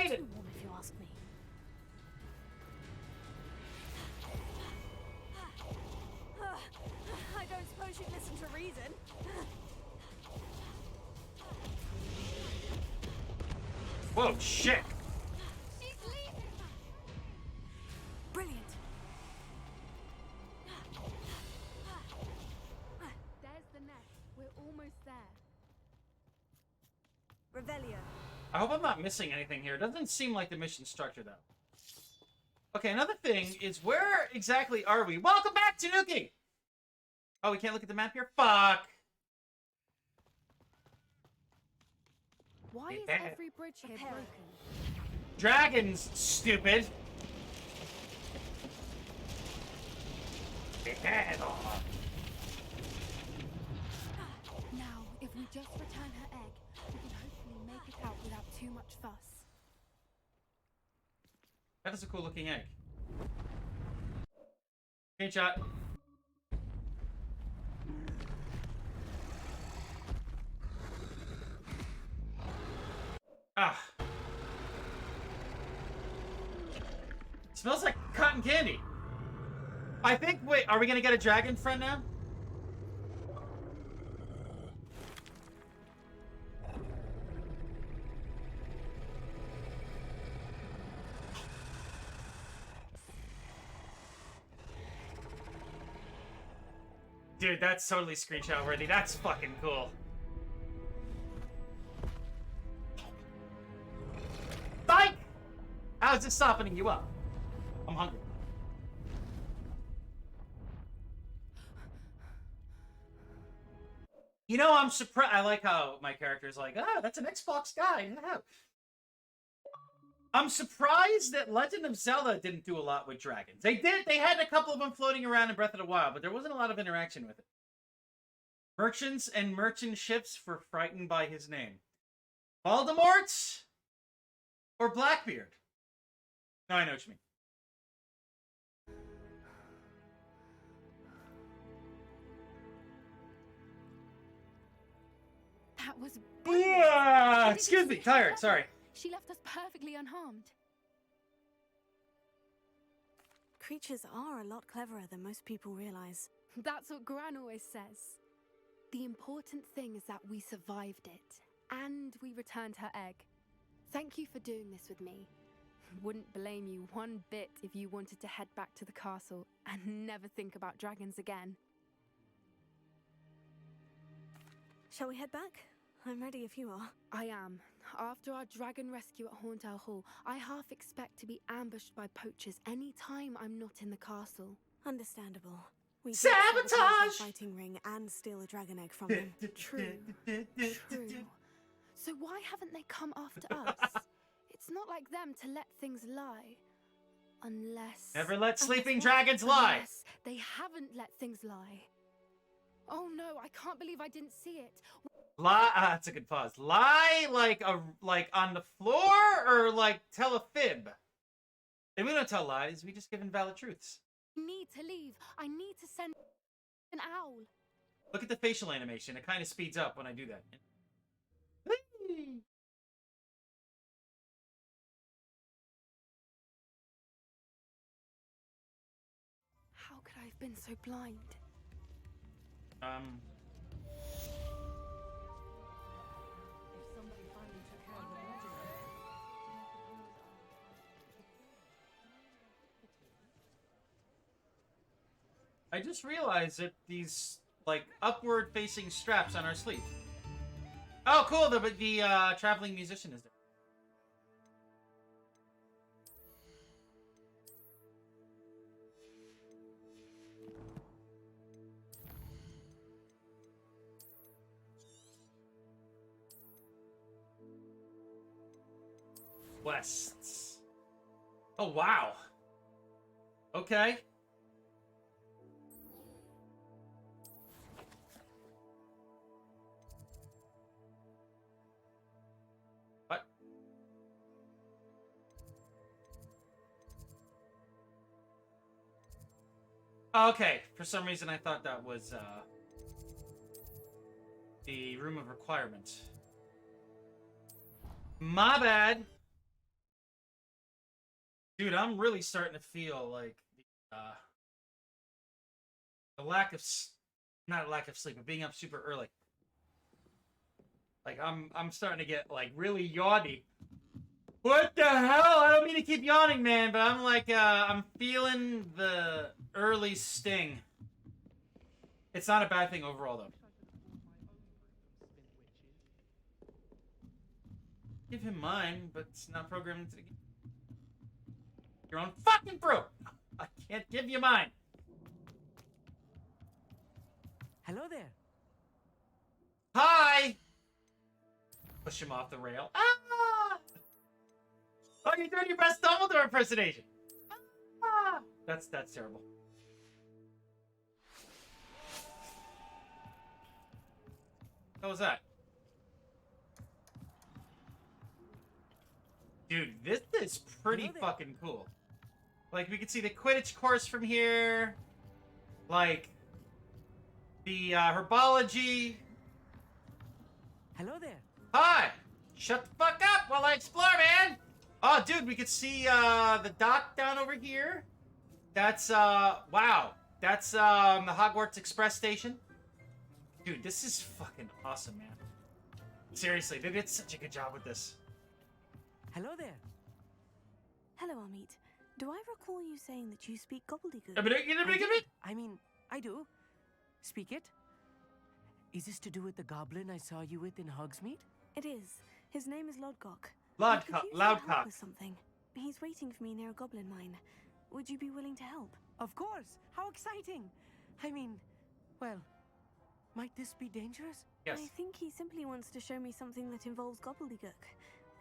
waiting. Too warm, if you ask me. I don't suppose you'd listen to reason. Whoa, shit. She's leaving. Brilliant. There's the nest. We're almost there. Revelio. I hope I'm not missing anything here. It doesn't seem like the mission structure, though. Okay, another thing is, where exactly are we? Welcome back, Tanuki! Oh, we can't look at the map here? Fuck! Why is every bridge here broken? Dragons, stupid! Now, if we just return her egg, we can hopefully make it out without too much fuss. That is a cool looking egg. Screenshot. Ah. Smells like cotton candy. I think, wait, are we gonna get a dragon friend now? Dude, that's totally screenshot worthy. That's fucking cool. Fight! How's this softening you up? I'm hungry. You know, I'm surprised. I like how my character is like, ah, that's an Xbox guy. I'm surprised that Legend of Zelda didn't do a lot with dragons. They did. They had a couple of them floating around in Breath of the Wild, but there wasn't a lot of interaction with it. Merchants and merchant ships were frightened by his name. Voldemort or Blackbeard? No, I know what you mean. That was Yeah, excuse me, tired, sorry. She left us perfectly unharmed. Creatures are a lot cleverer than most people realize. That's what Gran always says. The important thing is that we survived it, and we returned her egg. Thank you for doing this with me. Wouldn't blame you one bit if you wanted to head back to the castle and never think about dragons again. Shall we head back? I'm ready if you are. I am. After our dragon rescue at Hauntel Hall, I half expect to be ambushed by poachers any time I'm not in the castle. Understandable. We did Sabotage! the fighting ring and steal a dragon egg from them. True. True. So why haven't they come after us? It's not like them to let things lie. Unless... Never let sleeping dragons lie! Unless they haven't let things lie. Oh no, I can't believe I didn't see it. Lie, that's a good pause. Lie like on the floor, or like tell a fib? And we don't tell lies, we just give invalid truths. I need to leave. I need to send an owl. Look at the facial animation, it kind of speeds up when I do that. How could I have been so blind? I just realized that these, like, upward-facing straps on our sleeve. Oh, cool, the traveling musician is there. Quests. Oh, wow. Okay. What? Okay, for some reason I thought that was, the Room of Requirement. My bad. Dude, I'm really starting to feel like the lack of not a lack of sleep, but being up super early. Like I'm starting to get like really yawny. What the hell? I don't mean to keep yawning, man, but I'm like I'm feeling the early sting. It's not a bad thing overall though. Give him mine, but it's not programmed into the game. Your own fucking brew. I can't give you mine. Hello there. Hi. Push him off the rail. Ah! Oh, you're doing your best Dumbledore impersonation. Ah! That's terrible. What was that? Dude, this is pretty fucking cool. Like, we can see the Quidditch course from here. Like, the herbology. Hello there. Hi! Shut the fuck up while I explore, man! Oh, dude, we could see the dock down over here. That's, wow. That's the Hogwarts Express station. Dude, this is fucking awesome, man. Seriously, they did such a good job with this. Hello there. Hello, Amit. Do I recall you saying that you speak gobbledygook? I mean, I do. Speak it. Is this to do with the goblin I saw you with in Hogsmeade? It is. His name is Lodgok. Loudcock. With something. He's waiting for me near a goblin mine. Would you be willing to help? Of course. How exciting. I mean, well, might this be dangerous? Yes. I think he simply wants to show me something that involves gobbledygook.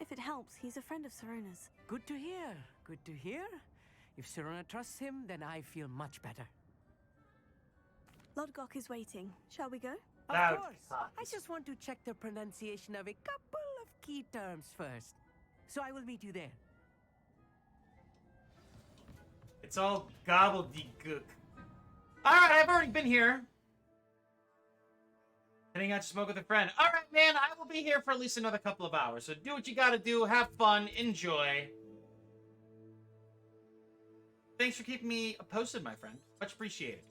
If it helps, he's a friend of Serona's. Good to hear. Good to hear. If Serona trusts him, then I feel much better. Lodgok is waiting. Shall we go? Of course. I just want to check the pronunciation of a couple of key terms first. So I will meet you there. It's all gobbledygook. Alright, I've already been here. Heading out to smoke with a friend. Alright, man, I will be here for at least another couple of hours. So do what you gotta do, have fun, enjoy. Thanks for keeping me posted, my friend. Much appreciated.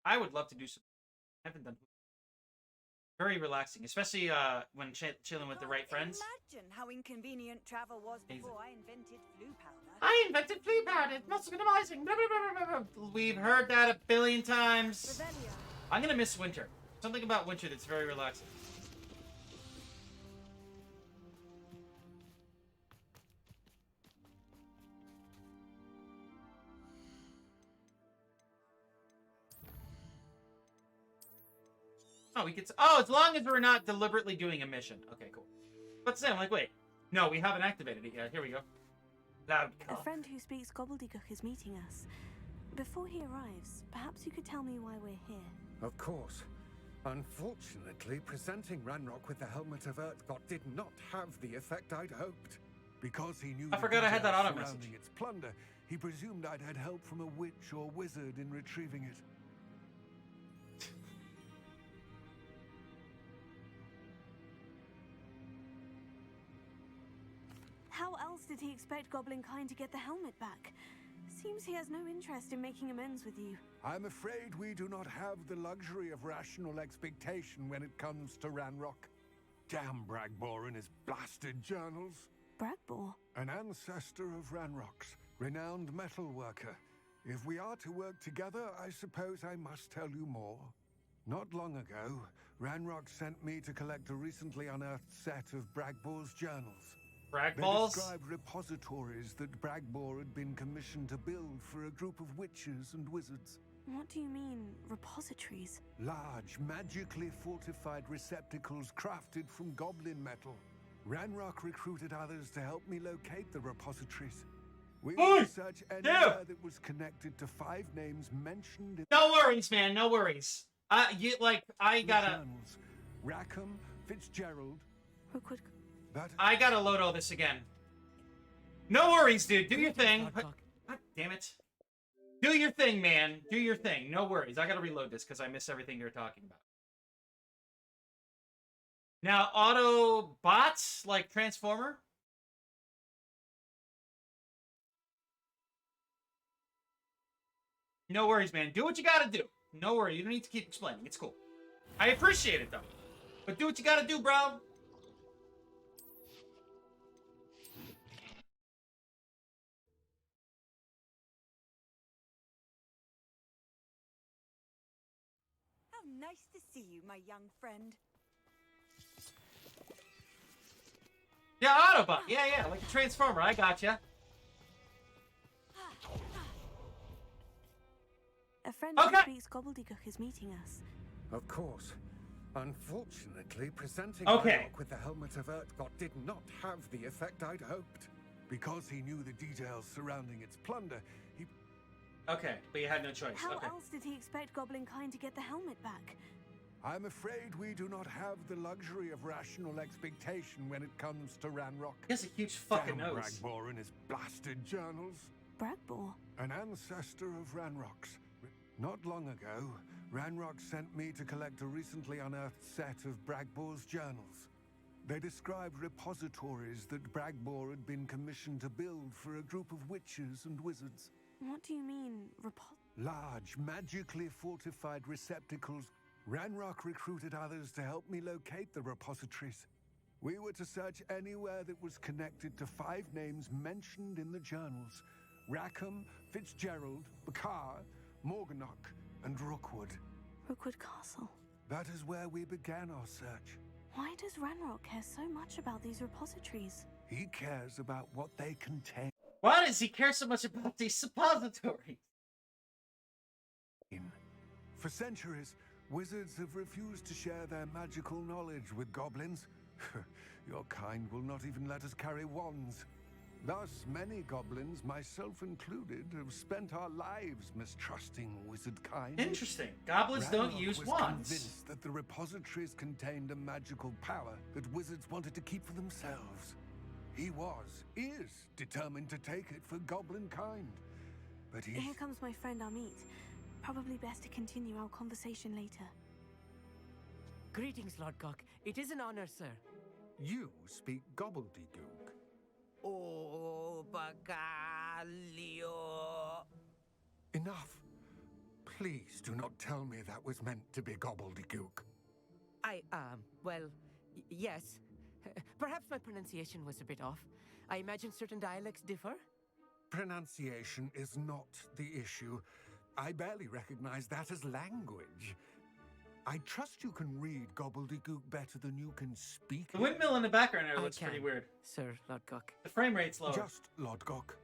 I would love to do some. I haven't done. Very relaxing, especially when chilling with the right friends. Imagine how inconvenient travel was before I invented flu powder. I invented flu powder. It must have been amazing. Blah, blah, blah, blah. We've heard that a billion times. Revelio. I'm gonna miss winter. Something about winter that's very relaxing. Oh, we could. Oh, as long as we're not deliberately doing a mission. Okay, cool. But Sam, like, wait. No, we haven't activated it yet. Here we go. Loud A friend who speaks gobbledygook is meeting us. Before he arrives, perhaps you could tell me why we're here. Of course. Unfortunately, presenting Ranrock with the Helmet of Urtkot did not have the effect I'd hoped. Because he knew I forgot I had that auto message. Its plunder, he presumed I'd had help from a witch or wizard in retrieving it. How else did he expect Goblinkind to get the helmet back? Seems he has no interest in making amends with you. I'm afraid we do not have the luxury of rational expectation when it comes to Ranrock. Damn Bragbor and his blasted journals. Bragbor? An ancestor of Ranrock's, renowned metal worker. If we are to work together, I suppose I must tell you more. Not long ago, Ranrock sent me to collect a recently unearthed set of Bragbor's journals. Bragballs? They described repositories that Bragbor had been commissioned to build for a group of witches and wizards. What do you mean, repositories? Large, magically fortified receptacles crafted from goblin metal. Ranrock recruited others to help me locate the repositories. We will search anywhere that was connected to 5 names mentioned in... No worries, man. No worries. I gotta... Rackham, Fitzgerald... I gotta load all this again. No worries, dude. Do your thing. God damn it. Do your thing, man. Do your thing. No worries. I gotta reload this because I miss everything you're talking about. Now, Autobots, like Transformer? No worries, man. Do what you gotta do. No worry. You don't need to keep explaining. It's cool. I appreciate it, though. But do what you gotta do, bro. How nice to see you, my young friend. Yeah, Autobot. Yeah, like a Transformer. I gotcha. A friend who speaks gobbledygook is meeting us. Of course. Unfortunately, presenting Okay. Ranrock with the Helmet of Urtkot did not have the effect I'd hoped. Because he knew the details surrounding its plunder, he... Okay, but you had no choice. How Okay. else did he expect Goblinkind to get the helmet back? I'm afraid we do not have the luxury of rational expectation when it comes to Ranrock. He has a huge fucking Damn nose. Bragbor and his blasted journals. Bragbor? An ancestor of Ranrock's. Not long ago, Ranrock sent me to collect a recently unearthed set of Bragbor's journals. They described repositories that Bragbor had been commissioned to build for a group of witches and wizards. What do you mean, Large, magically fortified receptacles. Ranrock recruited others to help me locate the repositories. We were to search anywhere that was connected to 5 names mentioned in the journals. Rackham, Fitzgerald, Bakar, Morganach, and Rookwood. Rookwood Castle? That is where we began our search. Why does Ranrock care so much about these repositories? He cares about what they contain. Why does he care so much about these suppositories? For centuries, wizards have refused to share their magical knowledge with goblins. Your kind will not even let us carry wands. Thus, many goblins, myself included, have spent our lives mistrusting wizard kind. Interesting. Goblins don't use was wands. Convinced that the repositories contained a magical power that wizards wanted to keep for themselves. He is determined to take it for goblin kind. But Here comes my friend Amit. Probably best to continue our conversation later. Greetings, Lord Cock. It is an honor, sir. You speak gobbledygook. Oh, Bacalio. Enough. Please do not tell me that was meant to be gobbledygook. Well, yes. Perhaps my pronunciation was a bit off. I imagine certain dialects differ? Pronunciation is not the issue. I barely recognize that as language. I trust you can read gobbledygook better than you can speak. The windmill in the background there I looks pretty can, weird. Sir Lodgok. The frame rate's lower. Just Lodgok.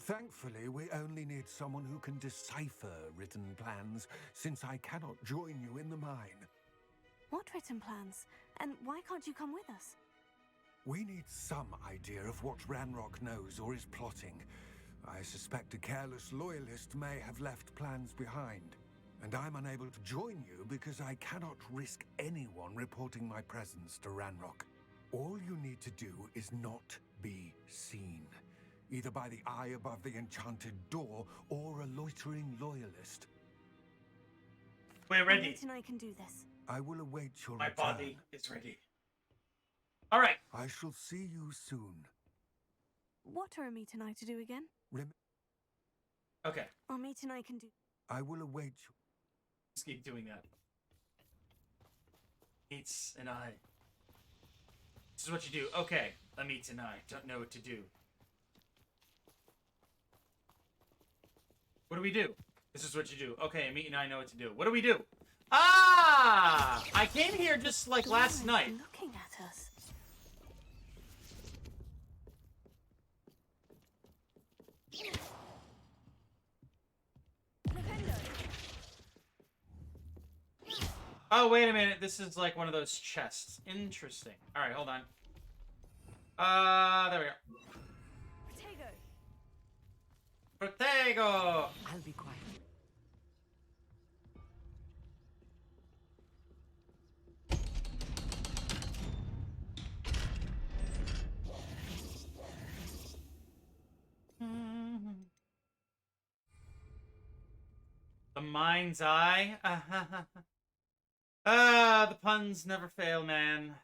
Thankfully, we only need someone who can decipher written plans, since I cannot join you in the mine. What written plans? And why can't you come with us? We need some idea of what Ranrock knows or is plotting. I suspect a careless loyalist may have left plans behind. And I'm unable to join you because I cannot risk anyone reporting my presence to Ranrock. All you need to do is not be seen, either by the eye above the enchanted door or a loitering loyalist. We're ready. Amit and I can do this. I will await your My return. body is ready. All right. I shall see you soon. What are Amit and I to do again? Okay. Amit and I can do... I will await you. Just keep doing that. Meets and I. This is what you do. Okay. Amit and I don't know what to do. What do we do? This is what you do. Okay, Amit and I know what to do. What do we do? Ah! I came here just like last night. Looking at us. Oh, wait a minute. This is like one of those chests. Interesting. All right, hold on. There we go. Protego! I'll be quiet. The mind's eye. The puns never fail, man.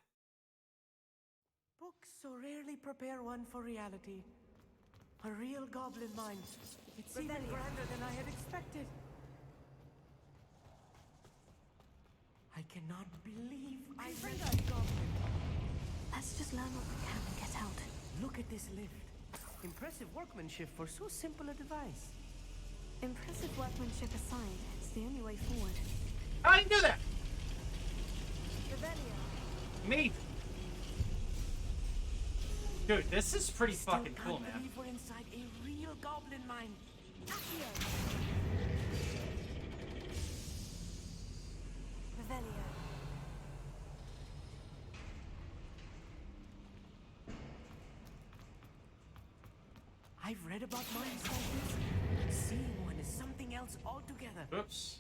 so rarely prepare one for reality. A real goblin mine. It's even grander than I had expected. I cannot believe I read that goblin. Let's just learn what we can and get out. Look at this lift. Impressive workmanship for so simple a device. Impressive workmanship aside, it's the only way forward. I knew that! Revelio. Me! Dude, this is pretty fucking cool, man. I believe we're inside a real goblin mine. Accio. Revelio. I've read about mines like this. Seeing one is something else altogether. Oops.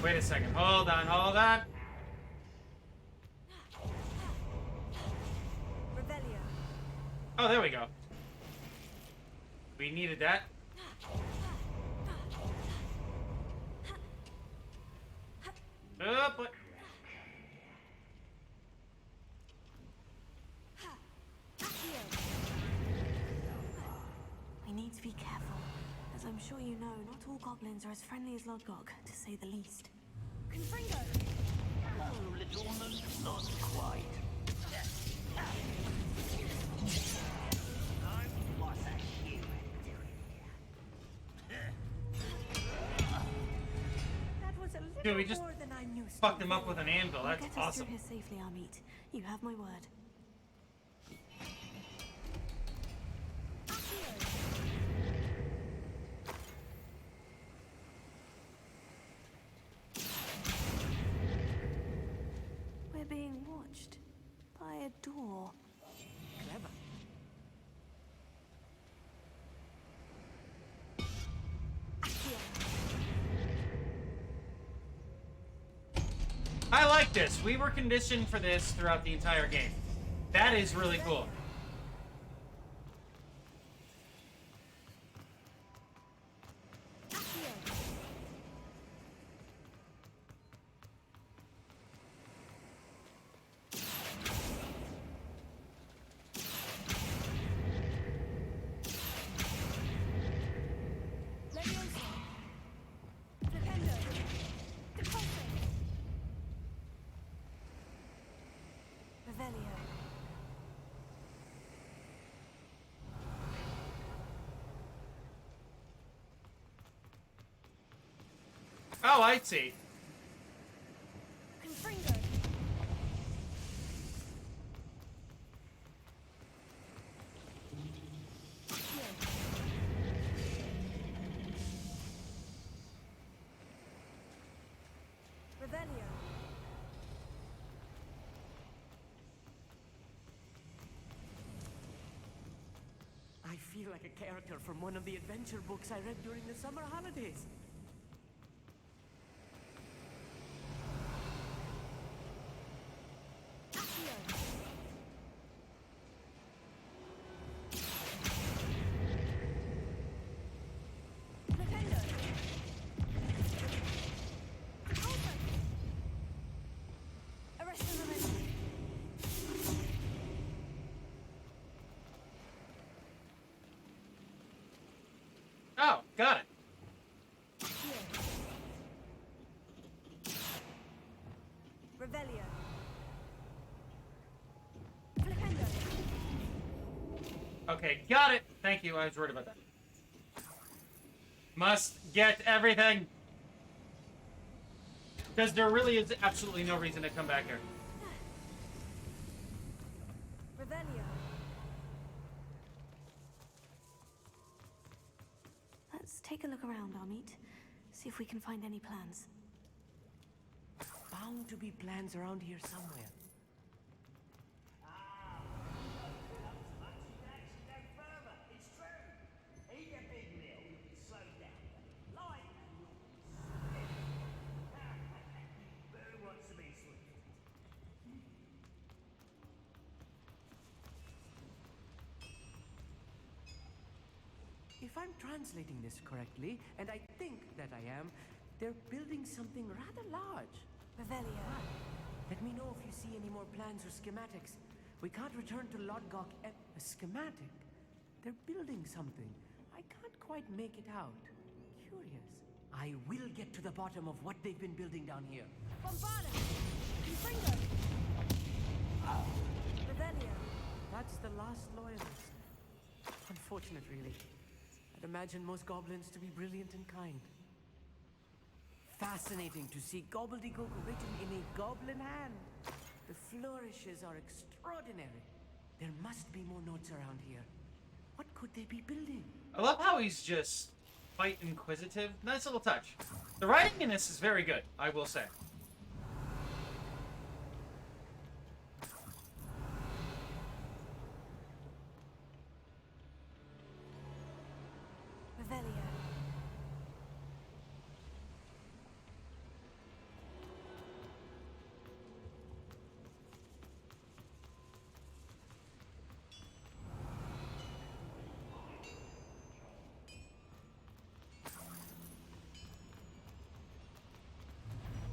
Wait a second. Hold on, hold on. Revelio. Oh, there we go. We needed that. Oh, but... We need to be careful. As I'm sure you know, not all goblins are as friendly as Lodgok, to say the least. Confringo. Oh, little one, not quite. What a human doing here. That was a little Dude, we just more than I'm used fucked to. him up with an anvil. We'll That's get us awesome. through here safely, Amit. You have my word. We're being watched by a door. Clever. I like this. We were conditioned for this throughout the entire game. That is really cool. Oh, I see. Confringo. Revelio. I feel like a character from one of the adventure books I read during the summer holidays. Oh, got it. Revelio. Okay, got it. Thank you. I was worried about that. Must get everything. Because there really is absolutely no reason to come back here. Revelio. Let's take a look around, Amit. See if we can find any plans. Bound to be plans around here somewhere. If I'm translating this correctly, and I think that I am, they're building something rather large. Revelio. Let me know if you see any more plans or schematics. We can't return to Lodgok. A schematic? They're building something. I can't quite make it out. Curious. I will get to the bottom of what they've been building down here. Bombardus! Confringo! Revelio. That's the last loyalist. Unfortunate, really. I'd imagine most goblins to be brilliant and kind. Fascinating to see gobbledygook written in a goblin hand. The flourishes are extraordinary. There must be more notes around here. What could they be building? I love how he's just quite inquisitive. Nice little touch. The writing in this is very good, I will say. Revelio.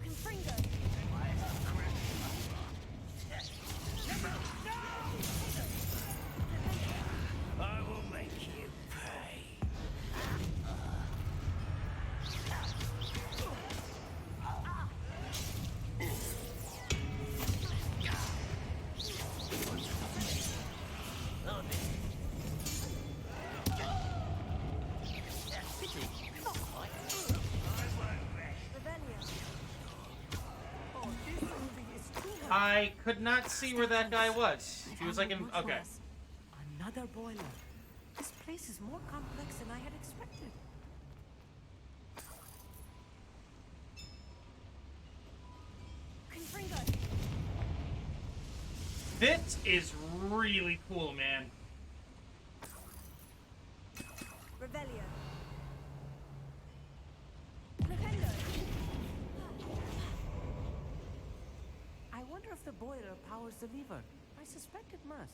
Confringo. I will make you pay. I could not see where that guy was. He was like in... Okay. Another boiler. This place is more complex than I had expected. Confringo. This is really cool, man. Revelio. Flipendo. I wonder if the boiler powers the lever. I suspect it must.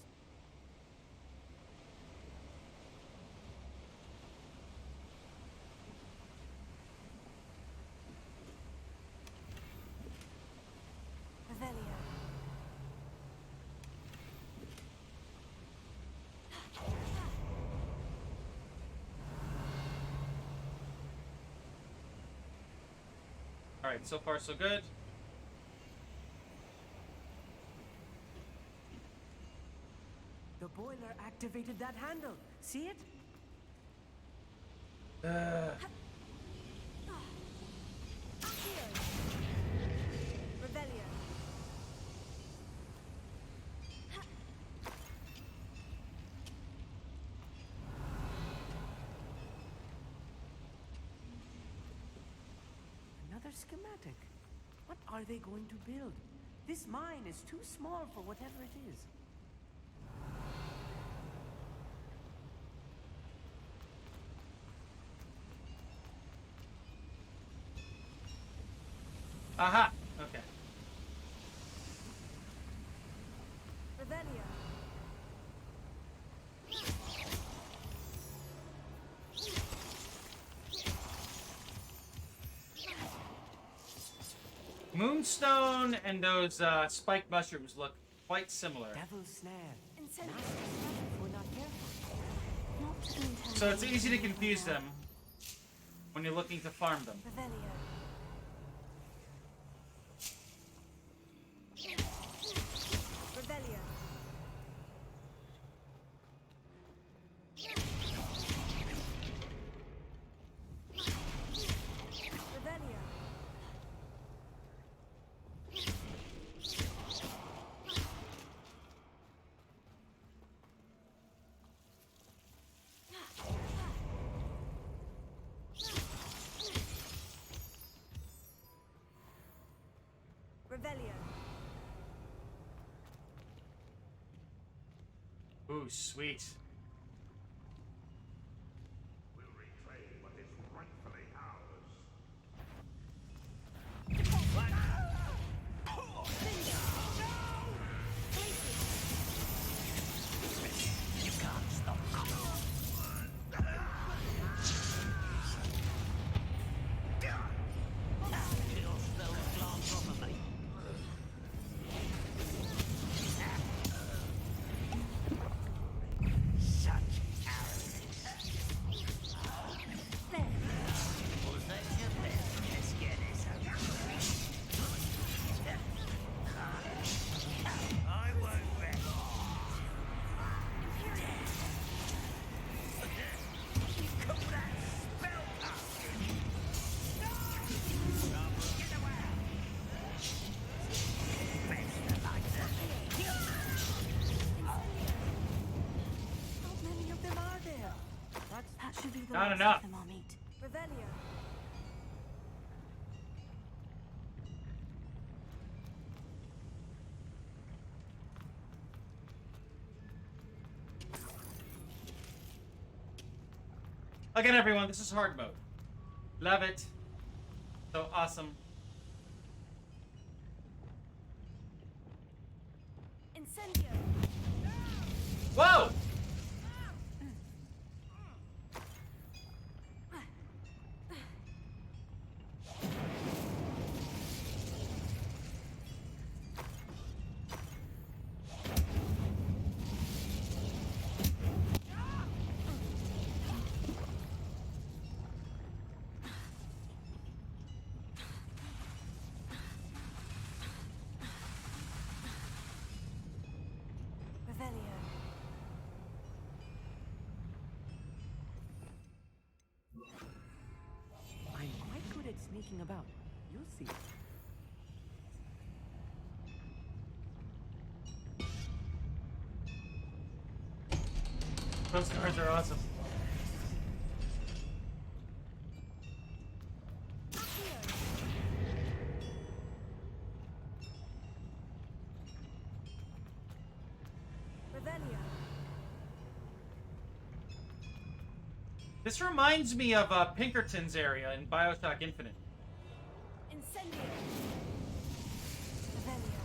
Revelio. Alright, so far so good. The boiler activated that handle. See it? Revelio. Another schematic. What are they going to build? This mine is too small for whatever it is. Aha! Okay. Revelio. Moonstone and those spiked mushrooms look quite similar. Devil's snare. So it's easy to confuse them when you're looking to farm them. Revelio. Revelio. Revelio. Revelio. Ooh, sweet. We'll reclaim what is rightfully ours. You can't stop. Your spells glance off of me. Not enough. Them, Amit. Revelio. Again, everyone, this is hard mode. Love it. So awesome. Incendio. Whoa! Revelio. I'm quite good at sneaking about. You'll see. Those cards are awesome. Revelio. This reminds me of Pinkerton's area in Bioshock Infinite. Incendio. Revelio.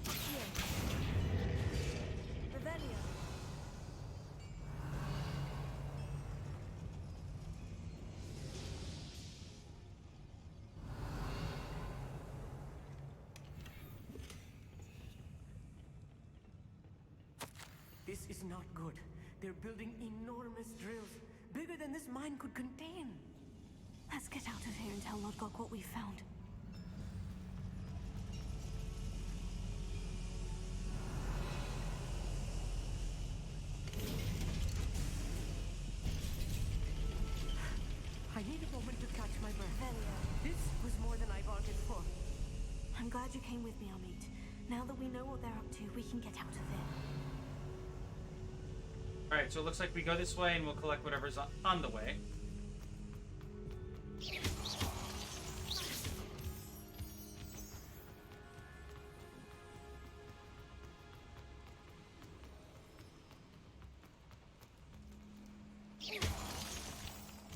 Accio. Revelio. This is not good. They're building enormous drills, bigger than this mine could contain. Let's get out of here and tell Lodgok what we found. I need a moment to catch my breath. Revelio. This was more than I bargained for. I'm glad you came with me, Amit. Now that we know what they're up to, we can get out of here. Alright, so it looks like we go this way and we'll collect whatever's on the way.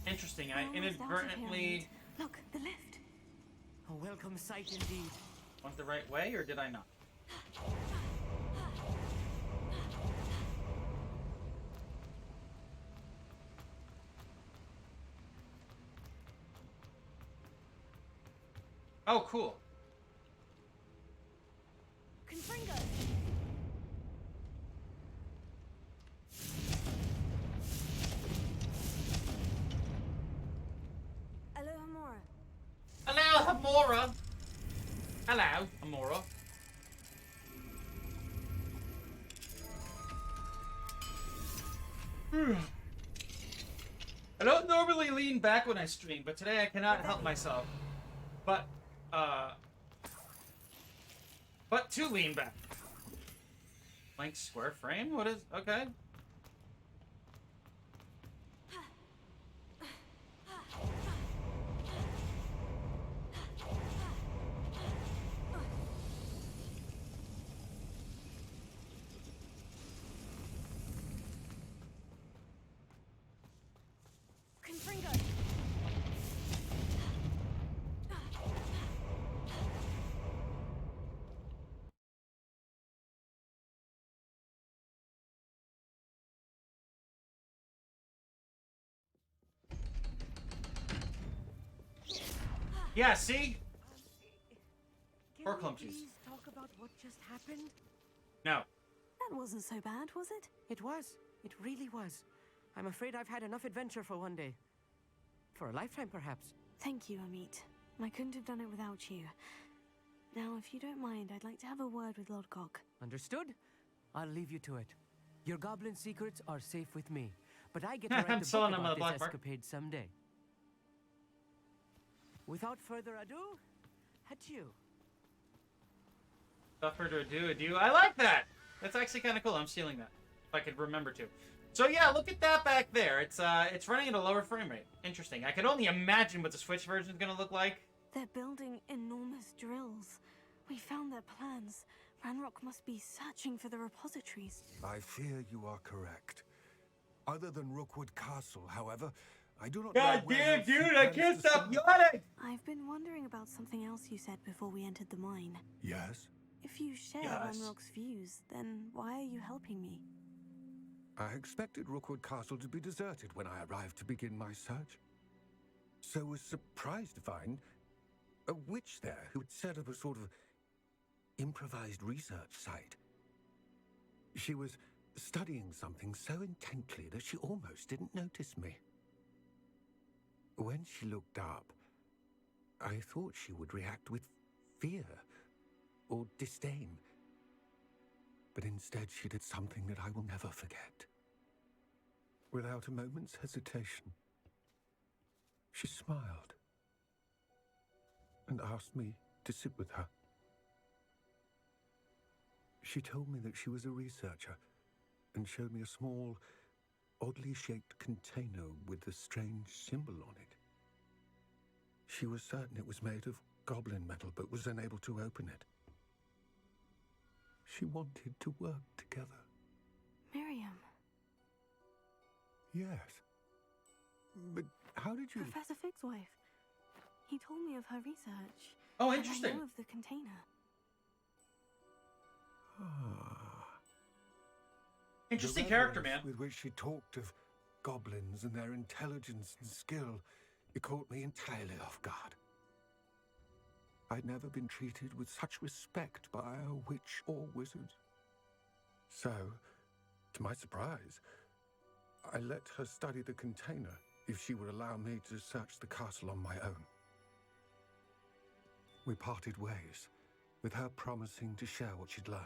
Interesting, I inadvertently Look, the lift. A welcome sight indeed. went the right way, or did I not? Oh, cool. Confringo. Hello, Hamora. Hello, Hamora. Hello, Hamora. I don't normally lean back when I stream, but today I cannot help myself. But to lean back. Blank square frame? What is... Okay. Confringo. Yeah, see? Poor Can we clumsies. please talk about what just happened? No. That wasn't so bad, was it? It was. It really was. I'm afraid I've had enough adventure for one day. For a lifetime, perhaps. Thank you, Amit. I couldn't have done it without you. Now, if you don't mind, I'd like to have a word with Lodgok. Understood? I'll leave you to it. Your goblin secrets are safe with me, but I get to write I'm the selling book them on about the this black market. escapade someday. Without further ado, adieu. Without further ado, adieu. I like that! That's actually kind of cool. I'm stealing that. if I could remember to. So yeah, look at that back there. It's running at a lower frame rate. Interesting. I could only imagine what the Switch version is gonna look like. They're building enormous drills. We found their plans. Ranrock must be searching for the repositories. I fear you are correct. Other than Rookwood Castle, however, I do not God know where damn, else dude, he I plans can't to stop start. yawning! I've been wondering about something else you said before we entered the mine. Yes? If you share Yes. Ranrock's views, then why are you helping me? I expected Rookwood Castle to be deserted when I arrived to begin my search. So was surprised to find a witch there who had set up a sort of improvised research site. She was studying something so intently that she almost didn't notice me. When she looked up, I thought she would react with fear or disdain. But instead she did something that I will never forget. Without a moment's hesitation, she smiled and asked me to sit with her. She told me that she was a researcher and showed me a small, oddly shaped container with a strange symbol on it. She was certain it was made of goblin metal, but was unable to open it. She wanted to work together. Miriam. Yes. But how did you... Professor Fig's wife. He told me of her research. Oh, and interesting. I know of the container. Interesting The character, reverence man. with which she talked of goblins and their intelligence and skill, it caught me entirely off guard. I'd never been treated with such respect by a witch or wizard. So, to my surprise, I let her study the container if she would allow me to search the castle on my own. We parted ways, with her promising to share what she'd learned.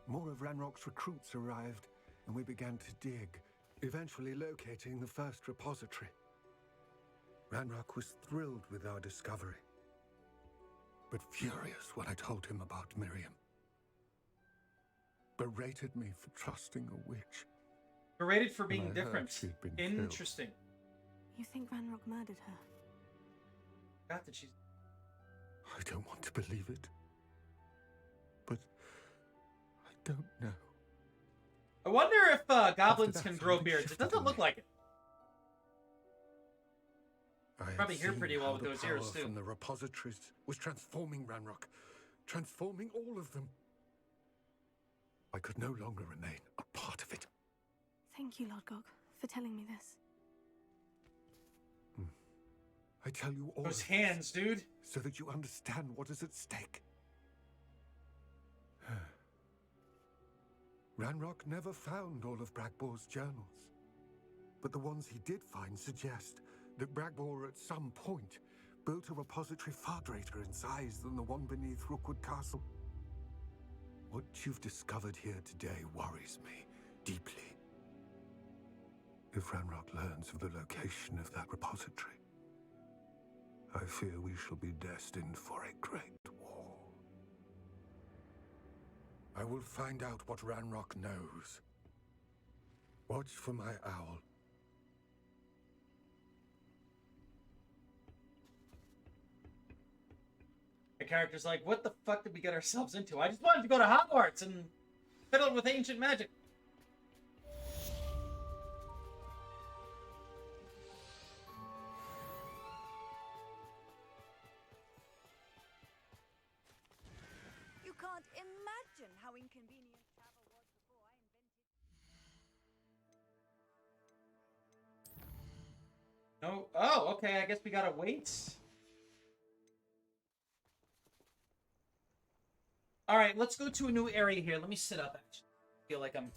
More of Ranrock's recruits arrived, and we began to dig, eventually locating the first repository. Ranrock was thrilled with our discovery, but furious when I told him about Miriam. Berated me for trusting a witch. Berated for And being I heard different. she'd been killed. Interesting. You think Ranrock murdered her? Forgot that she's... I don't want to believe it, but I don't know. I wonder if goblins that, can grow something beards. It shifted doesn't in look me. like it. I had Probably hear seen pretty well how with the those power ears, too. from the repositories was transforming Ranrock, transforming all of them. I could no longer remain a part of it. Thank you, Lord Gog, for telling me this. I tell you all Those of hands, this dude. so that you understand what is at stake. Ranrock never found all of Bragbor's journals, but the ones he did find suggest that Bragbor at some point built a repository far greater in size than the one beneath Rookwood Castle. What you've discovered here today worries me deeply. If Ranrock learns of the location of that repository, I fear we shall be destined for a great war. I will find out what Ranrock knows. Watch for my owl. The character's like, what the fuck did we get ourselves into? I just wanted to go to Hogwarts and fiddle with ancient magic. You can't imagine how inconvenient travel was before I invented... No. Oh, okay. I guess we gotta wait. All right, let's go to a new area here. Let me sit up. Actually, I feel like I'm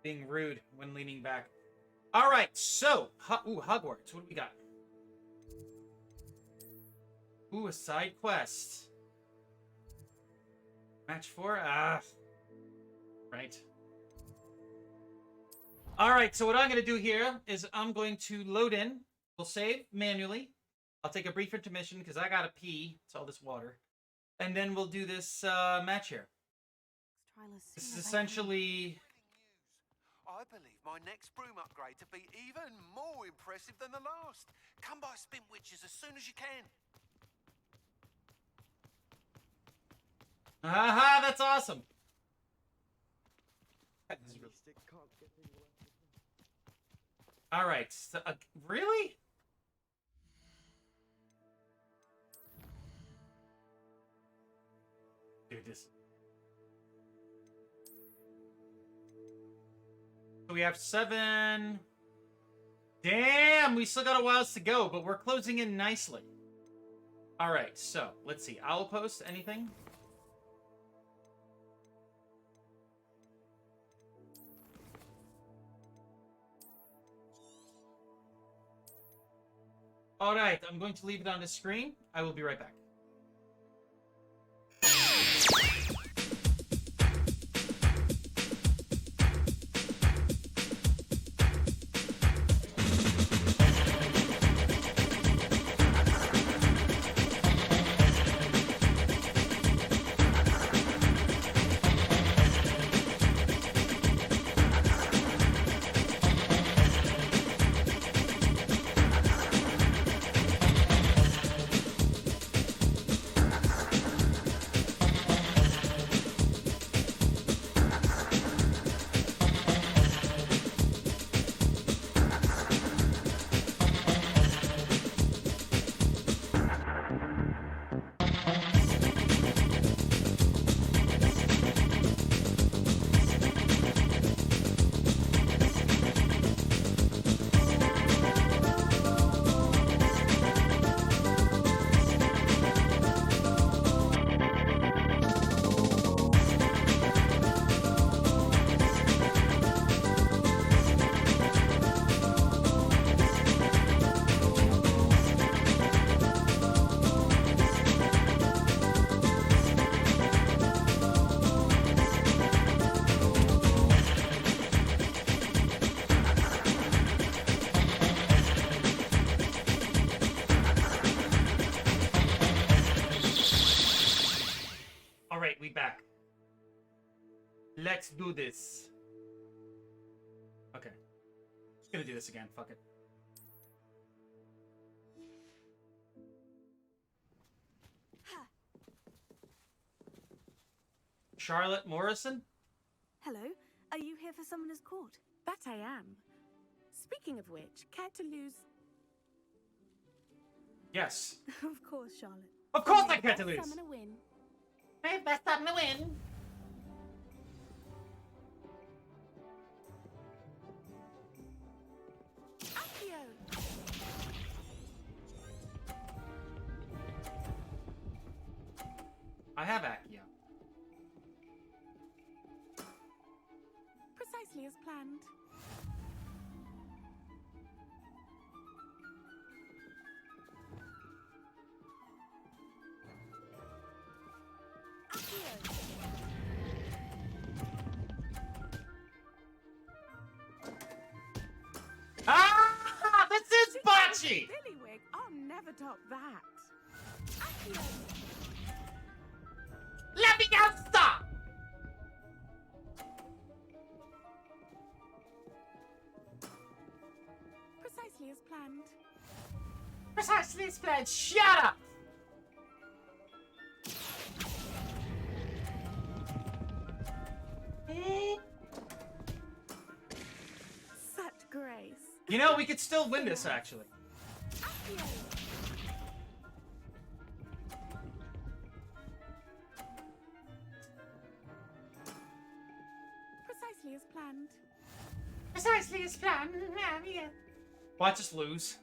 being rude when leaning back. All right, so Hogwarts. What do we got? Ooh, a side quest. Match 4. Right. All right, so what I'm going to do here is I'm going to load in. We'll save manually. I'll take a brief intermission because I got to pee. It's all this water. And then we'll do this match here. trial as soon This is as I can. essentially... I believe my next broom upgrade to be even more impressive than the last. Come by Spin Witches as soon as you can. Haha, that's awesome. All right. So, really? Dude, this. So we have 7. Damn, we still got a while to go, but we're closing in nicely. All right, so let's see. Owl post, anything? All right, I'm going to leave it on the screen. I will be right back. Alright, we back. Let's do this. Okay. Just gonna do this again, fuck it. Charlotte Morrison? Hello, are you here for Summoner's Court? That I am. Speaking of which, care to lose? Yes. Of course, Charlotte. Of course I care to lose! Summoner win. May best summoner win! Accio! I have Accio. Precisely as planned. Ah! This is bocce! Billywig, I'll never top that. Accio! Let me out! Stop! Precisely as planned. Precisely as planned. Shut up! Such grace. You know, we could still win this, actually. Accio! Precisely as planned. Precisely as planned. Watch us lose.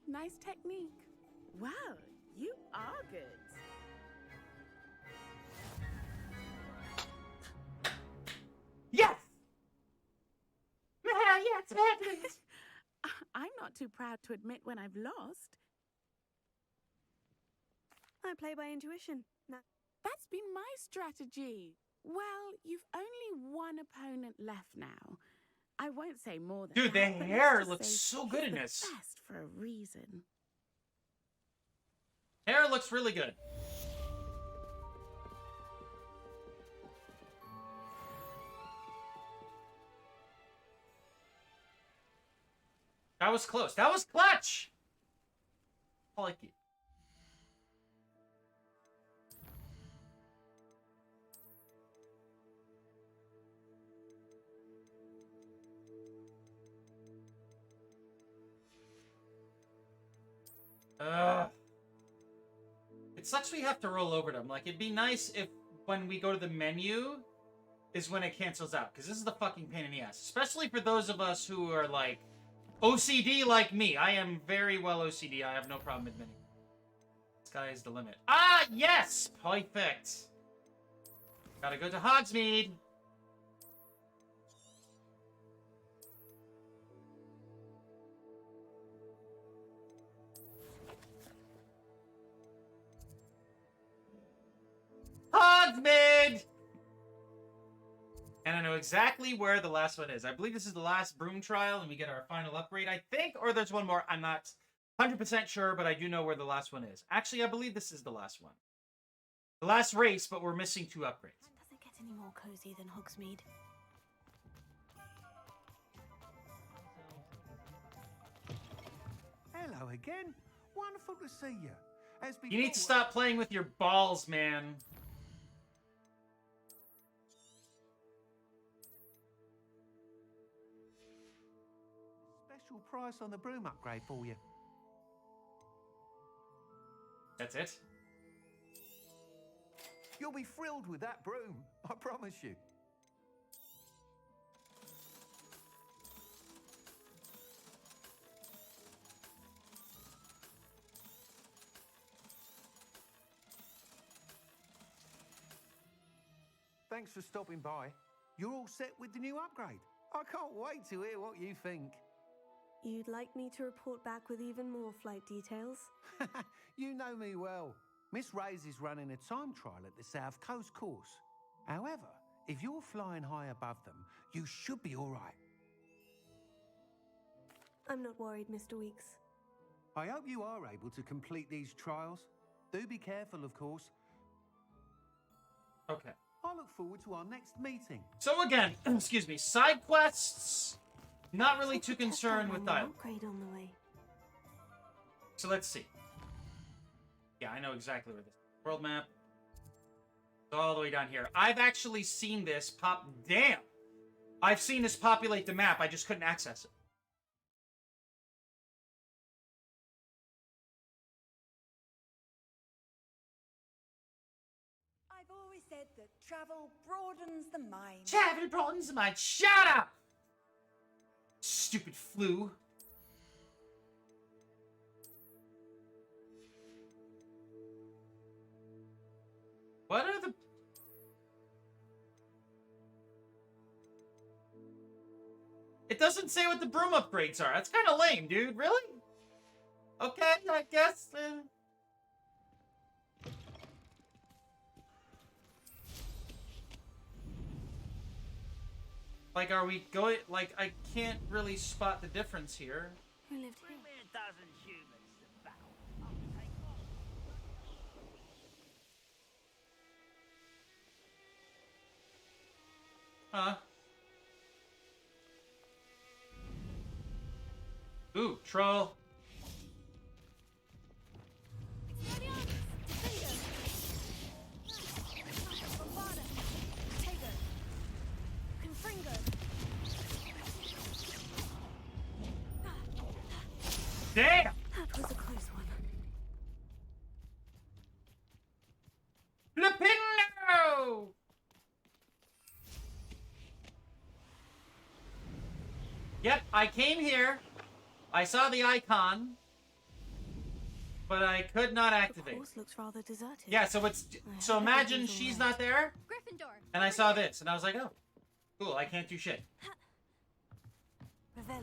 Nice technique. Wow, you are good. Yes! Yes, please. I'm not too proud to admit when I've lost. I play by intuition. No. That's been my strategy. Well, you've only one opponent left now. I won't say more than Dude, the that, but let's hair just looks say so he's good in the this. best for a reason. Hair looks really good. That was close. That was clutch! I like it. It sucks we have to roll over them. Like, it'd be nice if when we go to the menu is when it cancels out. Because this is the fucking pain in the ass. Especially for those of us who are, like, OCD like me. I am very well OCD. I have no problem admitting. Sky is the limit. Ah, yes! Perfect. Gotta go to Hogsmeade. Hogsmeade! And I know exactly where the last one is. I believe this is the last broom trial, and we get our final upgrade, I think. Or there's one more. I'm not 100% sure, but I do know where the last one is. Actually, I believe this is the last one. The last race, but we're missing 2 upgrades. That doesn't get any more cozy than Hogsmeade. Hello again. Wonderful to see you. As You need to before- stop playing with your balls, man. Special price on the broom upgrade for you. That's it? You'll be thrilled with that broom, I promise you. Thanks for stopping by. You're all set with the new upgrade. I can't wait to hear what you think. You'd like me to report back with even more flight details? You know me well. Miss Ray's is running a time trial at the South Coast course. However, if you're flying high above them, you should be all right. I'm not worried, Mr. Weeks. I hope you are able to complete these trials. Do be careful, of course. Okay. I look forward to our next meeting. So again, excuse me, side quests, not really too concerned with dialogue. Upgrade on the way. So let's see. Yeah, I know exactly where this is. World map. It's all the way down here. I've actually seen this pop. Damn! I've seen this populate the map. I just couldn't access it. I've always said that travel broadens the mind. Travel broadens the mind. Shut up! Stupid flu. What are the... It doesn't say what the broom upgrades are. That's kind of lame, dude. Really? Okay, I guess... Like, are we going... Like, I can't really spot the difference here. Who lived here? Huh? Ooh, troll. Damn! That was a close one. Flipendo! Yep, I came here. I saw the icon, but I could not activate. The course looks rather deserted. Yeah, so it's so imagine she's not there, Gryffindor. and I saw this, and I was like, oh, cool. I can't do shit. Revelio.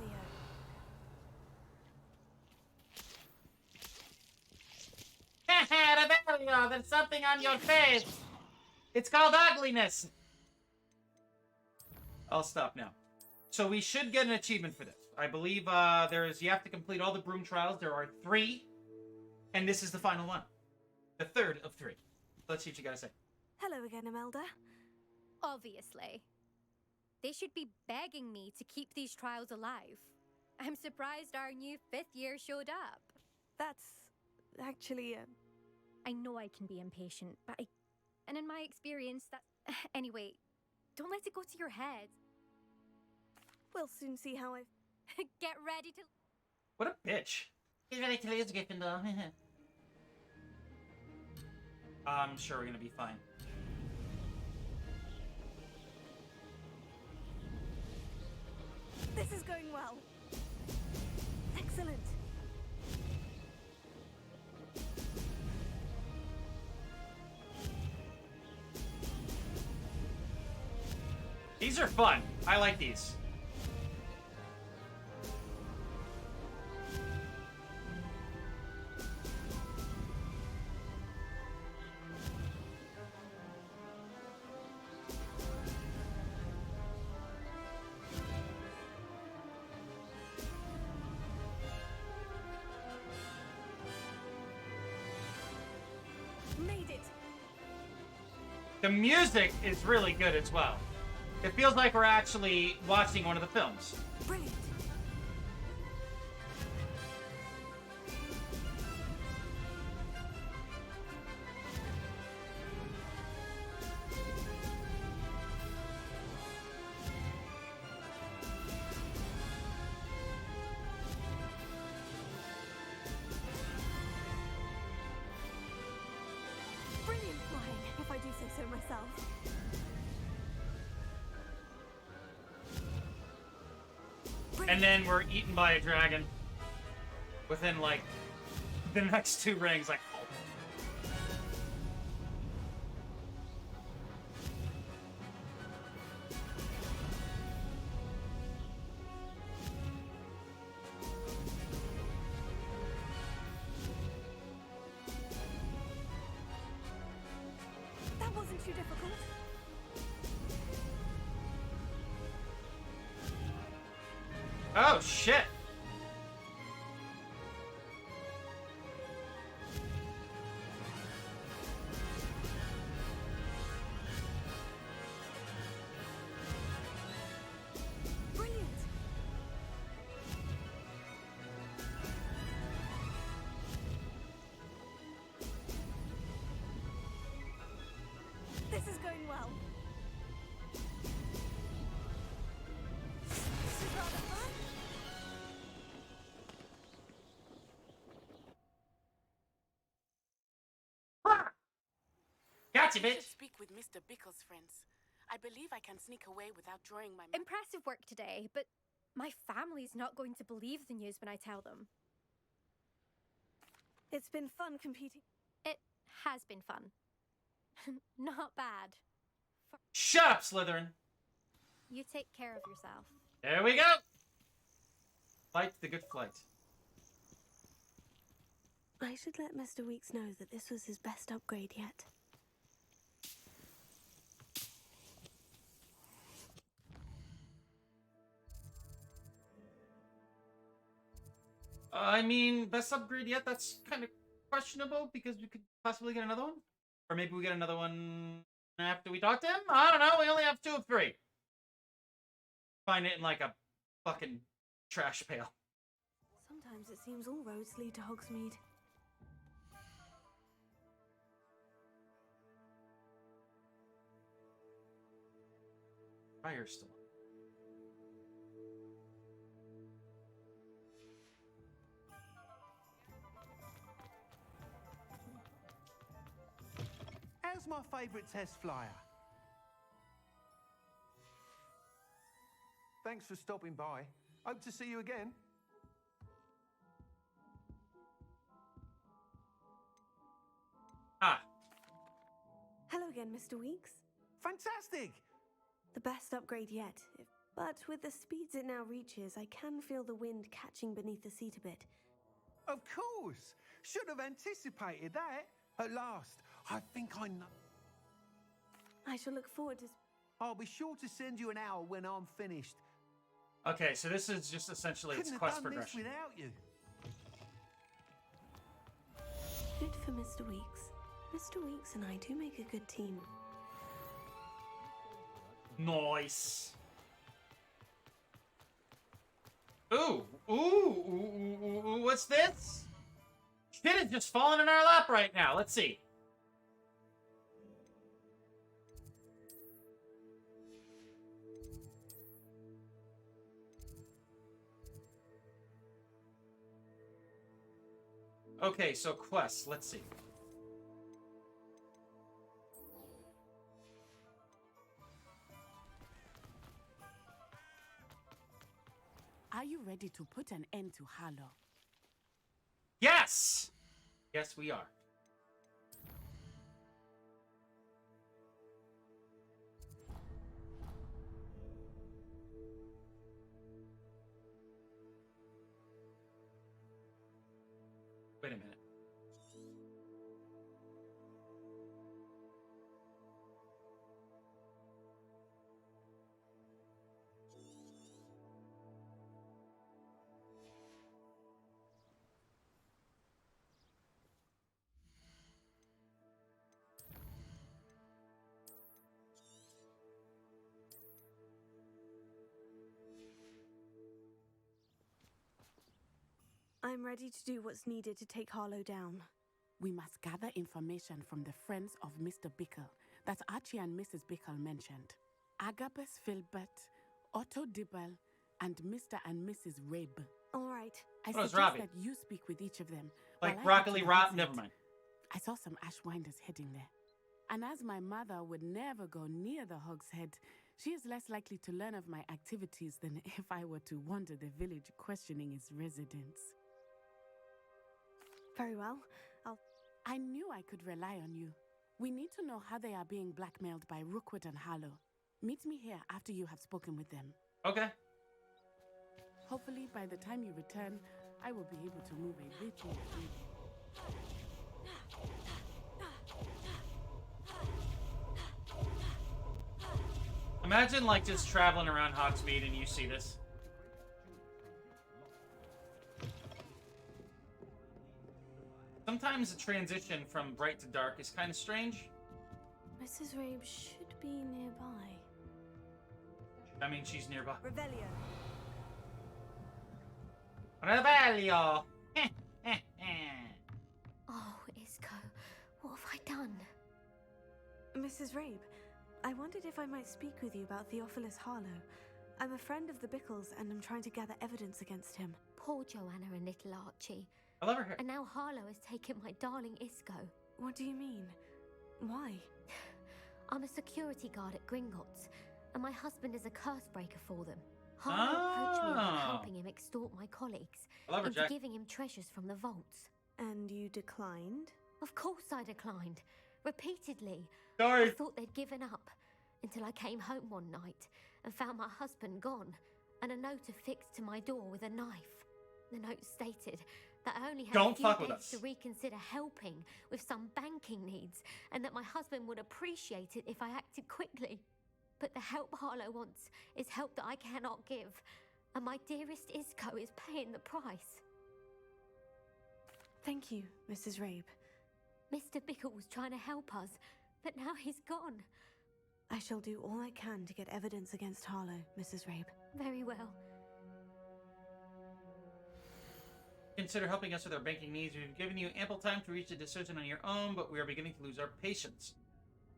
Revelio, there's something on your face. It's called ugliness. I'll stop now. So we should get an achievement for this. I believe you have to complete all the broom trials. There are 3, and this is the final one. The third of 3. Let's see what you gotta say. Hello again, Imelda. Obviously. They should be begging me to keep these trials alive. I'm surprised our new 5th year showed up. That's actually I know I can be impatient, but and in my experience, that... Anyway, don't let it go to your head. We'll soon see how I... Get ready to... What a bitch. Get ready to lose, Gryffindor. I'm sure we're gonna be fine. This is going well. Excellent. These are fun. I like these. Made it. The music is really good as well. It feels like we're actually watching one of the films. Brilliant. Brilliant flying, if I do say so myself. And then we're eaten by a dragon. Within, like, the next 2 rings, like... Oh. That wasn't too difficult. Oh, shit! Brilliant. This is going well. This is rather fun. Gotcha, I bitch! should speak with Mr. Bickle's friends. I believe I can sneak away without drawing my... Impressive work today, but my family's not going to believe the news when I tell them. It's been fun competing. It has been fun. Not bad. Shut up, Slytherin! You take care of yourself. There we go! Fight the good flight. I should let Mr. Weeks know that this was his best upgrade yet. I mean, best upgrade yet? That's kind of questionable because we could possibly get another one. Or maybe we get another one after we talk to him? I don't know, we only have 2 of 3. Find it in like a fucking trash pail. Sometimes it seems all roads lead to Hogsmeade. Fire's still on. How's my favourite test flyer? Thanks for stopping by. Hope to see you again. Ah. Hello again, Mr. Weeks. Fantastic! The best upgrade yet. But with the speeds it now reaches, I can feel the wind catching beneath the seat a bit. Of course! Should have anticipated that. At last, I think I know. I shall look forward to... I'll be sure to send you an hour when I'm finished. Okay, so this is just essentially its Couldn't quest have done this progression. without you. Good for Mr. Weeks. Mr. Weeks and I do make a good team. Nice. Ooh, ooh, ooh, ooh, ooh, ooh, what's this? Shit is just falling in our lap right now. Let's see. Okay, so quests. Let's see. Are you ready to put an end to Harlow? Yes! Yes, we are. Wait a minute. I'm ready to do what's needed to take Harlow down. We must gather information from the friends of Mr. Bickle that Archie and Mrs. Bickle mentioned. Agabus Filbert, Otto Dibble, and Mr. and Mrs. Rabe. All right. I What was suggest Robbie? that you speak with each of them. Like while I head to broccoli the rot? hogshead. Never mind. I saw some Ashwinders heading there. And as my mother would never go near the Hogshead, she is less likely to learn of my activities than if I were to wander the village questioning its residents. Very well. I knew I could rely on you. We need to know how they are being blackmailed by Rookwood and Harlow. Meet me here after you have spoken with them. Okay. Hopefully, by the time you return, I will be able to move a bit more freely. Imagine, like, just traveling around Hogsmeade and you see this. Sometimes the transition from bright to dark is kind of strange. Mrs. Rabe should be nearby. I mean, she's nearby. Revelio. Revelio! Oh, Isco, what have I done? Mrs. Rabe, I wondered if I might speak with you about Theophilus Harlow. I'm a friend of the Bickles and I'm trying to gather evidence against him. Poor Joanna and little Archie. I love her hair. And now Harlow has taken my darling Isco. What do you mean? Why? I'm a security guard at Gringotts, and my husband is a curse breaker for them. Harlow approached me about helping him extort my colleagues I love her, into Jack. giving him treasures from the vaults. And you declined? Of course I declined. Repeatedly. Sorry. I thought they'd given up until I came home one night and found my husband gone and a note affixed to my door with a knife. The note stated that I only had Don't a few fuck with days us. to reconsider helping with some banking needs and that my husband would appreciate it if I acted quickly. But the help Harlow wants is help that I cannot give, and my dearest Isco is paying the price. Thank you, Mrs. Rabe. Mr. Bickle was trying to help us, but now he's gone. I shall do all I can to get evidence against Harlow, Mrs. Rabe. Very well. Consider helping us with our banking needs. We've given you ample time to reach a decision on your own, but we are beginning to lose our patience.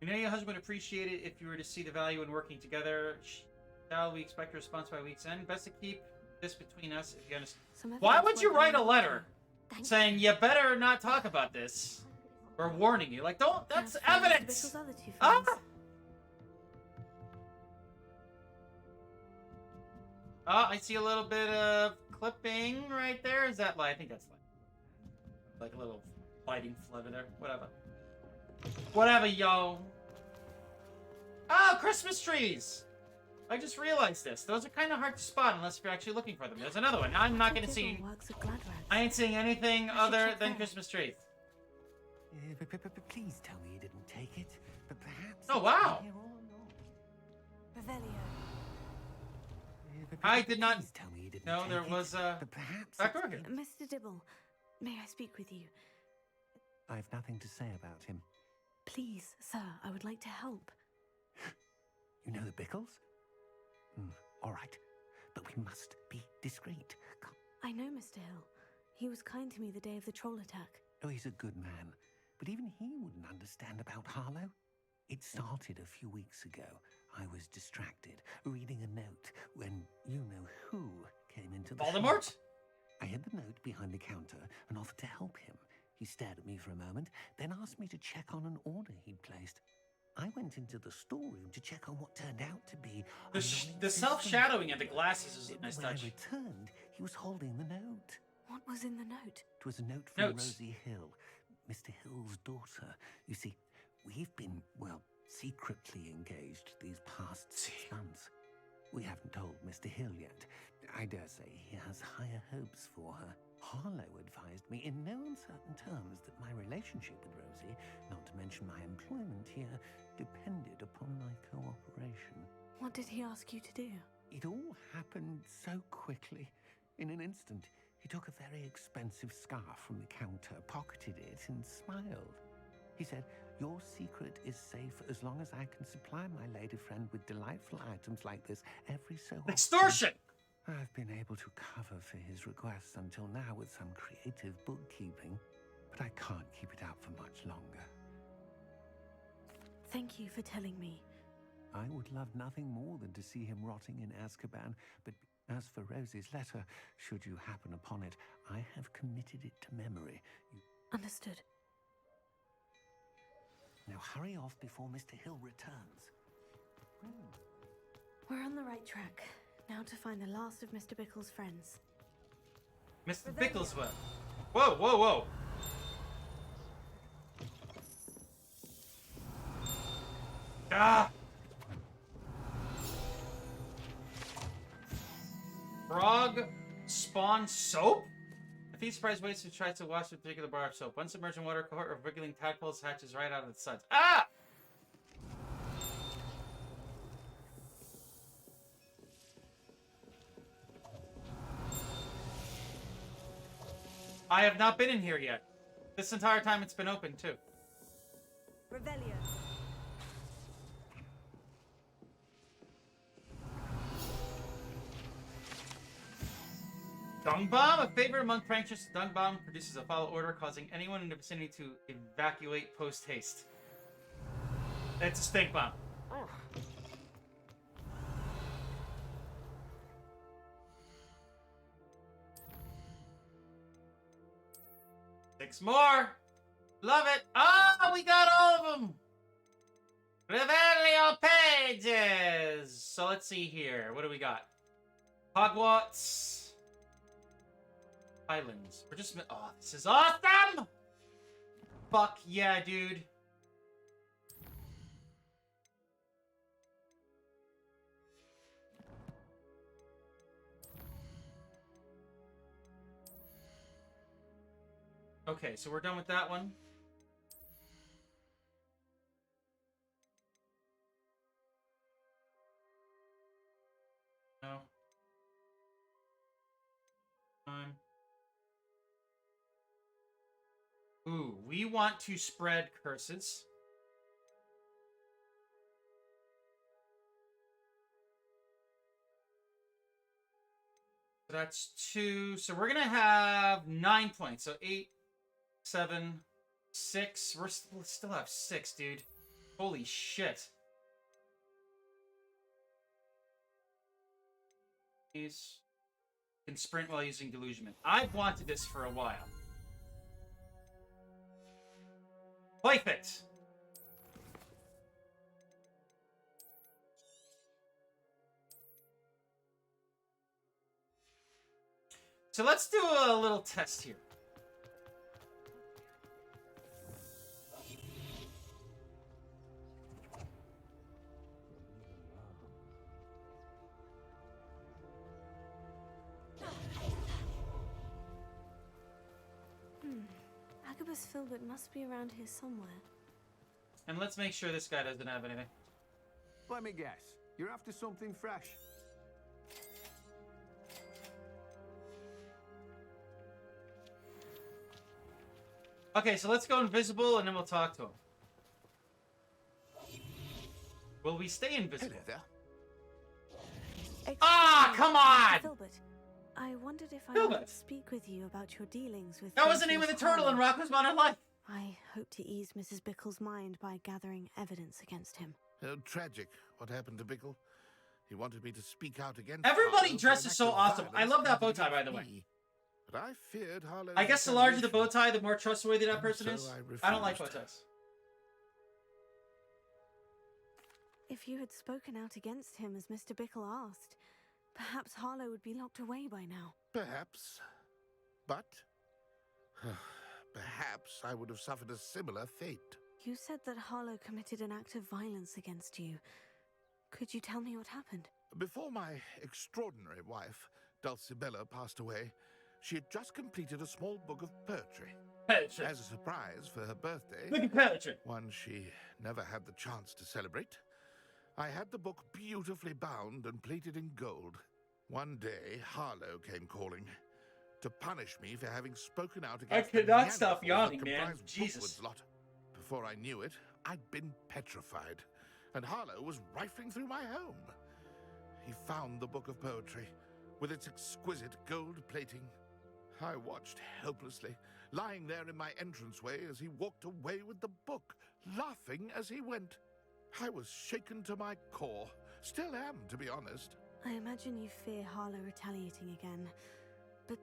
We know your husband would appreciate it if you were to see the value in working together. Shall we expect a response by week's end? Best to keep this between us if you understand. Why would you write a letter saying you better not talk about this? Or warning you? Like, don't, that's evidence! Ah! Oh, I see a little bit of clipping right there. Is that light? I think that's light. Like a little lighting flavor there. Whatever. Whatever, yo. Oh, Christmas trees! I just realized this. Those are kind of hard to spot unless you're actually looking for them. There's another one. I'm not going to see... I ain't seeing anything other than Christmas trees. Please tell me you didn't take it. But perhaps. Oh, wow. Revelio. I did not. Please tell me you didn't No, take there it. was a But perhaps back door it's here. Mr. Dibble, may I speak with you? I've nothing to say about him. Please, sir, I would like to help. You know the Bickles? All right, but we must be discreet. Come. I know Mr. Hill. He was kind to me the day of the troll attack. Oh, he's a good man, but even he wouldn't understand about Harlow. It started a few weeks ago. I was distracted, reading a note, when you-know-who came into the Voldemort? shop. I hid the note behind the counter and offered to help him. He stared at me for a moment, then asked me to check on an order he'd placed. I went into the storeroom to check on what turned out to be The self-shadowing and the glasses is a nice When touch. I returned, he was holding the note. What was in the note? It was a note from Notes. Rosie Hill, Mr. Hill's daughter. You see, we've been, well, secretly engaged these past 6 months. We haven't told Mr. Hill yet. I dare say he has higher hopes for her. Harlow advised me in no uncertain terms that my relationship with Rosie, not to mention my employment here, depended upon my cooperation. What did he ask you to do? It all happened so quickly. In an instant, he took a very expensive scarf from the counter, pocketed it, and smiled. He said, "Your secret is safe as long as I can supply my lady friend with delightful items like this every so often." Extortion! I've been able to cover for his requests until now with some creative bookkeeping, but I can't keep it out for much longer. Thank you for telling me. I would love nothing more than to see him rotting in Azkaban, but as for Rosie's letter, should you happen upon it, I have committed it to memory. Understood. Now hurry off before Mr. Hill returns. We're on the right track. Now to find the last of Mr. Bickle's friends. Mr. Bicklesworth. Whoa, whoa, whoa. Ah! Frog spawn soap? A few surprise ways to try to wash a particular bar of soap. One submerged in water, cohort of wriggling tadpoles hatches right out of the suds. Ah! I have not been in here yet. This entire time it's been open, too. Revelio. Dung bomb? A favorite among pranksters, dung bomb produces a foul odor, causing anyone in the vicinity to evacuate post-haste. It's a stink bomb. Six more! Love it! Oh, we got all of them! Revelio pages! So let's see here. What do we got? Hogwarts Islands. We're just... Oh, this is awesome! Fuck yeah, dude. Okay, so we're done with that one. No. Time. Ooh, we want to spread curses. That's 2. So we're gonna have 9 points. So 8, 7, 6. We still have 6, dude. Holy shit. These can sprint while using delusionment. I've wanted this for a while. Perfect. So let's do a little test here. Agabus Filbert must be around here somewhere. And let's make sure this guy doesn't have anything. Let me guess. You're after something fresh. Okay, so let's go invisible and then we'll talk to him. Will we stay invisible? Hello there. Come on! Filbert, I wondered if I Filbert. could speak with you about your dealings with... That was the name of the turtle in Rocko's Modern Life. I hope to ease Mrs. Bickle's mind by gathering evidence against him. Oh, tragic. What happened to Bickle? He wanted me to speak out against Everybody Harlow dresses for so an act of awesome. I violence love that bow committed tie, by against the way. me. But I feared Harlow. I guess the larger the bow tie, the more trustworthy that person So is. I I don't like bow refused. ties. If you had spoken out against him as Mr. Bickle asked, perhaps Harlow would be locked away by now. Perhaps. But perhaps I would have suffered a similar fate. You said that Harlow committed an act of violence against you. Could you tell me what happened? Before my extraordinary wife, Dulcibella, passed away, she had just completed a small book of poetry. Poetry. As a surprise for her birthday. Look at poetry. One she never had the chance to celebrate. I had the book beautifully bound and plated in gold. One day, Harlow came calling to punish me for having spoken out I against could the not stop Neanderthals yawning, that man. comprised Jesus. Bookwood's lot. Before I knew it, I'd been petrified, and Harlow was rifling through my home. He found the book of poetry with its exquisite gold plating. I watched helplessly, lying there in my entranceway as he walked away with the book, laughing as he went. I was shaken to my core. Still am, to be honest. I imagine you fear Harlow retaliating again. But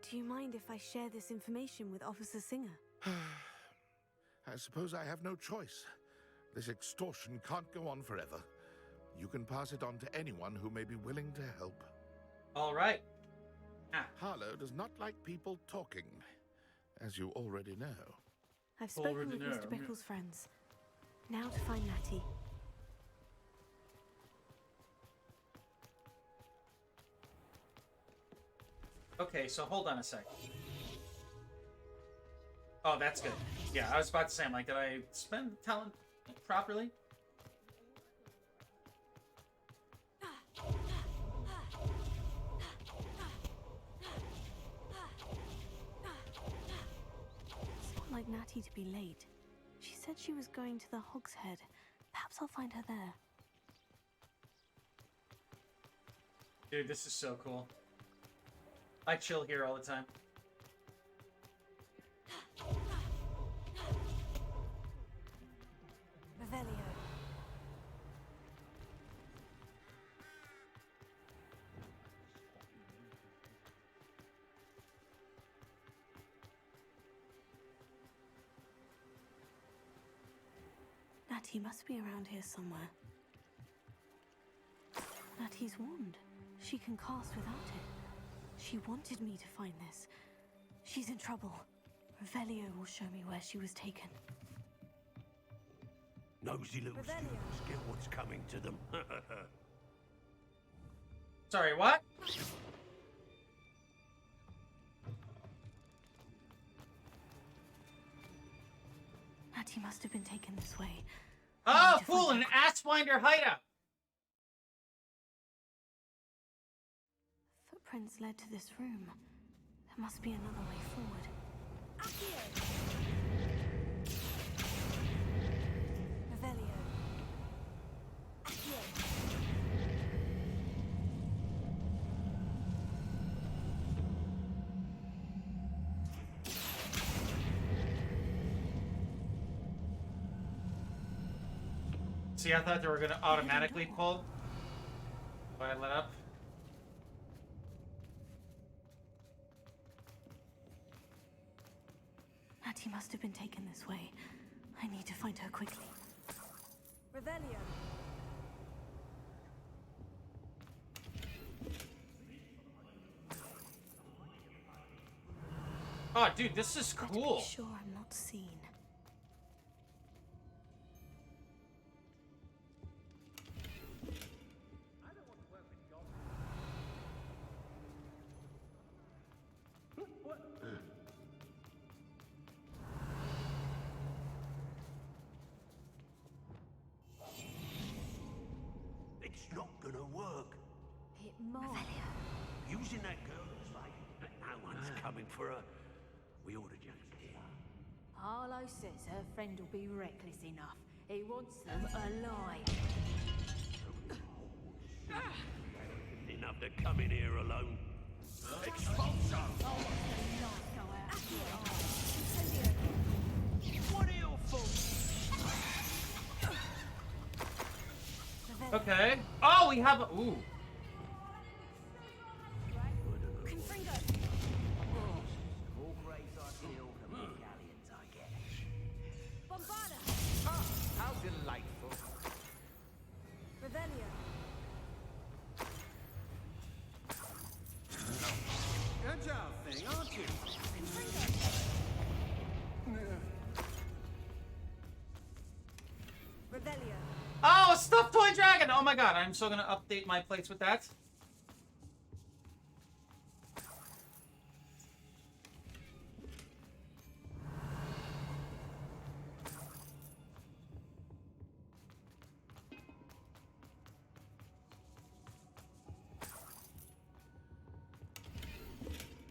do you mind if I share this information with Officer Singer? I suppose I have no choice. This extortion can't go on forever. You can pass it on to anyone who may be willing to help. All right. Harlow does not like people talking, as you already know. I've spoken with Mr. Bickle's friends. Now to find Natty. Okay, so hold on a sec. Oh, that's good. Yeah, I was about to say, I'm like, did I spend talent properly? It's not like Natty to be late. She said she was going to the Hog's Head. Perhaps I'll find her there. Dude, this is so cool. I chill here all the time. Revelio. Natty must be around here somewhere. Natty's wand. She can cast without it. She wanted me to find this. She's in trouble. Revelio will show me where she was taken. Nosy little students get what's coming to them. Sorry, what? Natty must have been taken this way. Oh, cool, an Asswinder hideout. Footprints led to this room. There must be another way forward. Revelio. See, I thought they were gonna automatically pull. If I let up. Natty must have been taken this way. I need to find her quickly. Revelio. Oh, dude, this is cool. Be sure I'm not seen. It's not gonna work. It might. Using that girl looks like no one's coming for her. We ought to just... Harlow says her friend will be reckless enough. He wants them alive. Enough to come in here alone. Expulsion! What ill for? Okay. Oh, we have a... Ooh. All graves are filled and all galleons, I guess. Bombarda! Ah, how delightful. Revelio. Agile thing, aren't you? Revelio. Oh, a stuffed toy dragon! Oh my god, I'm so gonna update my plates with that.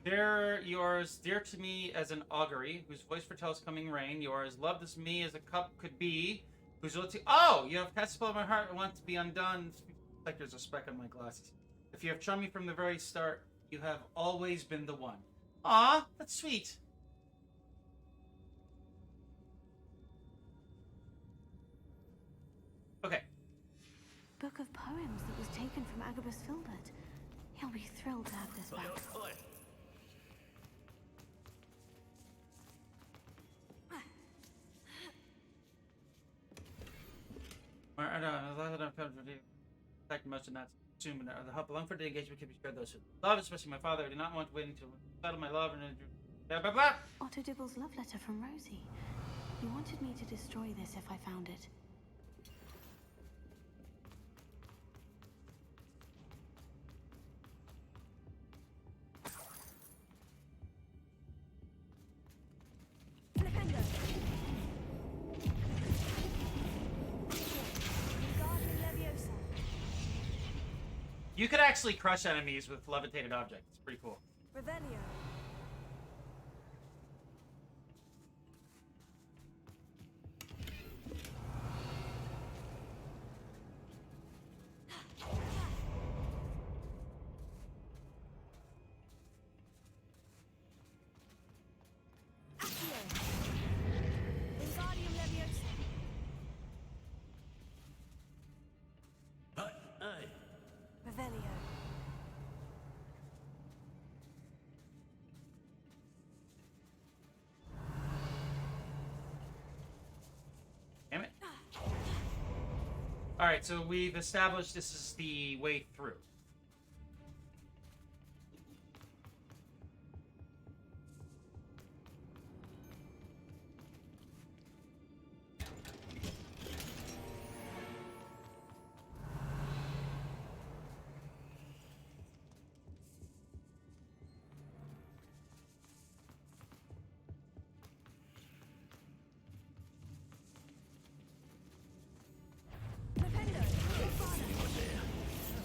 Dear yours, dear to me as an augury, whose voice foretells coming rain. You are as loved as me as a cup could be. Whose loyalty... Oh! You have cast a spell on my heart and want to be undone. Like there's a speck on my glasses. If you have charmed me from the very start, you have always been the one. Aw, that's sweet. Okay. Book of poems that was taken from Agabus Filbert. He'll be thrilled to have this back. I don't know. Fact, most of that soon, but the help along for the engagement can be spared those who love, especially my father. I do not want to win to settle my love and blah blah blah. Otto Dibble's love letter from Rosie. He wanted me to destroy this if I found it. You could actually crush enemies with levitated objects. It's pretty cool. Revelio. Damn it. Alright, so we've established this is the way through.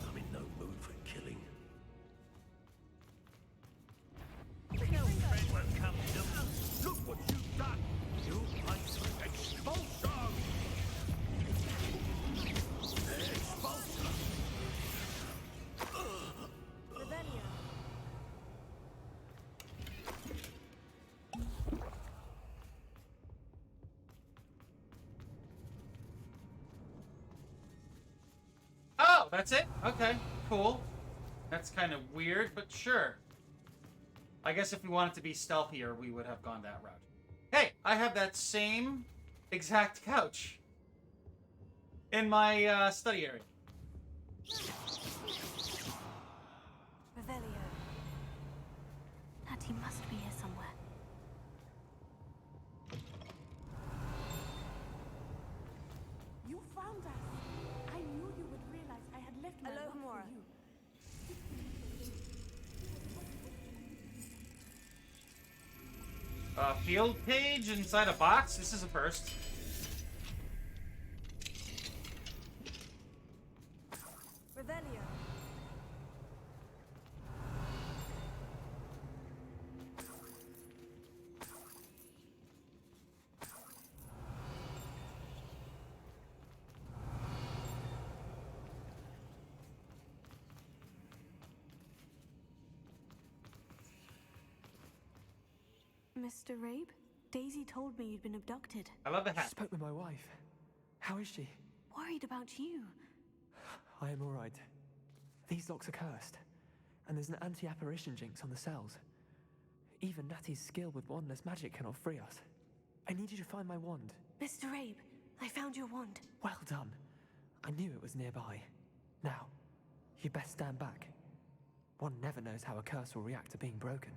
I'm in no mood for killing. No friend will come to. Look what you've done. You expulsion. Expulsion. Revelio. Oh, that's it? Okay, cool. That's kind of weird, but sure. I guess if we wanted to be stealthier, we would have gone that route. Hey, I have that same exact couch in my study area. Revelio. Natty must be here somewhere. You found us. I knew you would realize I had left my work for you. Field page inside a box? This is a first. Revelio. Mr. Rabe? Daisy told me you'd been abducted. I love the hat. I spoke with my wife. How is she? Worried about you. I am all right. These locks are cursed, and there's an anti-apparition jinx on the cells. Even Natty's skill with wandless magic cannot free us. I need you to find my wand. Mr. Rabe, I found your wand. Well done. I knew it was nearby. Now, you best stand back. One never knows how a curse will react to being broken.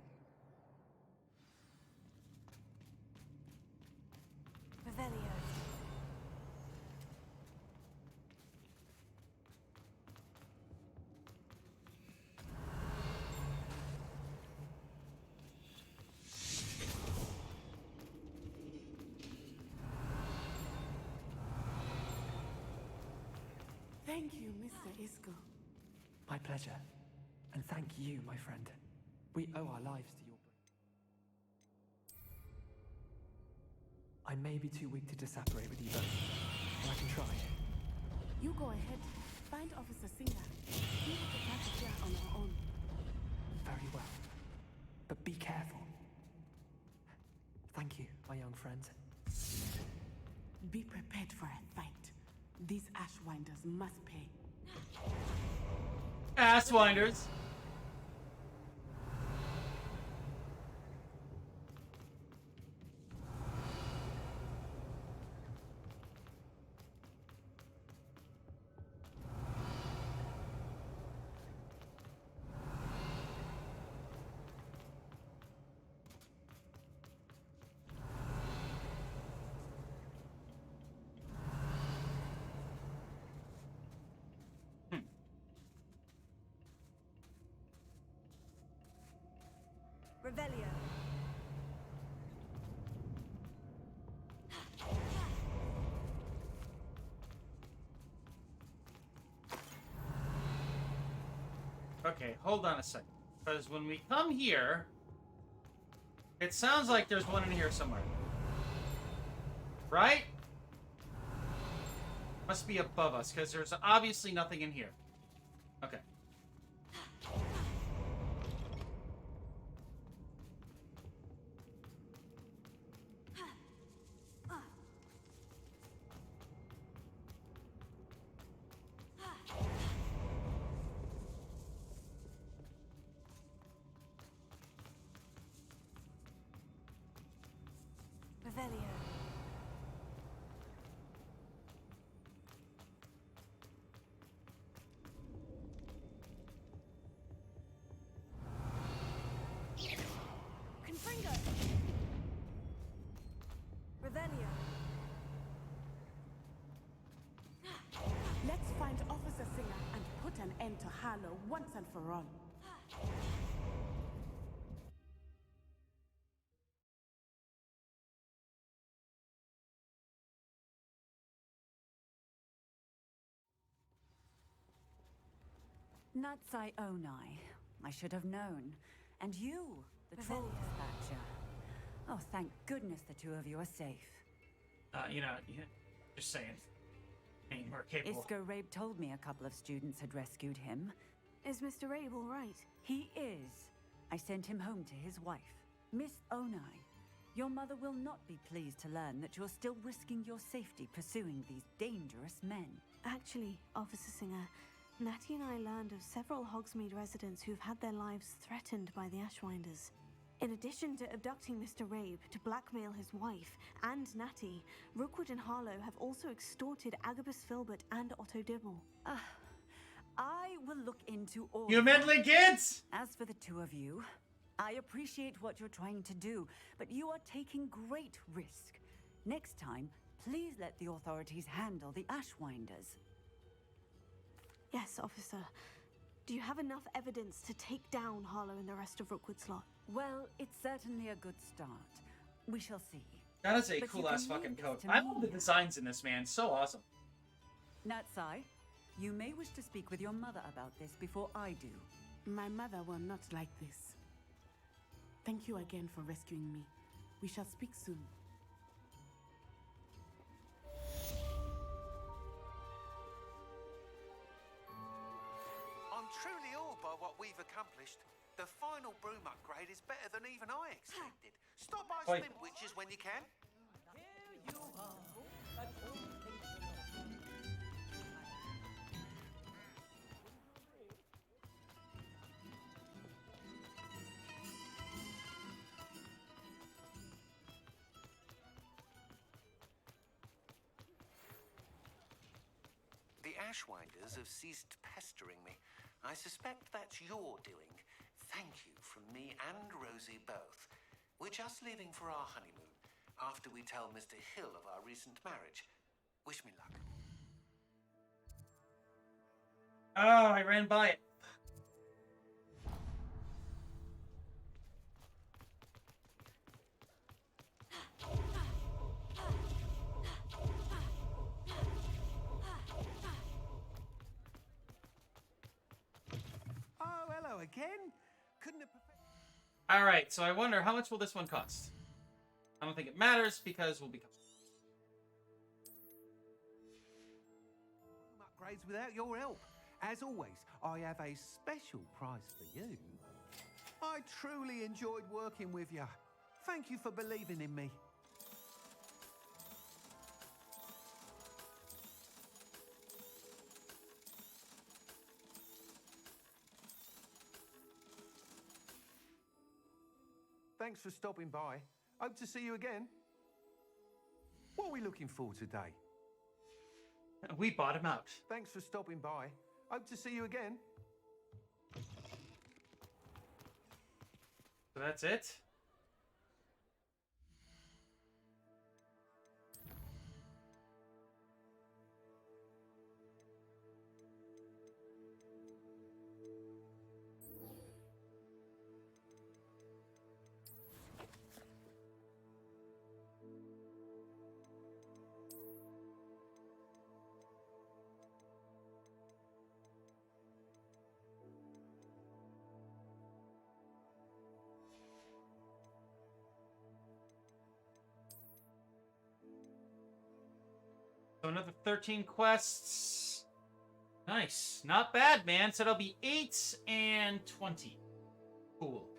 Revelio. Thank you, Mr. Isco. My pleasure. And thank you, my friend. We owe our lives to your... I may be too weak to disapparate with you both, but I can try. You go ahead. Find Officer Singer. We will get out of here on our own. Very well. But be careful. Thank you, my young friend. Be prepared for a fight. These Ashwinders must pay. Asswinders. Revelio. Okay, hold on a second. Because when we come here, it sounds like there's one in here somewhere. Right? Must be above us, because there's obviously nothing in here. Okay. Revelio. Confringo. Revelio. Let's find Officer Singer and put an end to Harlow once and for all. Natsai Onai. I should have known. And you, the troll dispatcher. Oh, thank goodness the two of you are safe. You know, just saying. I mean, we're capable. Isco Rabe told me a couple of students had rescued him. Is Mr. Rabe all right? He is. I sent him home to his wife. Miss Onai, your mother will not be pleased to learn that you're still risking your safety pursuing these dangerous men. Actually, Officer Singer, Natty and I learned of several Hogsmeade residents who've had their lives threatened by the Ashwinders. In addition to abducting Mr. Rabe to blackmail his wife and Natty, Rookwood and Harlow have also extorted Agabus Filbert and Otto Dibble. I will look into all... You meddling kids! As for the two of you, I appreciate what you're trying to do, but you are taking great risk. Next time, please let the authorities handle the Ashwinders. Yes, officer. Do you have enough evidence to take down Harlow and the rest of Rookwood's lot? Well, it's certainly a good start. We shall see. That is a But you cool-ass can fucking leave this coat. to I me. love the designs in this, man. So awesome. Natsai, you may wish to speak with your mother about this before I do. My mother will not like this. Thank you again for rescuing me. We shall speak soon. I'm truly awed by what we've accomplished. The final broom upgrade is better than even I expected. Stop by Oi. Spintwitches when you can. The Ashwinders have ceased pestering me. I suspect that's your doing. Thank you from me and Rosie both. We're just leaving for our honeymoon after we tell Mr. Hill of our recent marriage. Wish me luck. Oh, I ran by it. Oh, hello again. Couldn't have... Alright, so I wonder how much will this one cost? I don't think it matters because we'll be... Upgrades without your help. As always, I have a special price for you. I truly enjoyed working with you. Thank you for believing in me. Thanks for stopping by. Hope to see you again. What are we looking for today? We bought him out. Thanks for stopping by. Hope to see you again. So that's it? So another 13 quests. Nice. Not bad, man. So that'll be 8 and 20. Cool.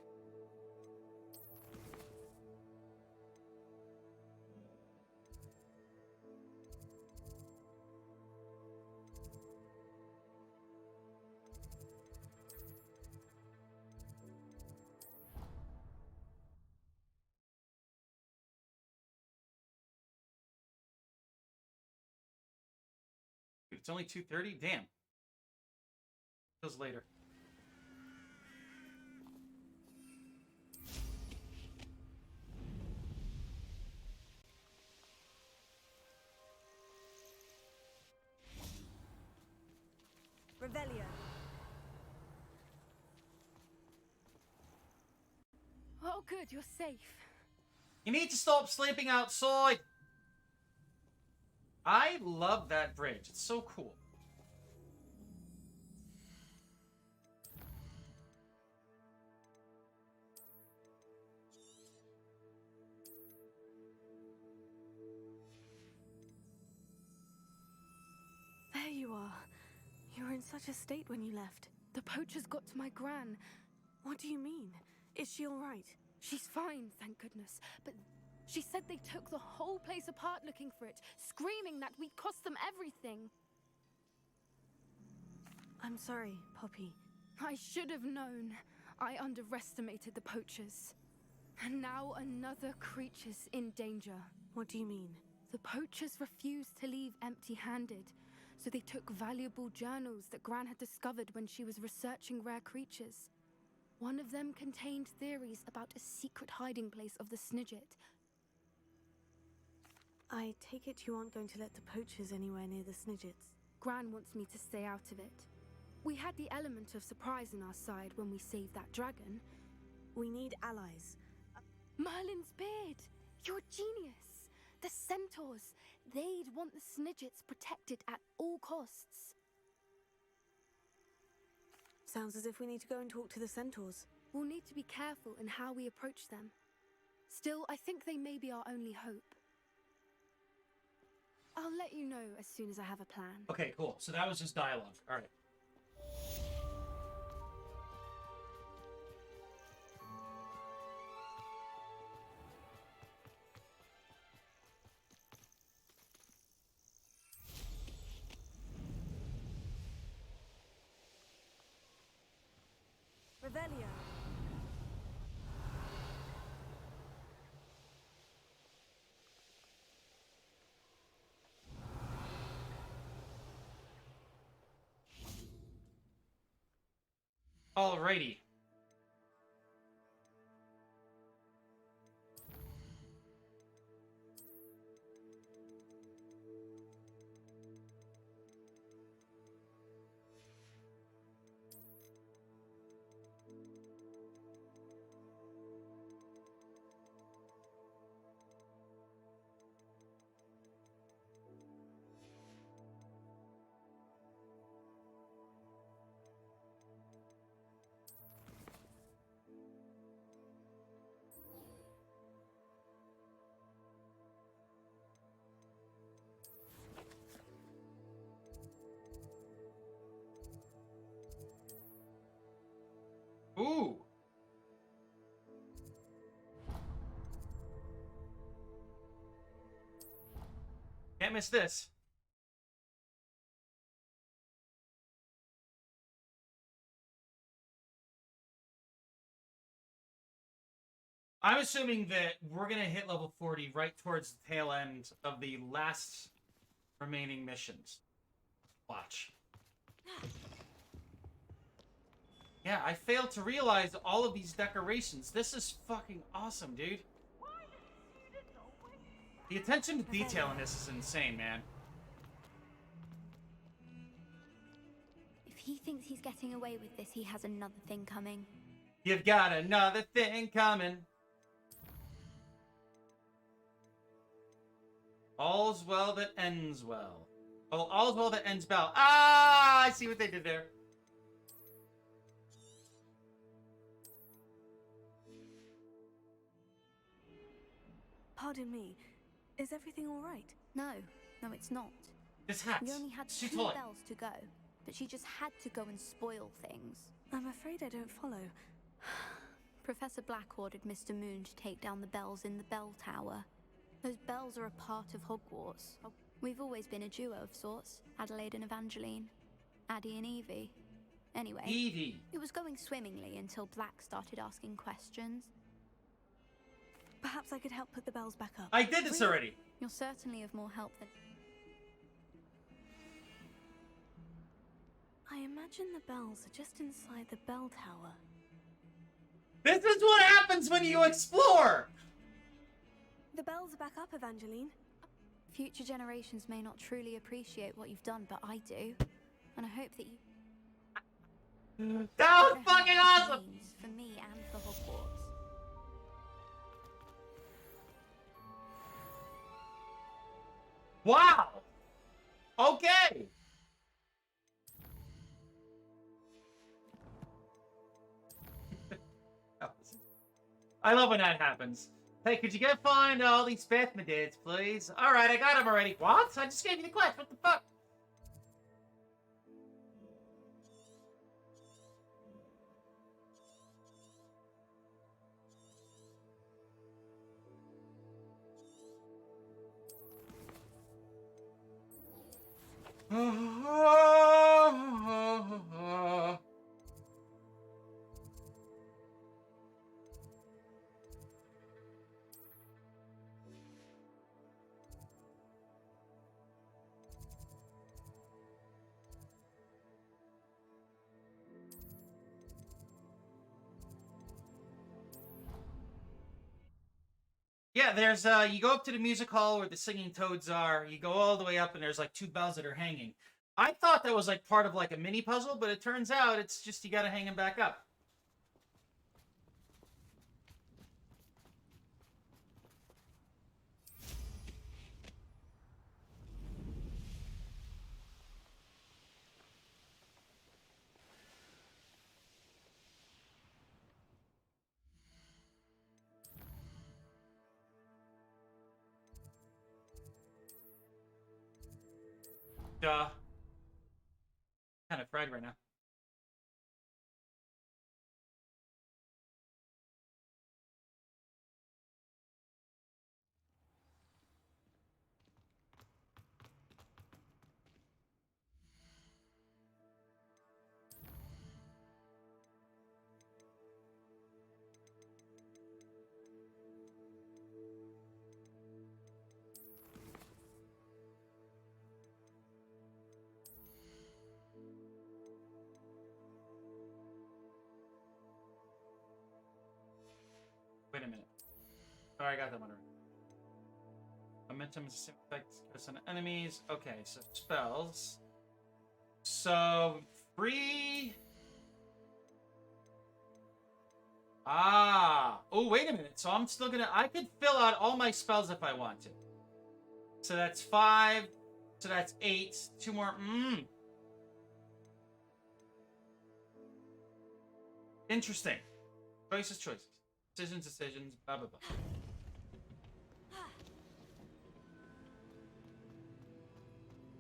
It's only 2:30? Damn. Feels later. Revelio. Oh, good, you're safe. You need to stop sleeping outside. I love that bridge. It's so cool. There you are. You were in such a state when you left. The poachers got to my gran. What do you mean? Is she all right? She's fine, thank goodness. But she said they took the whole place apart looking for it, screaming that we'd cost them everything. I'm sorry, Poppy. I should have known. I underestimated the poachers. And now another creature's in danger. What do you mean? The poachers refused to leave empty-handed, so they took valuable journals that Gran had discovered when she was researching rare creatures. One of them contained theories about a secret hiding place of the Snidget. I take it you aren't going to let the poachers anywhere near the Snidgets. Gran wants me to stay out of it. We had the element of surprise on our side when we saved that dragon. We need allies. Merlin's beard! You're a genius! The centaurs! They'd want the Snidgets protected at all costs. Sounds as if we need to go and talk to the centaurs. We'll need to be careful in how we approach them. Still, I think they may be our only hope. I'll let you know as soon as I have a plan. Okay, cool. So that was just dialogue. All right. Alrighty. Ooh. Can't miss this. I'm assuming that we're going to hit level 40 right towards the tail end of the last remaining missions. Watch. Yeah, I failed to realize all of these decorations. This is fucking awesome, dude. The attention to detail in this is insane, man. If he thinks he's getting away with this, he has another thing coming. You've got another thing coming. All's well that ends well. Oh, all's well that ends well. Ah, I see what they did there. Pardon me. Is everything all right? No, it's not. This hat. We only had She 2 told it. bells to go, but she just had to go and spoil things. I'm afraid I don't follow. Professor Black ordered Mr. Moon to take down the bells in the bell tower. Those bells are a part of Hogwarts. We've always been a duo of sorts, Adelaide and Evangeline. Addie and Evie. Anyway, Evie. It was going swimmingly until Black started asking questions. Perhaps I could help put the bells back up. I did this already. You're certainly of more help than... I imagine the bells are just inside the bell tower. This is what happens when you explore! The bells are back up, Evangeline. Future generations may not truly appreciate what you've done, but I do. And I hope that you... That was fucking awesome! For me and for Hogwarts. Wow! Okay! I love when that happens. Hey, could you go find all these Bethmadids, please? Alright, I got them already. What? I just gave you the quest. What the fuck? Yeah, there's, you go up to the music hall where the singing toads are, you go all the way up and there's like 2 bells that are hanging. I thought that was like part of like a mini puzzle, but it turns out it's just you gotta hang them back up. Duh. Kind of fried right now. Alright, I got that one. Momentum is effect on enemies. Okay, so spells. So, free... Ah! Oh, wait a minute. So I'm still gonna... I could fill out all my spells if I want to. So that's 5. So that's 8. 2 more. Interesting. Choices. Decisions. Blah, blah, blah.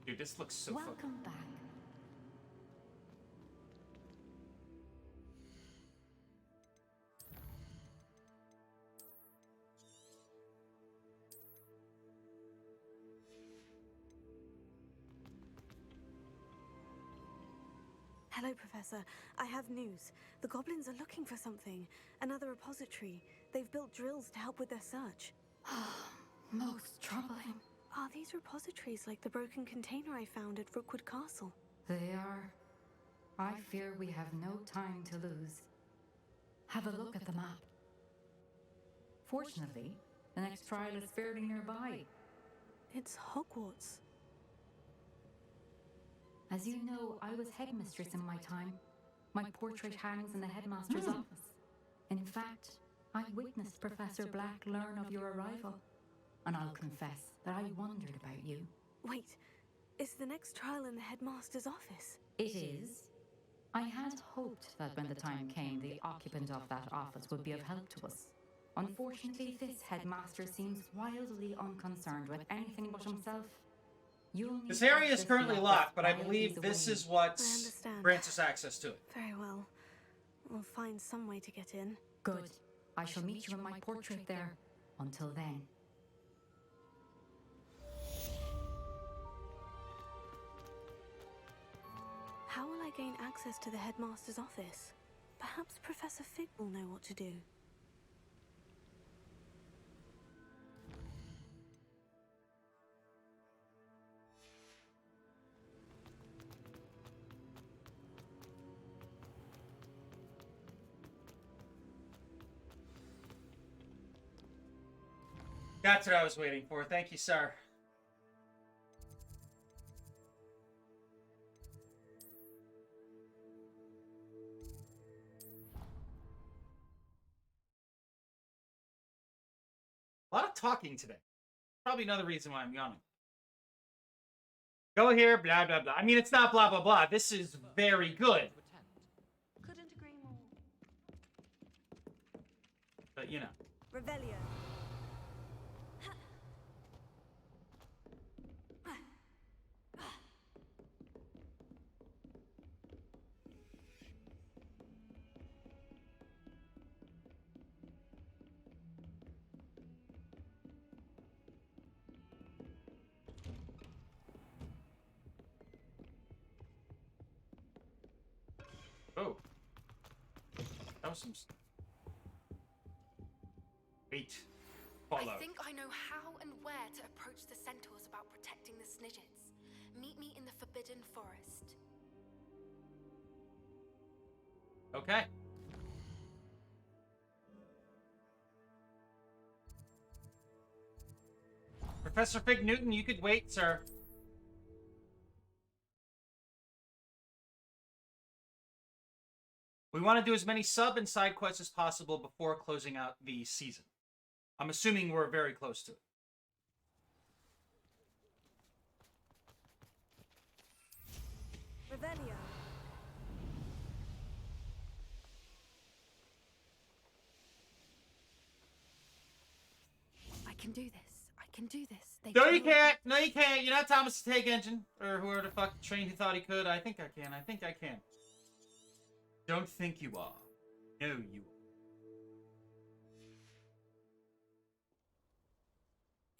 Dude, this looks so fun. Welcome back. Hello, Professor. I have news. The goblins are looking for something. Another repository. They've built drills to help with their search. Most troubling. Are these repositories like the broken container I found at Rookwood Castle? They are. I fear we have no time to lose. Have a look at the map. Fortunately, the next trial is fairly nearby. It's Hogwarts. As you know, I was headmistress in my time. My portrait hangs in the headmaster's office. In fact, I witnessed Professor Black learn of your arrival. And I'll confess that I wondered about you. Wait, is the next trial in the headmaster's office? It is. I had hoped that when the time came, the occupant of that office would be of help to us. Unfortunately, this headmaster seems wildly unconcerned with anything but himself. This area is currently locked, but I believe this is what grants us access to it. Very well. We'll find some way to get in. Good. I shall meet you in my portrait there. Until then. How will I gain access to the headmaster's office? Perhaps Professor Fig will know what to do. That's what I was waiting for. Thank you, sir. A lot of talking today. Probably another reason why I'm yawning. Go here, blah, blah, blah. I mean, it's not blah, blah, blah. This is very good. Couldn't agree more. But, you know. Revelio. Oh. That was some... Wait. Follow. I think I know how and where to approach the centaurs about protecting the Snidgets. Meet me in the Forbidden Forest. Okay. Professor Fig Newton, you could wait, sir. We want to do as many sub and side quests as possible before closing out the season. I'm assuming we're very close to it. Revelio. I can do this. I can do this. No, you can't. No, you can't. You're not Thomas the Tank Engine. Or whoever the fuck trained who thought he could. I think I can. I think I can. Don't think you are. No, you are.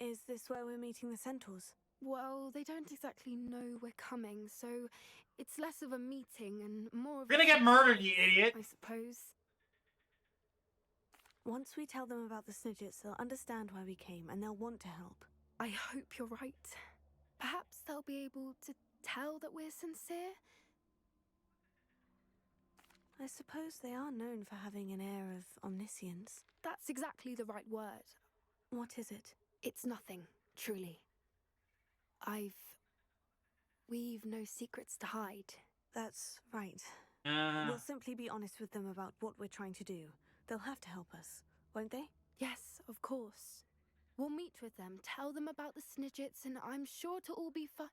Is this where we're meeting the centaurs? Well, they don't exactly know we're coming, so it's less of a meeting and more of You're gonna get murdered, you idiot! I suppose. Once we tell them about the Snidgets, they'll understand why we came, and they'll want to help. I hope you're right. Perhaps they'll be able to tell that we're sincere? I suppose they are known for having an air of omniscience. That's exactly the right word. What is it? It's nothing, truly. We've no secrets to hide. That's right. Uh. We'll simply be honest with them about what we're trying to do. They'll have to help us, won't they? Yes, of course. We'll meet with them, tell them about the Snidgets, and I'm sure to all be fine.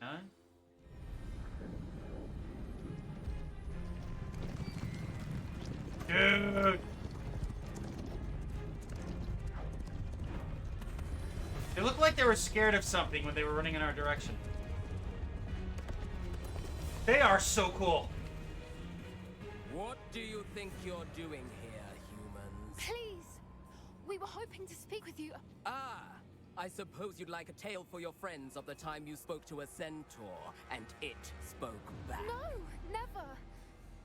Huh? Dude! They looked like they were scared of something when they were running in our direction. They are so cool. What do you think you're doing here, humans? Please! We were hoping to speak with you. Ah! I suppose you'd like a tale for your friends of the time you spoke to a centaur, and it spoke back. No! Never!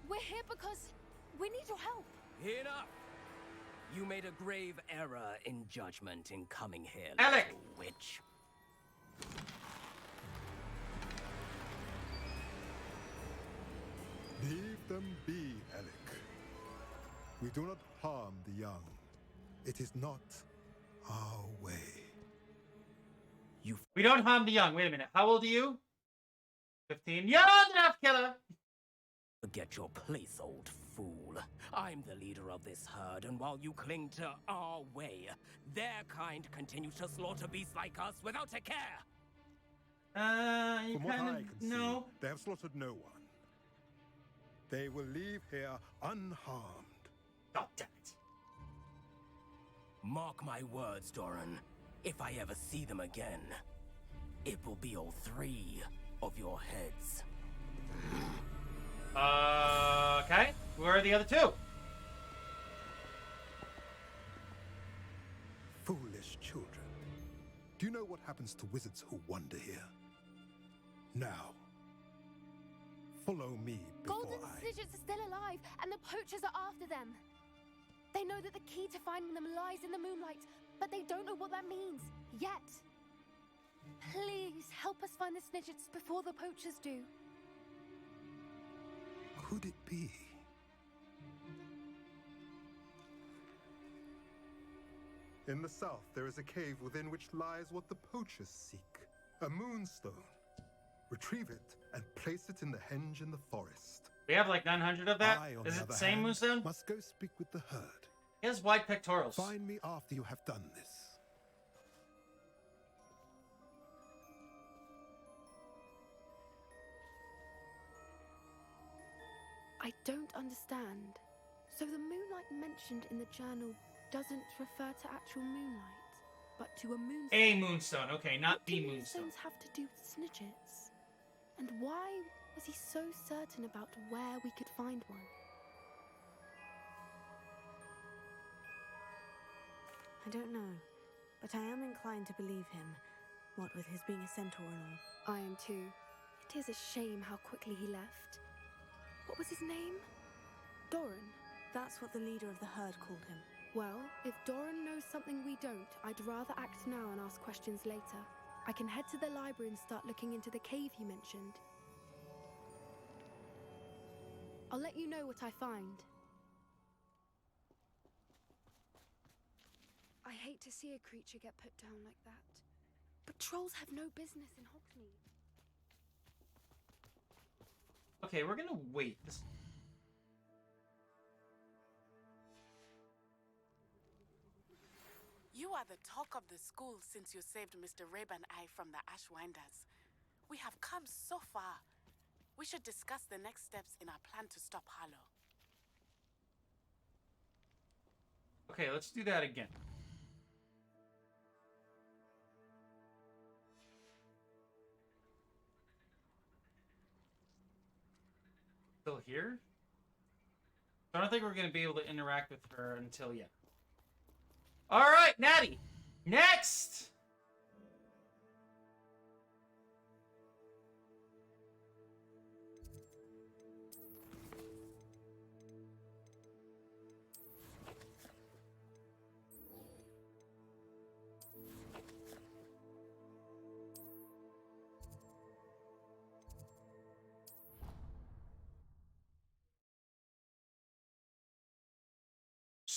We're here because we need your help. Enough! You made a grave error in judgment in coming here, Alec! little witch. Leave them be, Alec. We do not harm the young. It is not our way. We don't harm the young. Wait a minute. How old are you? 15. Young enough, killer! Forget your place, old fool. I'm the leader of this herd, and while you cling to our way, their kind continues to slaughter beasts like us without a care. You From what kind I of... can No. see, they have slaughtered no one. They will leave here unharmed. Oh, damn it. Mark my words, Doran. If I ever see them again, it will be all 3 of your heads. Okay. Where are the other 2? Foolish children. Do you know what happens to wizards who wander here? Now, follow me before Golden Snidgets are still alive, and the poachers are after them. They know that the key to finding them lies in the moonlight, but they don't know what that means, yet. Please, help us find the Snidgets before the poachers do. Could it be? In the south, there is a cave within which lies what the poachers seek. A moonstone. Retrieve it and place it in the henge in the forest. We have like 900 of that? I, on Is the it the other same hand, moonstone? Must go speak with the herd. He has wide pectorals. Find me after you have done this. I don't understand. So the moonlight mentioned in the journal doesn't refer to actual moonlight, but to a moonstone. A moonstone, okay, not what the do moonstone. Moonstones have to do with Snidgets? And why was he so certain about where we could find one? I don't know, but I am inclined to believe him, what with his being a centaur and all. I am too. It is a shame how quickly he left. What was his name? Doran? That's what the leader of the herd called him. Well, if Doran knows something we don't, I'd rather act now and ask questions later. I can head to the library and start looking into the cave you mentioned. I'll let you know what I find. I hate to see a creature get put down like that. But trolls have no business in Hogsmeade. Okay, we're gonna wait. You are the talk of the school since you saved Mr. Rabe and I from the Ashwinders. We have come so far. We should discuss the next steps in our plan to stop Harlow. Okay, let's do that again. Still here? I don't think we're gonna be able to interact with her until yet. Alright, Natty! Next!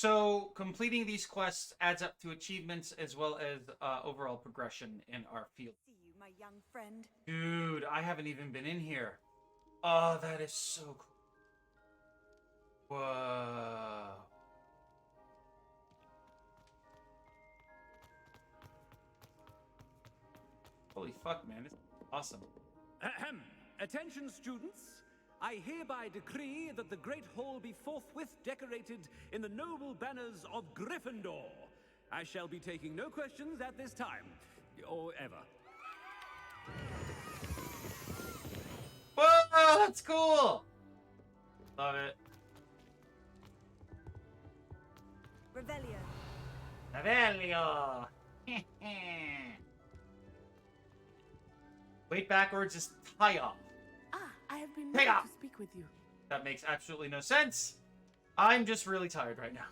So completing these quests adds up to achievements as well as overall progression in our field. See you, my young friend. Dude, I haven't even been in here. Oh, that is so cool. Whoa. Holy fuck, man. This is awesome. Ahem. Attention, students. I hereby decree that the Great Hall be forthwith decorated in the noble banners of Gryffindor. I shall be taking no questions at this time, or ever. Whoa, that's cool! Love it. Revelio. Revelio! Wait backwards is tie off. I have been Hey, meaning to speak with you. That makes absolutely no sense. I'm just really tired right now.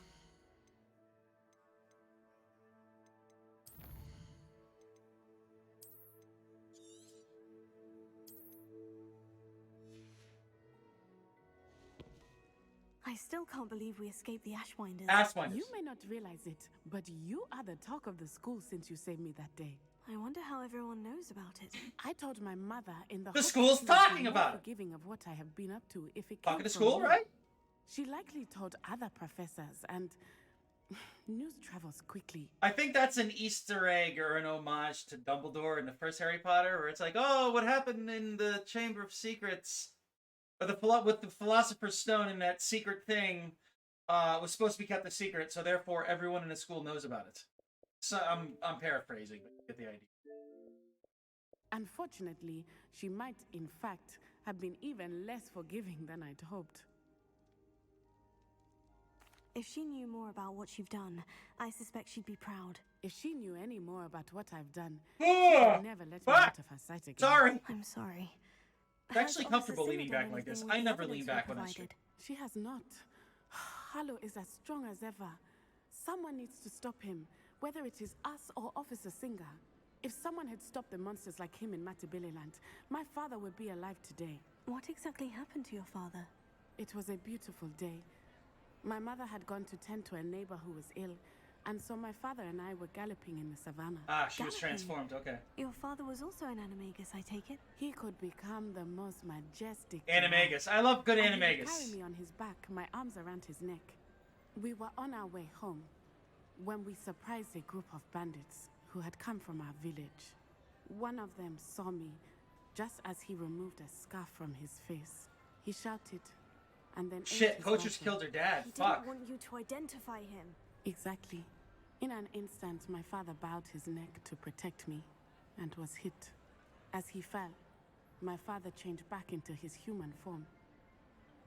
I still can't believe we escaped the Ashwinders. Ashwinders. You may not realize it, but you are the talk of the school since you saved me that day. I wonder how everyone knows about it. I told my mother in the The hope school's she would be talking more about it. forgiving of what I have been up to if it Talking came to from school, you. right? She likely told other professors, and news travels quickly. I think that's an Easter egg or an homage to Dumbledore in the first Harry Potter, where it's like, oh, what happened in the Chamber of Secrets, or with the Philosopher's Stone and that secret thing was supposed to be kept a secret, so therefore everyone in the school knows about it. So I'm paraphrasing, but you get the idea. Unfortunately, she might, in fact, have been even less forgiving than I'd hoped. If she knew more about what you've done, I suspect she'd be proud. If she knew any more about what I've done, she Ah! would never let me out of her sight again. Sorry. I'm sorry. It's actually comfortable leaning back like this. I never lean back when I shoot. She has not. Harlow is as strong as ever. Someone needs to stop him, whether it is us or Officer Singer. If someone had stopped the monsters like him in Matabeleland, my father would be alive today. What exactly happened to your father? It was a beautiful day. My mother had gone to tend to a neighbor who was ill, and so my father and I were galloping in the savannah. Ah, she was transformed, okay. Your father was also an animagus, I take it? He could become the most majestic Animagus. I love good and he would animagus. carry me on his back, my arms around his neck. We were on our way home when we surprised a group of bandits who had come from our village. One of them saw me just as he removed a scarf from his face. He shouted, and then Shit, Poacher's killed her dad. He Fuck. didn't want you to identify him. Exactly. In an instant, my father bowed his neck to protect me and was hit. As he fell, my father changed back into his human form.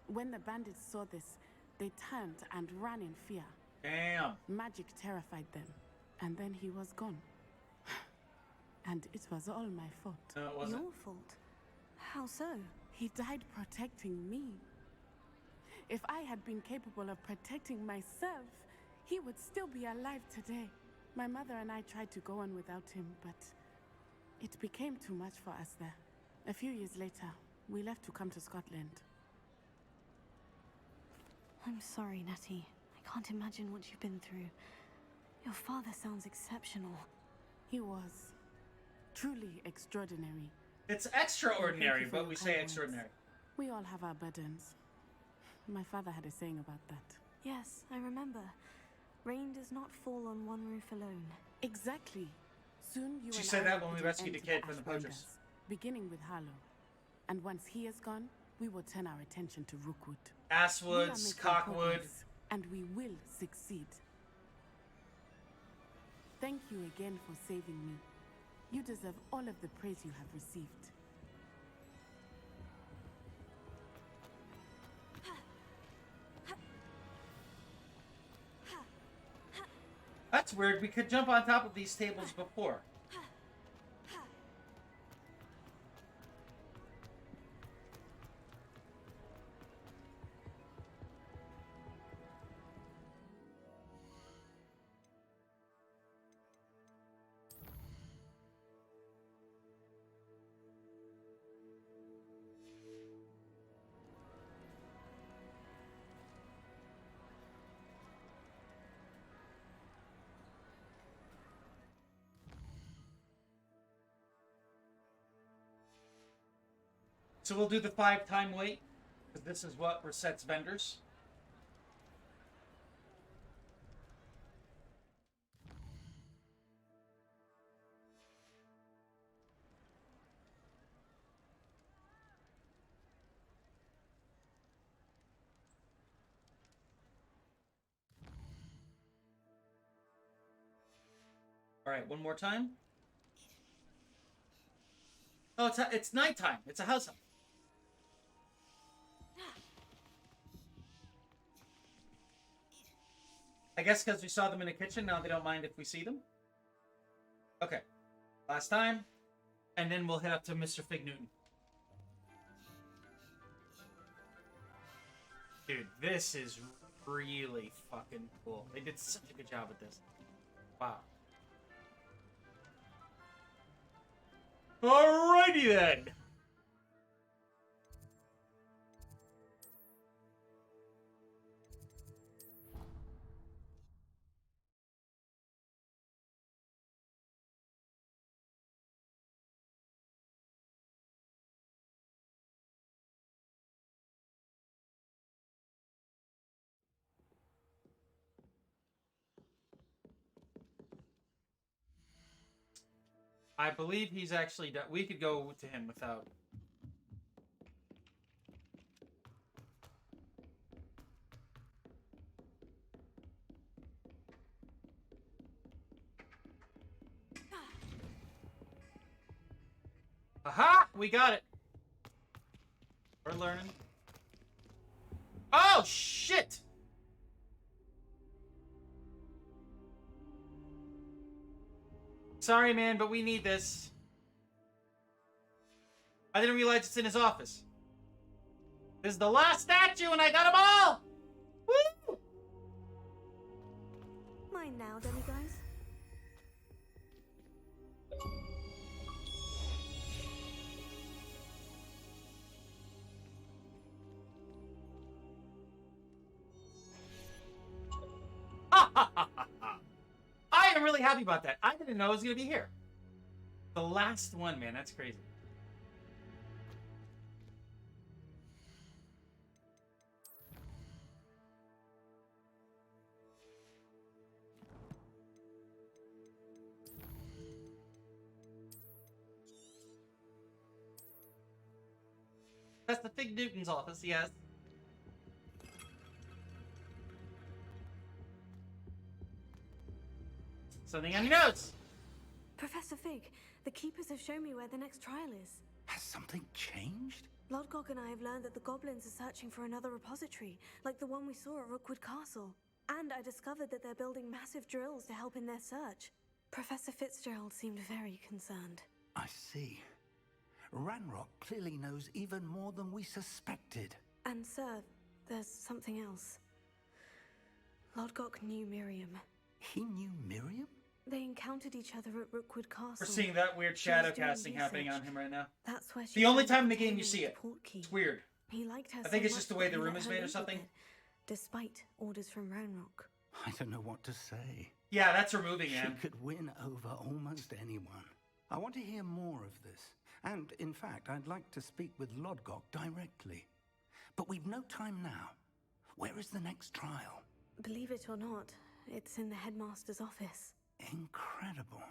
When the bandits saw this, they turned and ran in fear. Damn. Magic terrified them, and then he was gone. And it was all my fault. No, it wasn't. Your fault? How so? He died protecting me. If I had been capable of protecting myself, he would still be alive today. My mother and I tried to go on without him, but it became too much for us there. A few years later, we left to come to Scotland. I'm sorry, Natty. I can't imagine what you've been through. Your father sounds exceptional. He was. Truly extraordinary. It's extraordinary, for but your we say kind words. extraordinary. We all have our burdens. My father had a saying about that. Yes, I remember. Rain does not fall on one roof alone. Exactly. Soon you She and said I that will when we put an rescued end the to kid from the poachers. Ashwinders, beginning with Harlow. And once he is gone, we will turn our attention to Rookwood. Asswoods, We are making Cockwood. progress, and we will succeed. Thank you again for saving me. You deserve all of the praise you have received. That's weird. We could jump on top of these tables before. So we'll do the 5-time wait, because this is what resets vendors. All right, one more time. Oh, it's nighttime. It's a house elf. I guess because we saw them in the kitchen, now they don't mind if we see them. Okay, last time, and then we'll head up to Mr. Fig Newton. Dude, this is really fucking cool. They did such a good job with this. Wow. Alrighty then. I believe he's actually done. We could go to him without. Aha! We got it. We're learning. Oh, shit! Sorry, man, but we need this. I didn't realize it's in his office. This is the last statue, and I got them all! Woo! Mine now, demiguys. I am really happy about that. I didn't know it was going to be here. The last one, man. That's crazy. That's the Fig Newton's office, yes. Something on your notes. Professor Fig, the Keepers have shown me where the next trial is. Has something changed? Lodgok and I have learned that the goblins are searching for another repository, like the one we saw at Rookwood Castle. And I discovered that they're building massive drills to help in their search. Professor Fitzgerald seemed very concerned. I see. Ranrock clearly knows even more than we suspected. And sir, there's something else. Lodgok knew Miriam. He knew Miriam? They encountered each other at Rookwood Castle. We're seeing that weird She was shadow doing casting happening research. on him right now. That's where she The only found time in the game you container see with it. the port key. It's weird. He liked her I think so it's just the much way that the he room let is her made or leave with something. it, despite orders from Ranrock. I don't know what to say. Yeah, that's removing, man. She could win over almost anyone. I want to hear more of this. And, in fact, I'd like to speak with Lodgok directly. But we've no time now. Where is the next trial? Believe it or not, it's in the headmaster's office. Incredible.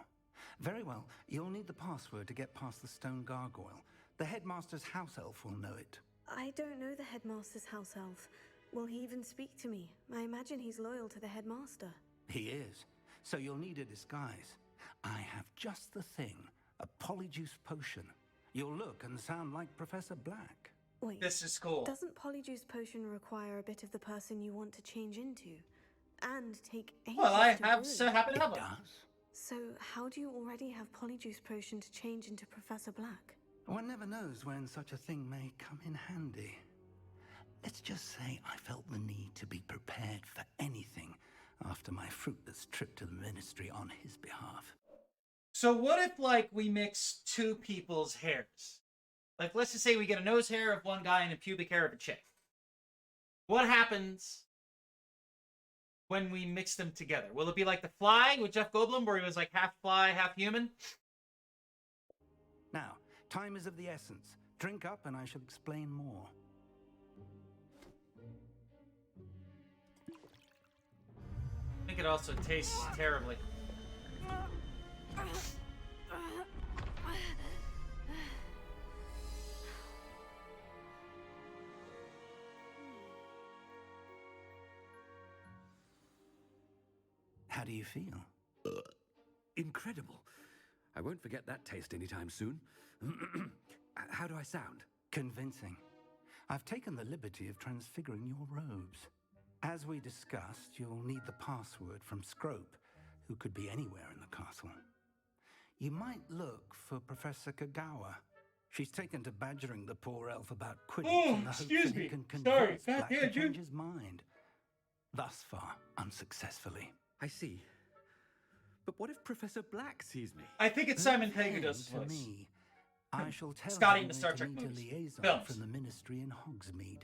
Very well, you'll need the password to get past the stone gargoyle. The headmaster's house elf will know it. I don't know the headmaster's house elf. Will he even speak to me? I imagine he's loyal to the headmaster. He is. So you'll need a disguise. I have just the thing. A polyjuice potion. You'll look and sound like Professor Black. Wait. This is cool. Doesn't polyjuice potion require a bit of the person you want to change into? And take ages Well, I to have brew? so happen to have one. So how do you already have polyjuice potion to change into Professor Black? One never knows when such a thing may come in handy. Let's just say I felt the need to be prepared for anything after my fruitless trip to the ministry on his behalf. So what if, like, we mix two people's hairs? Like, let's just say we get a nose hair of one guy and a pubic hair of a chick. What happens when we mix them together? Will it be like The Fly with Jeff Goldblum, where he was like half fly, half human? Now, time is of the essence. Drink up and I shall explain more. I think it also tastes terribly. How do you feel? Incredible. I won't forget that taste anytime soon. How do I sound? Convincing. I've taken the liberty of transfiguring your robes. As we discussed, you'll need the password from Scrope, who could be anywhere in the castle. You might look for Professor Kagawa. She's taken to badgering the poor elf about Quidditch in the hopes that he can convince Black to change his mind. Thus far, unsuccessfully. I see. But what if Professor Black sees me? I think it's Simon Pegg who does To voice. me, I shall tell Scotty him in the where Star to Trek meet a movies. liaison Films. from the Ministry in Hogsmeade.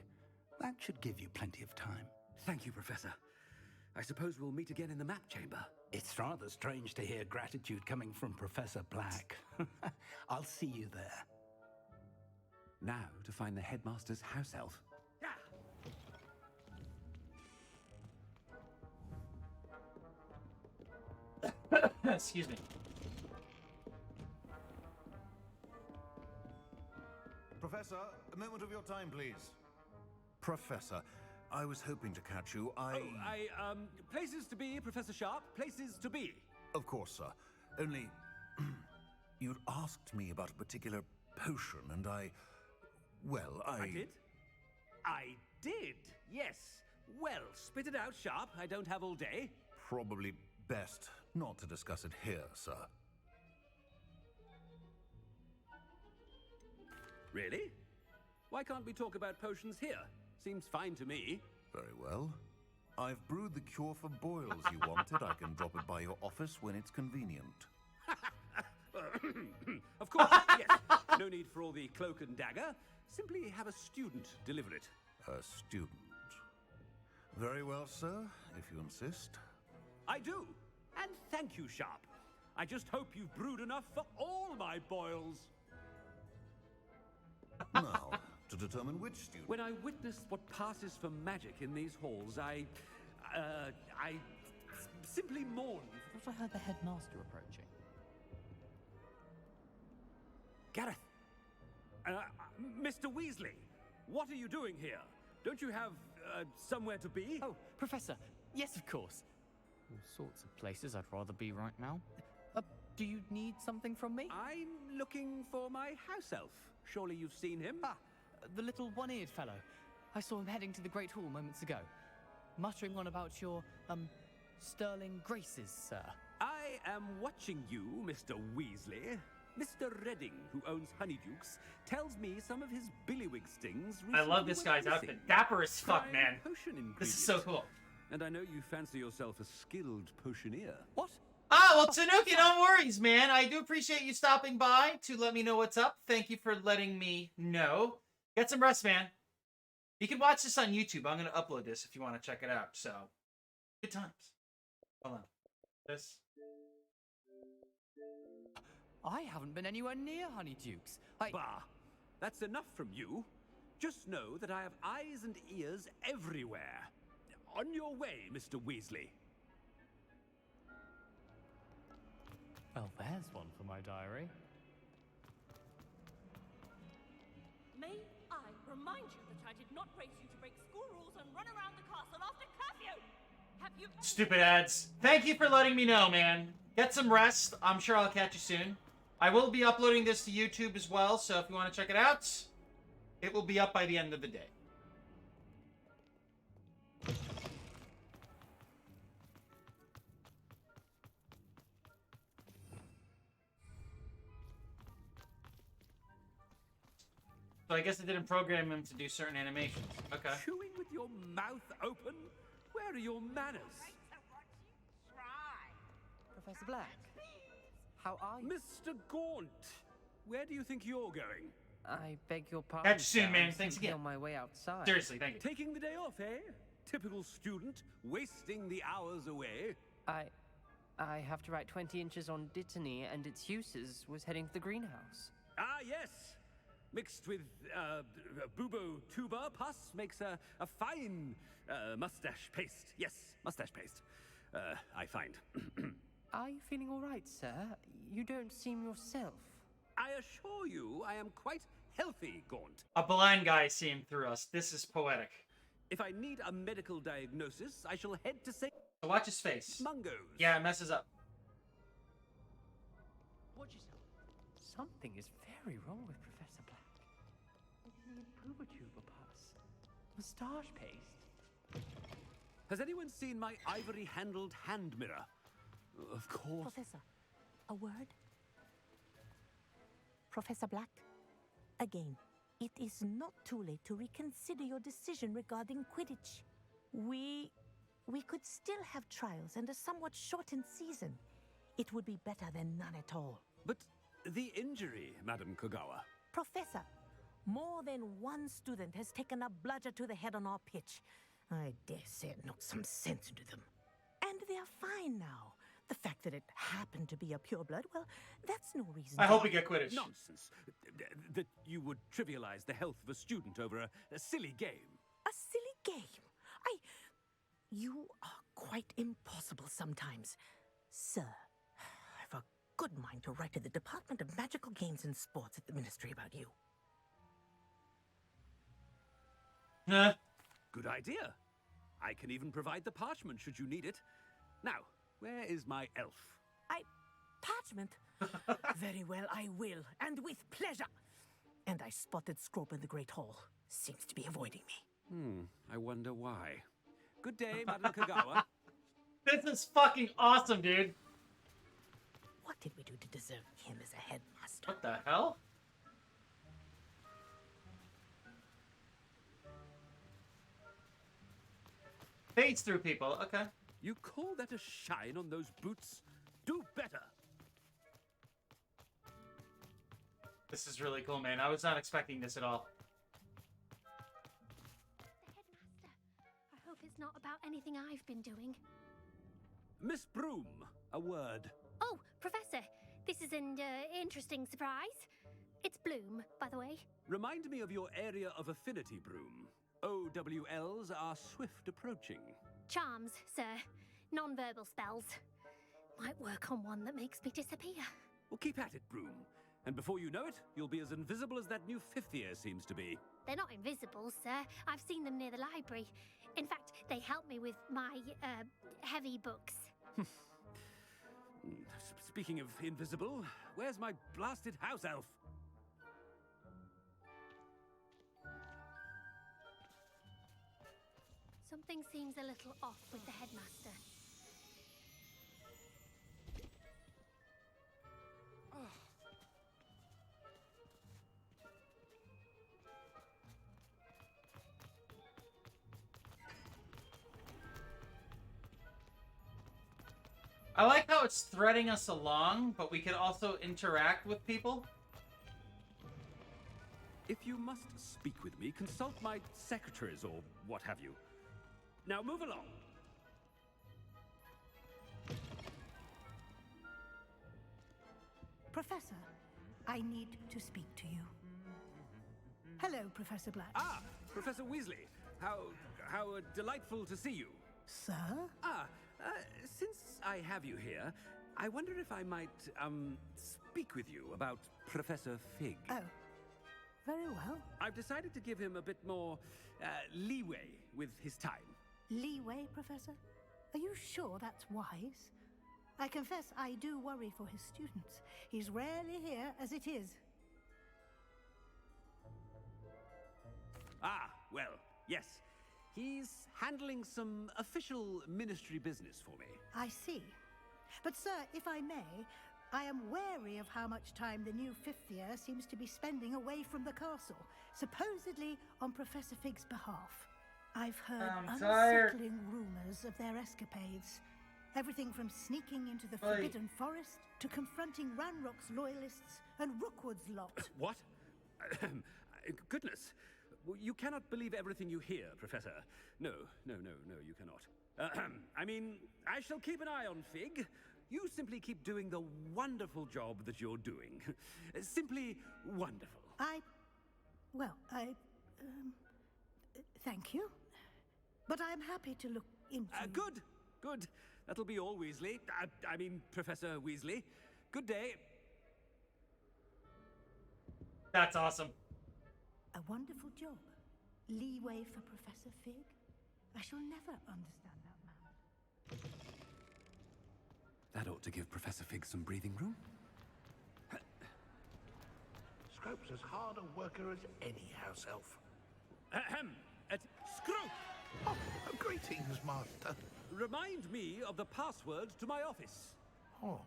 That should give you plenty of time. Thank you, Professor. I suppose we'll meet again in the map chamber. It's rather strange to hear gratitude coming from Professor Black. I'll see you there. Now to find the headmaster's house elf. Excuse me. Professor, a moment of your time, please. Professor, I was hoping to catch you. Places to be, Professor Sharp. Places to be. Of course, sir. Only, you'd asked me about a particular potion, and well, I did? I did, yes. Well, spit it out, Sharp. I don't have all day. Probably best not to discuss it here, sir. Really? Why can't we talk about potions here? Seems fine to me. Very well. I've brewed the cure for boils you wanted. I can drop it by your office when it's convenient. Of course, yes. No need for all the cloak and dagger. Simply have a student deliver it. A student. Very well, sir, if you insist. I do. And thank you, Sharp. I just hope you've brewed enough for all my boils. Now, to determine which student... When I witness what passes for magic in these halls, I simply mourn. I thought I heard the headmaster approaching. Gareth! Mr. Weasley, what are you doing here? Don't you have, somewhere to be? Oh, Professor, yes, of course. All sorts of places I'd rather be right now. Do you need something from me? I'm looking for my house elf. Surely you've seen him? Ah, the little one-eared fellow. I saw him heading to the Great Hall moments ago, muttering on about your, sterling graces, sir. I am watching you, Mr. Weasley. Mr. Redding, who owns Honeydukes, tells me some of his billywig stings. I love this guy's outfit. Dapper as fuck, man. This is so cool. And I know you fancy yourself a skilled potioneer. What? Ah, well, Tanuki, no worries, man. I do appreciate you stopping by to let me know what's up. Thank you for letting me know. Get some rest, man. You can watch this on YouTube. I'm going to upload this if you want to check it out. So, good times. Hold on. This. I haven't been anywhere near Honeydukes. Bah! That's enough from you. Just know that I have eyes and ears everywhere. On your way, Mr. Weasley. Well, there's one for my diary. May I remind you that I did not raise you to break school rules and run around the castle after curfew? Have you... Stupid ads. Thank you for letting me know, man. Get some rest. I'm sure I'll catch you soon. I will be uploading this to YouTube as well, so if you want to check it out, it will be up by the end of the day. So I guess I didn't program him to do certain animations. Okay. Chewing with your mouth open? Where are your manners? Professor Black, how are you? Mr. Gaunt, where do you think you're going? I beg your pardon. Catch you soon, sir. man. I'm Thanks simply again. on my way outside. Seriously, thank you. Taking the day off, eh? Typical student, wasting the hours away. I have to write 20 inches on Dittany and its uses. Was heading to the greenhouse. Ah, yes. Mixed with bubo tuber pus makes a fine mustache paste. Yes, mustache paste. I find. Are you feeling all right, sir? You don't seem yourself. I assure you, I am quite healthy, Gaunt. A blind guy seeing through us. This is poetic. If I need a medical diagnosis, I shall head to say. Watch his face. Mungos. Yeah, it messes up. Watch yourself. Something is very wrong with Professor Black. Booba-tuba pus. Moustache paste. Has anyone seen my ivory-handled hand mirror? Of course. Professor, a word? Professor Black, again, it is not too late to reconsider your decision regarding Quidditch. We could still have trials and a somewhat shortened season. It would be better than none at all. But the injury, Madam Kogawa. Professor, more than one student has taken a bludger to the head on our pitch. I dare say it knocked some sense into them. And they are fine now. The fact that it happened to be a pureblood, well, that's no reason. I hope we get Quidditch. Nonsense. That you would trivialize the health of a student over a silly game. A silly game? You are quite impossible sometimes. Sir, I've a good mind to write to the Department of Magical Games and Sports at the Ministry about you. Good idea. I can even provide the parchment should you need it. Now, where is my elf? Parchment? Very well, I will, and with pleasure. And I spotted Scrope in the Great Hall. Seems to be avoiding me. I wonder why. Good day, Madam Kogawa. This is fucking awesome, dude. What did we do to deserve him as a headmaster? What the hell? Fades through people, okay. You call that a shine on those boots? Do better! This is really cool, man. I was not expecting this at all. I hope it's not about anything I've been doing. Miss Broom, a word. Oh, Professor, this is an interesting surprise. It's Bloom, by the way. Remind me of your area of affinity, Broom. OWLs are swift approaching. Charms, sir. Non-verbal spells. Might work on one that makes me disappear. Well, keep at it, Broom. And before you know it, you'll be as invisible as that new fifth year seems to be. They're not invisible, sir. I've seen them near the library. In fact, they help me with my, heavy books. Speaking of invisible, where's my blasted house elf? Something seems a little off with the headmaster. I like how it's threading us along, but we can also interact with people. If you must speak with me, consult my secretaries or what have you. Now move along. Professor, I need to speak to you. Hello, Professor Black. Ah, Professor Weasley. How delightful to see you. Sir? Since I have you here, I wonder if I might, speak with you about Professor Fig. Oh, very well. I've decided to give him a bit more, leeway with his time. Leeway, Professor? Are you sure that's wise? I confess I do worry for his students. He's rarely here as it is. Ah, well, yes. He's handling some official ministry business for me. I see. But, sir, if I may, I am wary of how much time the new fifth year seems to be spending away from the castle, supposedly on Professor Fig's behalf. I've heard unsettling rumors of their escapades. Everything from sneaking into the Forbidden Forest to confronting Ranrock's loyalists and Rookwood's lot. What? Goodness. You cannot believe everything you hear, Professor. No, you cannot. I mean, I shall keep an eye on Fig. You simply keep doing the wonderful job that you're doing. Simply wonderful. I Well, thank you. But I'm happy to look into... Good, good. That'll be all, Weasley. I mean, Professor Weasley. Good day. That's awesome. A wonderful job. Leeway for Professor Fig? I shall never understand that man. That ought to give Professor Fig some breathing room. Scrope's as hard a worker as any house elf. Ahem. Scrope! Oh, greetings, Master. Remind me of the password to my office. Oh,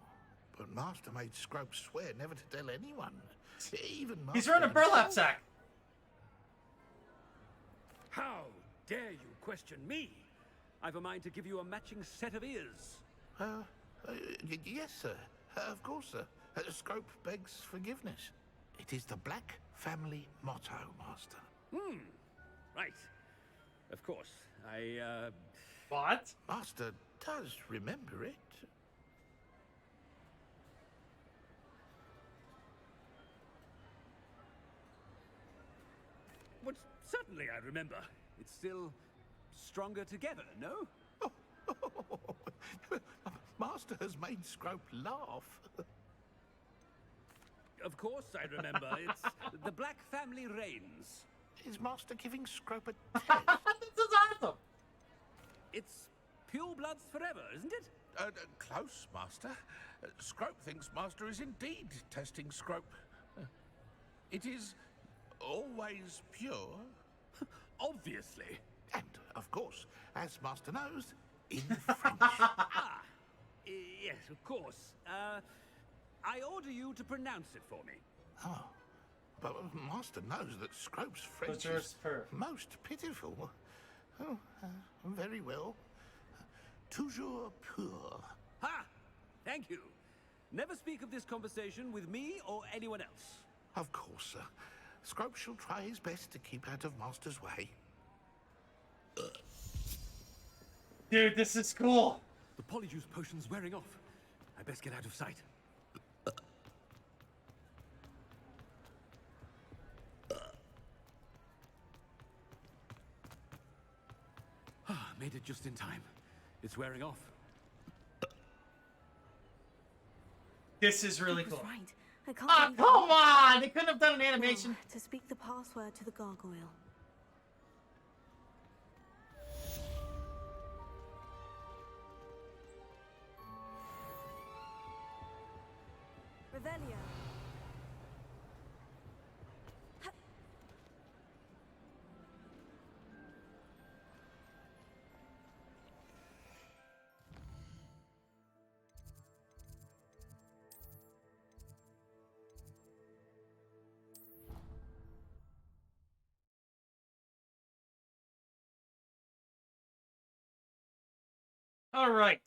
but Master made Scrope swear never to tell anyone. Even Master He's wearing a burlap sack. How dare you question me? I've a mind to give you a matching set of ears. Yes, sir. Of course, sir. Scrope begs forgiveness. It is the Black family motto, Master. Right. Of course. What? Master does remember it. But certainly I remember. It's still stronger together, no? Master has made Scrope laugh. Of course I remember. It's the Black family reigns. Is Master giving Scrope a This is awesome. It's pure bloods forever, isn't it? Close, Master. Scrope thinks Master is indeed testing Scrope. It is always pure. Obviously. And, of course, as Master knows, in French. Yes, of course. I order you to pronounce it for me. Oh, but Master knows that Scrope's French is most pitiful. Oh, very well. Toujours pur. Ha! Thank you. Never speak of this conversation with me or anyone else. Of course, sir. Scrope shall try his best to keep out of Master's way. Dude, this is cool. The polyjuice potion's wearing off. I best get out of sight. Made it just in time. It's wearing off. This is really cool. Right. I can't Ah, come on! They couldn't have done an animation. To speak the password to the gargoyle. Revelio. All right.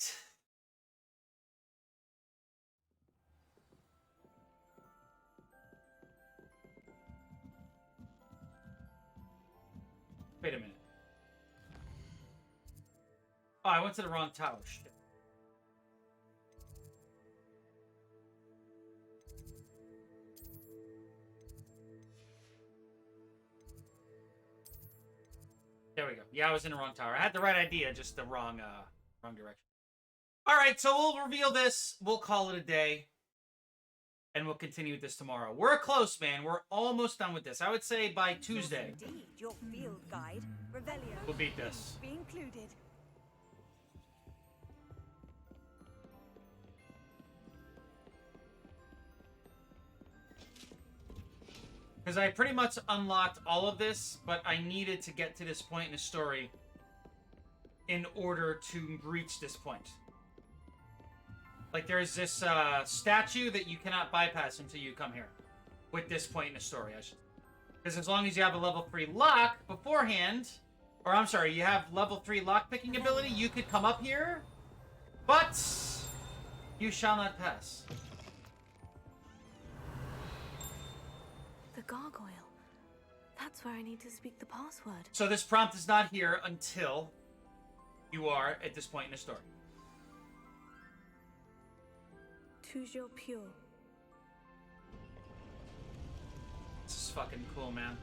Wait a minute. Oh, I went to the wrong tower. Shit. There we go. Yeah, I was in the wrong tower. I had the right idea, just the wrong direction. All right, so we'll reveal this. We'll call it a day. And we'll continue with this tomorrow. We're close, man. We're almost done with this. I would say by Tuesday. Indeed, your field guide, Revelio. We'll beat this. Be included. Because I pretty much unlocked all of this, but I needed to get to this point in the story in order to reach this point. Like, there's this statue that you cannot bypass until you come here. With this point in the story, I should. Because as long as you have a level 3 lock beforehand, or I'm sorry, you have level 3 lock picking ability, you could come up here, but you shall not pass. The gargoyle. That's where I need to speak the password. So this prompt is not here until you are at this point in the story. Toujours pure. This is fucking cool, man.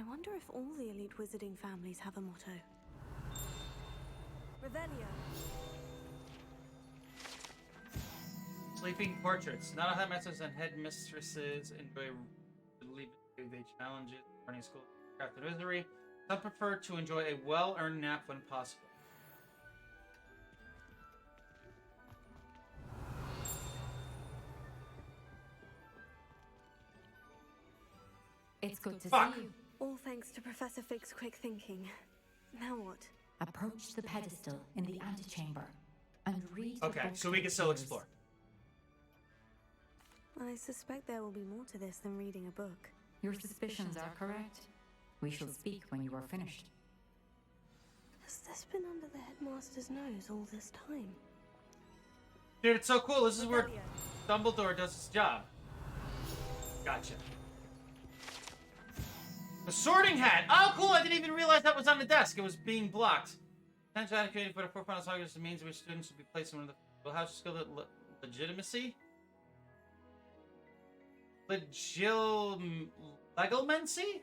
I wonder if all the elite wizarding families have a motto. Revelio. Sleeping portraits. Not all headmasters and headmistresses enjoy they challenges running school craft and wizardry. Some prefer to enjoy a well-earned nap when possible. It's good to Fuck. see you. All thanks to Professor Fig's quick thinking. Now what? Approach the pedestal in the antechamber and read the Okay, book so we that can still appears. explore. I suspect there will be more to this than reading a book. Your suspicions are correct. We shall speak when you are finished. Has this been under the headmaster's nose all this time? Dude, it's so cool. This is where Dumbledore does his job. Gotcha. The sorting hat! Oh, cool! I didn't even realize that was on the desk. It was being blocked. Potential activated for the 4 final targets means which students will be placed in one of the house skill legitimacy? Legalmancy?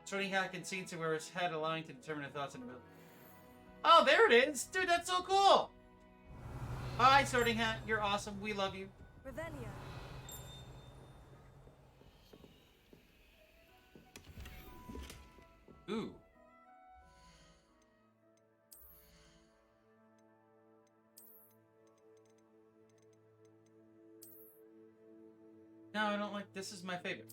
Sorting hat can see into where his head allowing to determine the thoughts and ability. Oh, there it is! Dude, that's so cool! Hi, sorting hat. You're awesome. We love you. Revelio. Ooh. No, I don't like this. Is my favorite.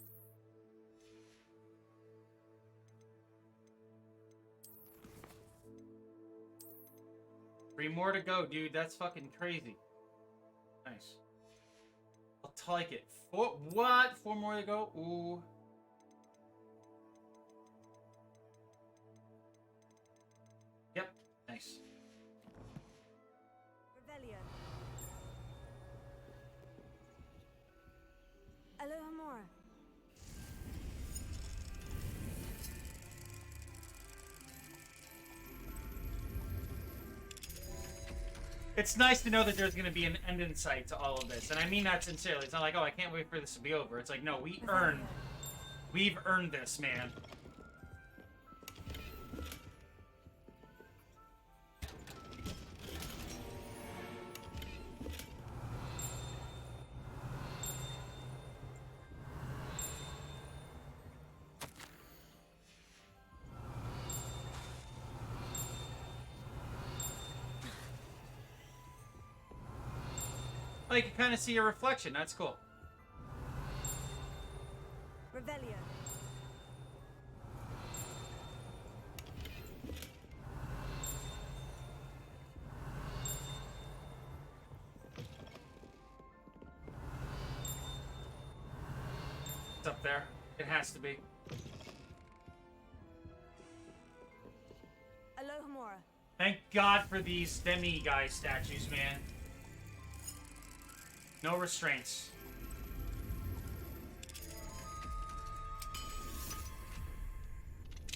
Three more to go, dude. That's fucking crazy. Nice. I'll take it. What? 4 more to go? Ooh. Yep. Nice. Revelio. Alohomora. It's nice to know that there's going to be an end in sight to all of this. And I mean that sincerely. It's not like, oh, I can't wait for this to be over. It's like, no, we've earned this, man. Oh, you can kind of see your reflection. That's cool. Revelio. It's up there. It has to be. Alohomora. Thank God for these demi-guy statues, man. No restraints.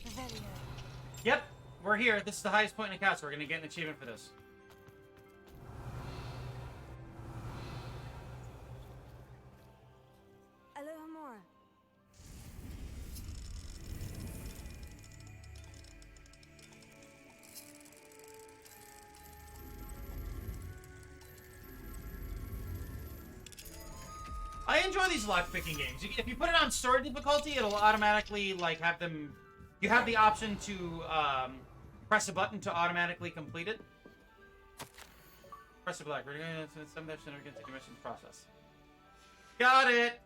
Revelio. Yep, we're here. This is the highest point in the castle. We're gonna get an achievement for this. Alohomora. I enjoy these lockpicking games. If you put it on story difficulty, it'll automatically, like, have them... You have the option to, press a button to automatically complete it. Press the black. We're going to some dash and we're going to mission process. Got it!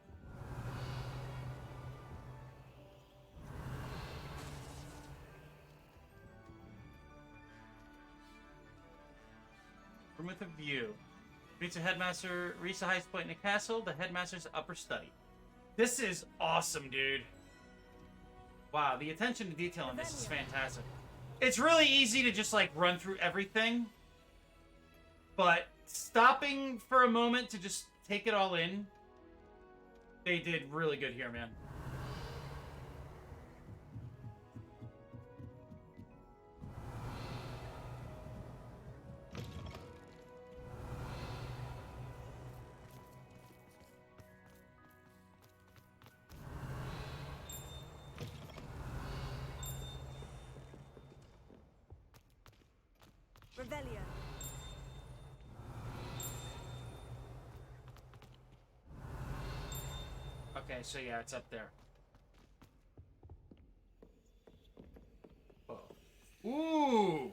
Room with a view. Reach the headmaster, reach the highest point in the castle, the headmaster's upper study. This is awesome, dude. Wow, the attention to detail in this is fantastic. It's really easy to just, like, run through everything. But stopping for a moment to just take it all in, they did really good here, man. Revelio. Okay, so yeah, it's up there. Whoa. Ooh!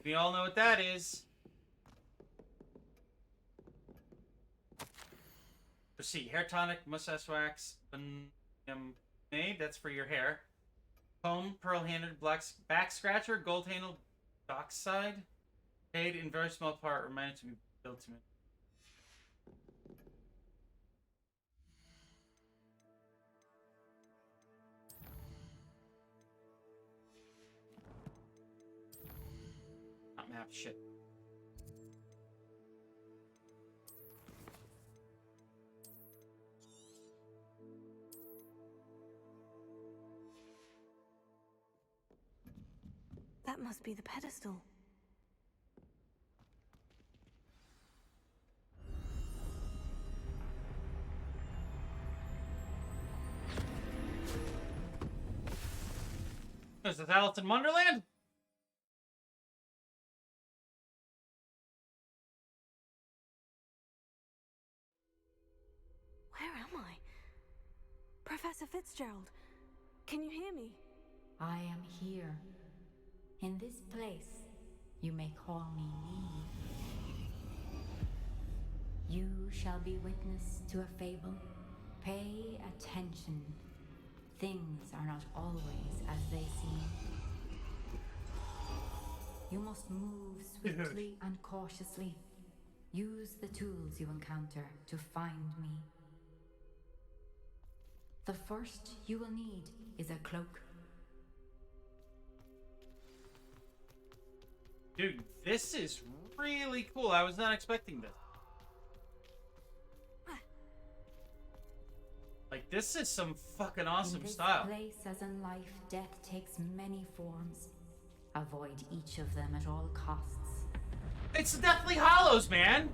We all know what that is. Proceed. Hair tonic, mustache wax, made. That's for your hair. Comb, pearl-handed, back scratcher, gold-handled, dockside. Paid in very small part, reminded to be built to me. Not map shit. That must be the pedestal. Is this Alice in Wonderland? Where am I? Professor Fitzgerald, can you hear me? I am here. In this place, you may call me Neve. You shall be witness to a fable. Pay attention. Things are not always as they seem. You must move swiftly and cautiously. Use the tools you encounter to find me. The first you will need is a cloak. Dude, this is really cool. I was not expecting this. Like, this is some fucking awesome style. In this place, as in life, death takes many forms. Avoid each of them at all costs. It's Deathly Hollows, man!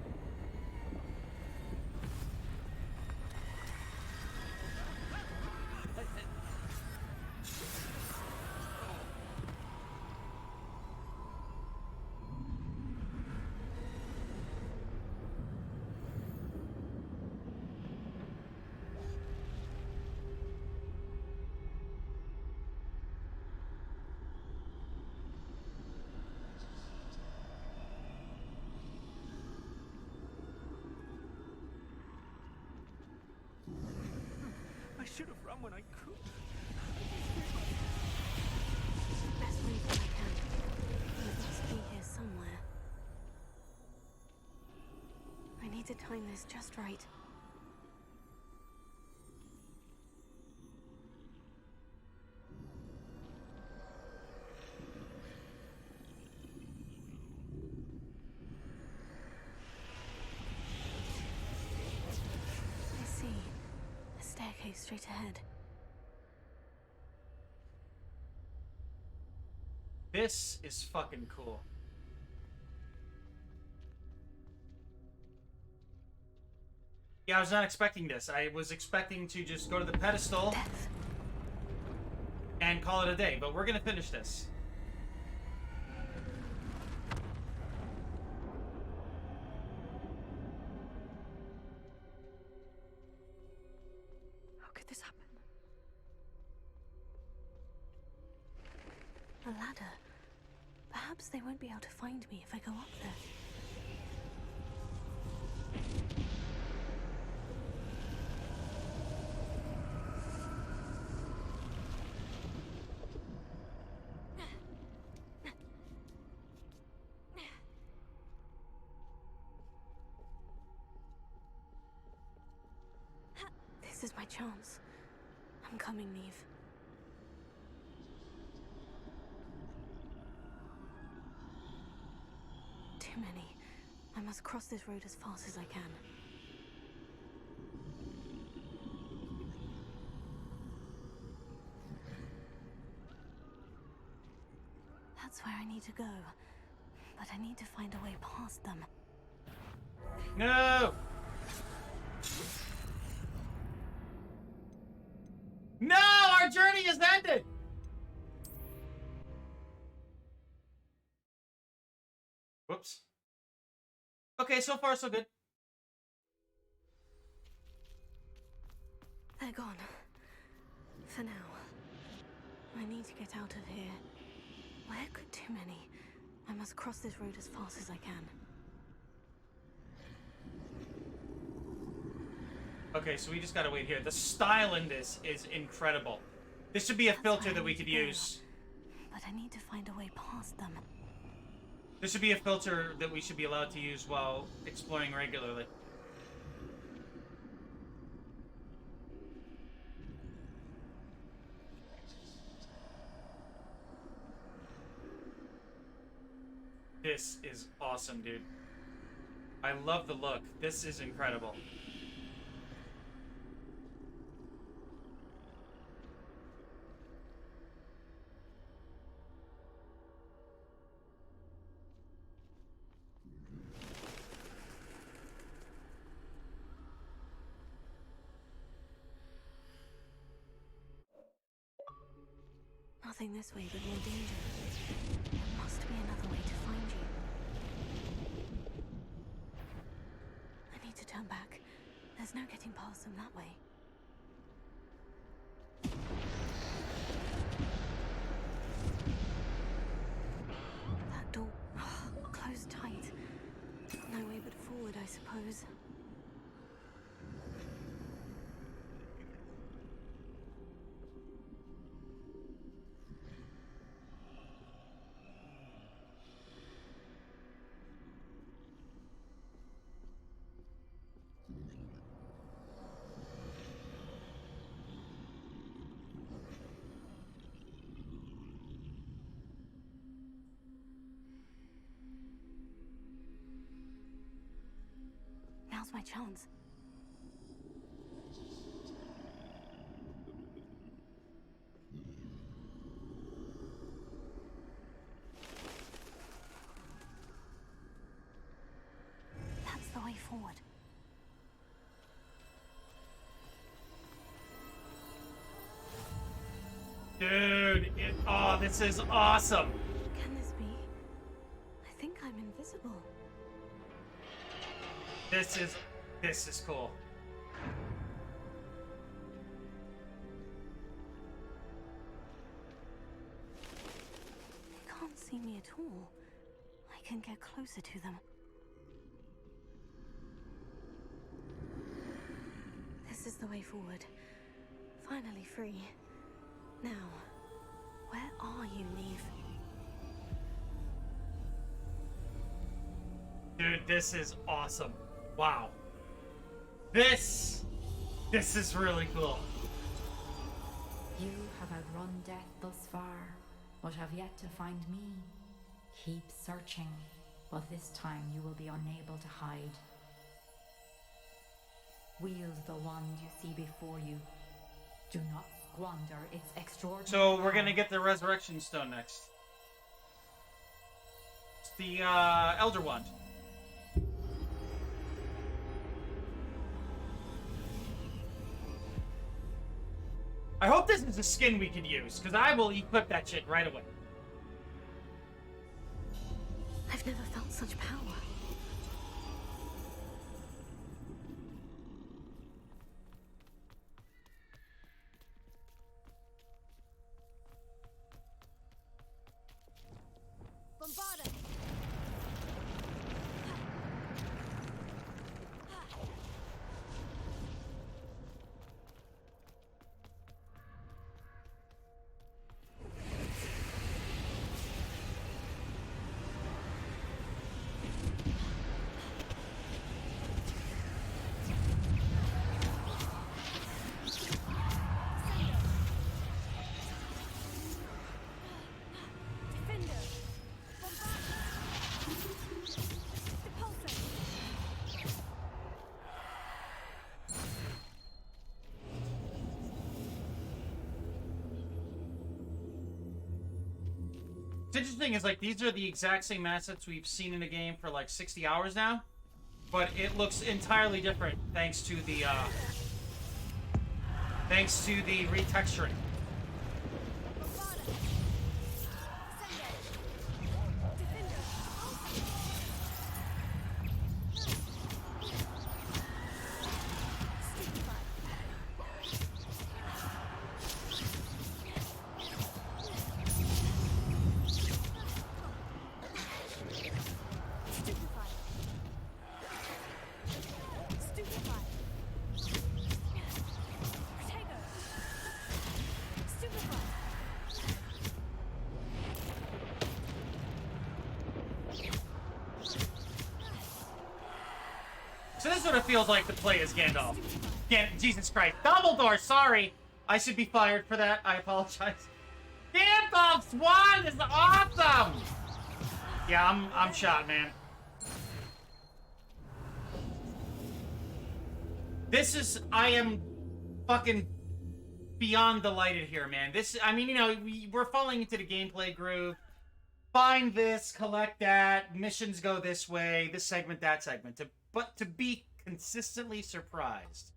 I should have run when I could. Best leave when I can. It must be here somewhere. I need to time this just right. I see. A staircase straight ahead. This is fucking cool. Yeah, I was not expecting this. I was expecting to just go to the pedestal and call it a day, but we're gonna finish this. How could this happen? A ladder. Perhaps they won't be able to find me if I go up there. This is my chance. I'm coming, Neve. Too many. I must cross this road as fast as I can. That's where I need to go. But I need to find a way past them. No! No! Our journey has ended! Okay, so far so good. They're gone. For now. I need to get out of here. Where could too many? I must cross this road as fast as I can. Okay, so we just gotta wait here. The style in this is incredible. This should be a filter that we could use. But I need to find a way past them. This should be a filter that we should be allowed to use while exploring regularly. This is awesome, dude. I love the look. This is incredible. Nothing this way but more danger. There must be another way to find you. I need to turn back. There's no getting past them that way. That door closed tight. No way but forward, I suppose. Now's my chance. That's the way forward. Dude, oh, this is awesome. Can this be? I think I'm invisible. This is cool. They can't see me at all. I can get closer to them. This is the way forward. Finally free. Now, where are you, Neve? Dude, this is awesome. Wow. This is really cool. You have outrun death thus far, but have yet to find me. Keep searching, but this time you will be unable to hide. Wield the wand you see before you. Do not squander its extraordinary So we're gonna power. get the Resurrection Stone next. It's the Elder Wand. I hope this is a skin we could use, because I will equip that shit right away. I've never felt such power. Bombarda! What's interesting is, like, these are the exact same assets we've seen in the game for like 60 hours now, but it looks entirely different thanks to the retexturing. So this is what it feels like to play as Gandalf. Jesus Christ. Dumbledore, sorry. I should be fired for that. I apologize. Gandalf's wand is awesome! Yeah, I'm shot, man. I am fucking beyond delighted here, man. I mean, you know, we're falling into the gameplay groove. Find this, collect that, missions go this way, this segment, that segment. But to be consistently surprised.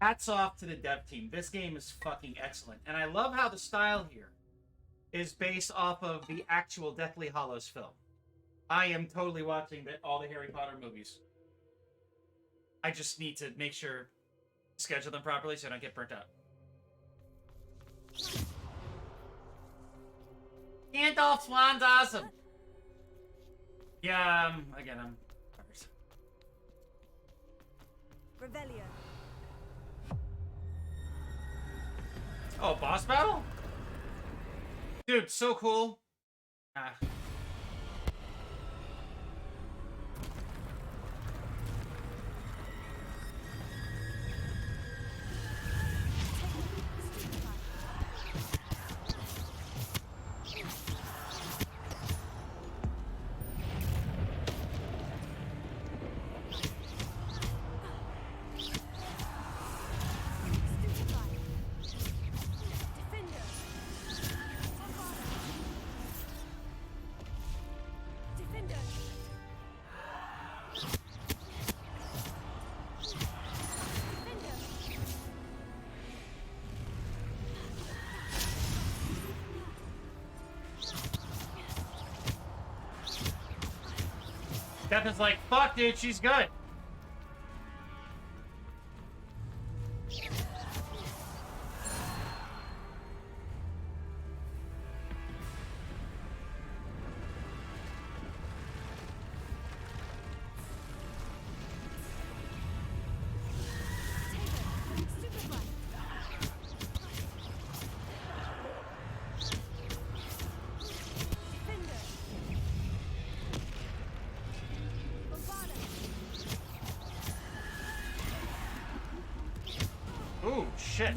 Hats off to the dev team. This game is fucking excellent. And I love how the style here is based off of the actual Deathly Hallows film. I am totally watching all the Harry Potter movies. I just need to make sure to schedule them properly so I don't get burnt out. Gandalf's wand's awesome. Yeah, again, I'm tired. Revelio. Oh, boss battle? Dude, so cool. Ah. Stefan's like, fuck, dude, she's good. Ooh, shit.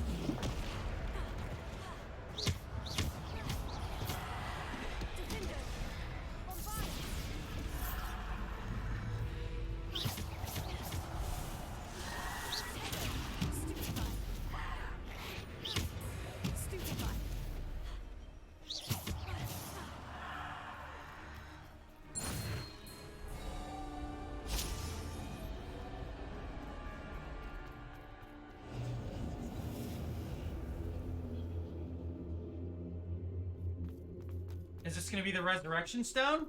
Is this going to be the Resurrection Stone?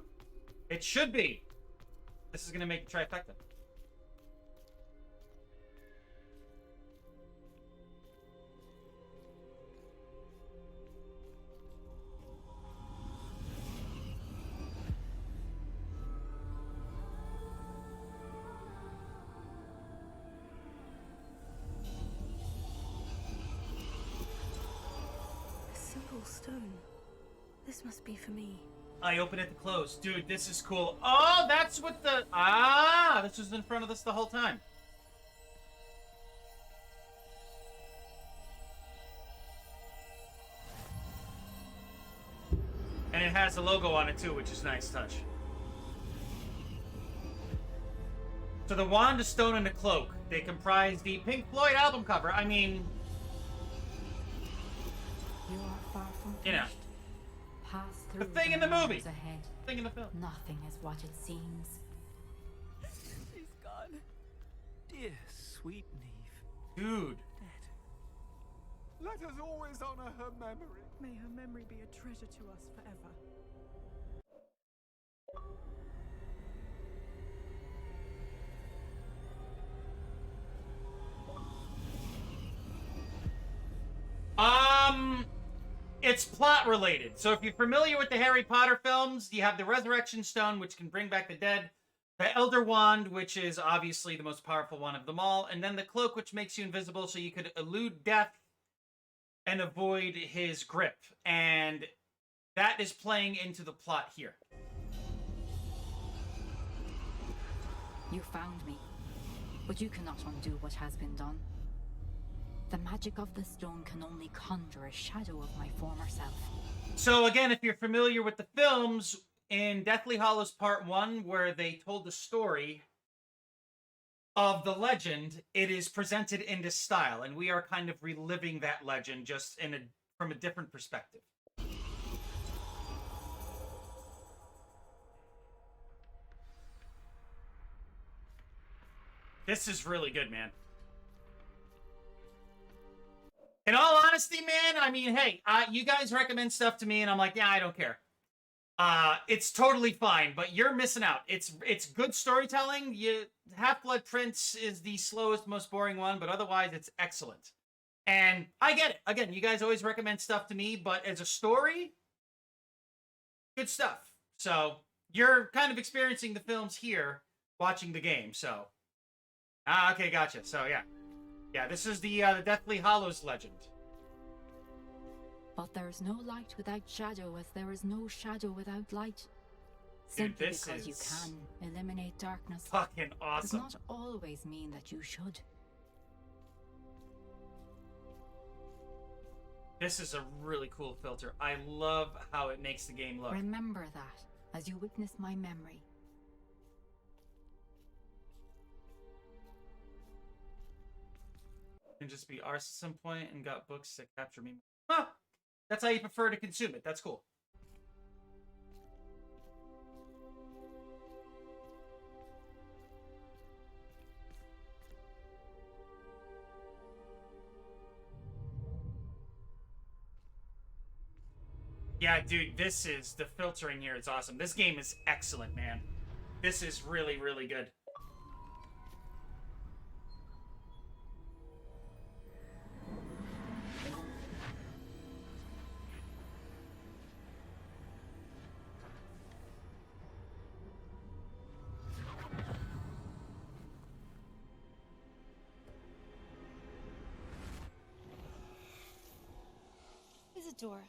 It should be. This is going to make a trifecta. A simple stone. This must be for me. I open it to close. Dude, this is cool. Oh, that's what the... Ah! This was in front of us the whole time. And it has a logo on it too, which is a nice touch. So the wand, the stone, and the cloak. They comprise the Pink Floyd album cover. I mean... You are far from You know. finished. Pass through The thing in the movie. mountains ahead. Thing in the film. Nothing is what it seems. She's gone. Dear, sweet Neve. Dude. Let us always honor her memory. May her memory be a treasure to us forever. It's plot related. So if you're familiar with the Harry Potter films, you have the Resurrection Stone, which can bring back the dead, the Elder Wand, which is obviously the most powerful one of them all, and then the Cloak, which makes you invisible so you could elude death and avoid his grip. And that is playing into the plot here. You found me, but you cannot undo what has been done. The magic of the stone can only conjure a shadow of my former self. So again, if you're familiar with the films, in Deathly Hallows Part 1, where they told the story of the legend, it is presented in this style, and we are kind of reliving that legend just from a different perspective. This is really good, man. In all honesty, man, I mean, hey, you guys recommend stuff to me, and I'm like, yeah, I don't care. It's totally fine, but you're missing out. It's good storytelling. Half-Blood Prince is the slowest, most boring one, but otherwise it's excellent. And I get it. Again, you guys always recommend stuff to me, but as a story, good stuff. So you're kind of experiencing the films here, watching the game. So, okay, gotcha. So yeah, this is the Deathly Hallows legend. But there is no light without shadow, as there is no shadow without light. Simply Dude, because you can eliminate darkness fucking awesome. does not always mean that you should. This is a really cool filter. I love how it makes the game look. Remember that as you witness my memory. Can just be ours at some point and got books that capture me. Huh! That's how you prefer to consume it. That's cool. Yeah, dude, the filtering here is awesome. This game is excellent, man. This is really, really good. Isadora,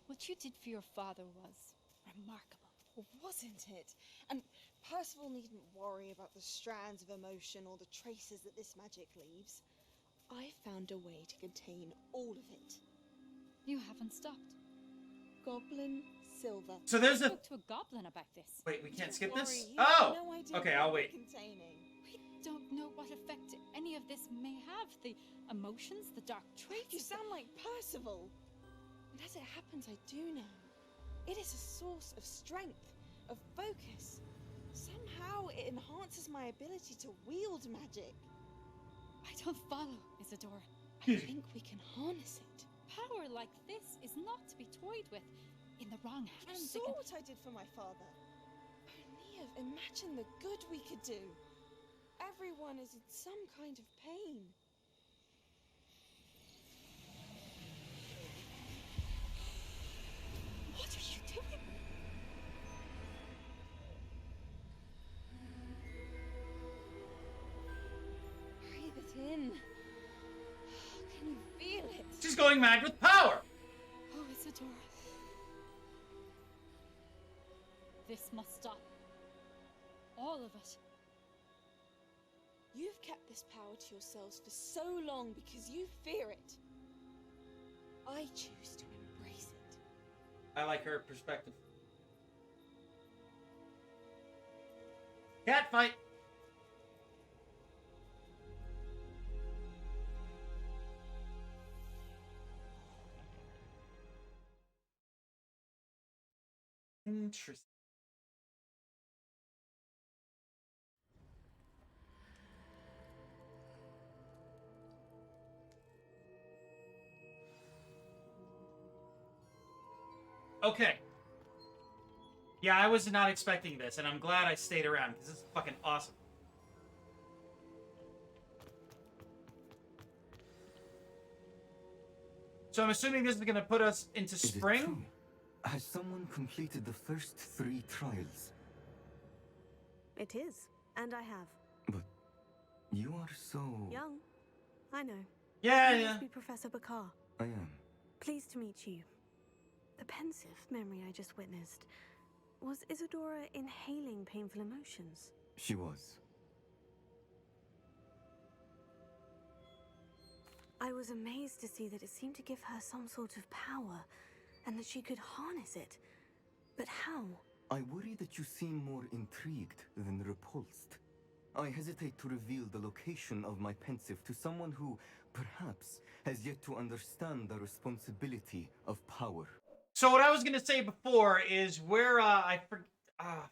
what you did for your father was remarkable. Well, wasn't it? And Percival needn't worry about the strands of emotion or the traces that this magic leaves. I found a way to contain all of it. You haven't stopped. Goblin silver. So there's I spoke to a goblin about this. Wait, we can't skip Don't this? worry, he had Oh! no idea Okay, what I'll they were wait. containing. We don't know what effect any of this may have. The emotions, the dark traits. You sound like Percival. And as it happens, I do know. It is a source of strength, of focus. Somehow it enhances my ability to wield magic. I don't follow, Isadora. I think we can harness it. Power like this is not to be toyed with. In the wrong You hands, saw what I did for my father. Only imagine the good we could do. Everyone is in some kind of pain. What are you doing? Breathe it in. Can you feel it? She's going mad with power! Oh, Isadora. This must stop. All of it. You've kept this power to yourselves for so long because you fear it. I choose to embrace it. I like her perspective. Cat fight! Interesting. Okay. Yeah, I was not expecting this, and I'm glad I stayed around, because this is fucking awesome. So I'm assuming this is going to put us into Is it spring? true? Has someone completed the first 3 trials? It is, and I have. But you are so... Young. I know. Yeah, You yeah. must be Professor Bakar. I am. Pleased to meet you. The pensive memory I just witnessed. Was Isadora inhaling painful emotions? She was. I was amazed to see that it seemed to give her some sort of power, and that she could harness it. But how? I worry that you seem more intrigued than repulsed. I hesitate to reveal the location of my pensive to someone who, perhaps, has yet to understand the responsibility of power. So what I was going to say before is where, I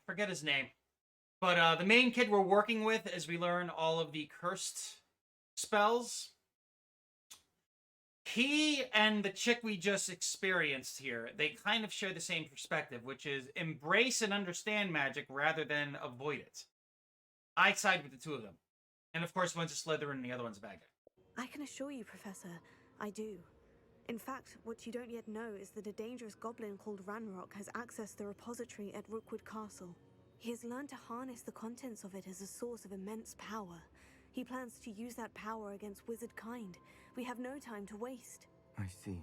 forget his name. But the main kid we're working with as we learn all of the cursed spells, he and the chick we just experienced here, they kind of share the same perspective, which is embrace and understand magic rather than avoid it. I side with the two of them. And of course, one's a Slytherin and the other one's a bad guy. I can assure you, Professor, I do. In fact, what you don't yet know is that a dangerous goblin called Ranrock has accessed the repository at Rookwood Castle. He has learned to harness the contents of it as a source of immense power. He plans to use that power against wizard kind. We have no time to waste. I see.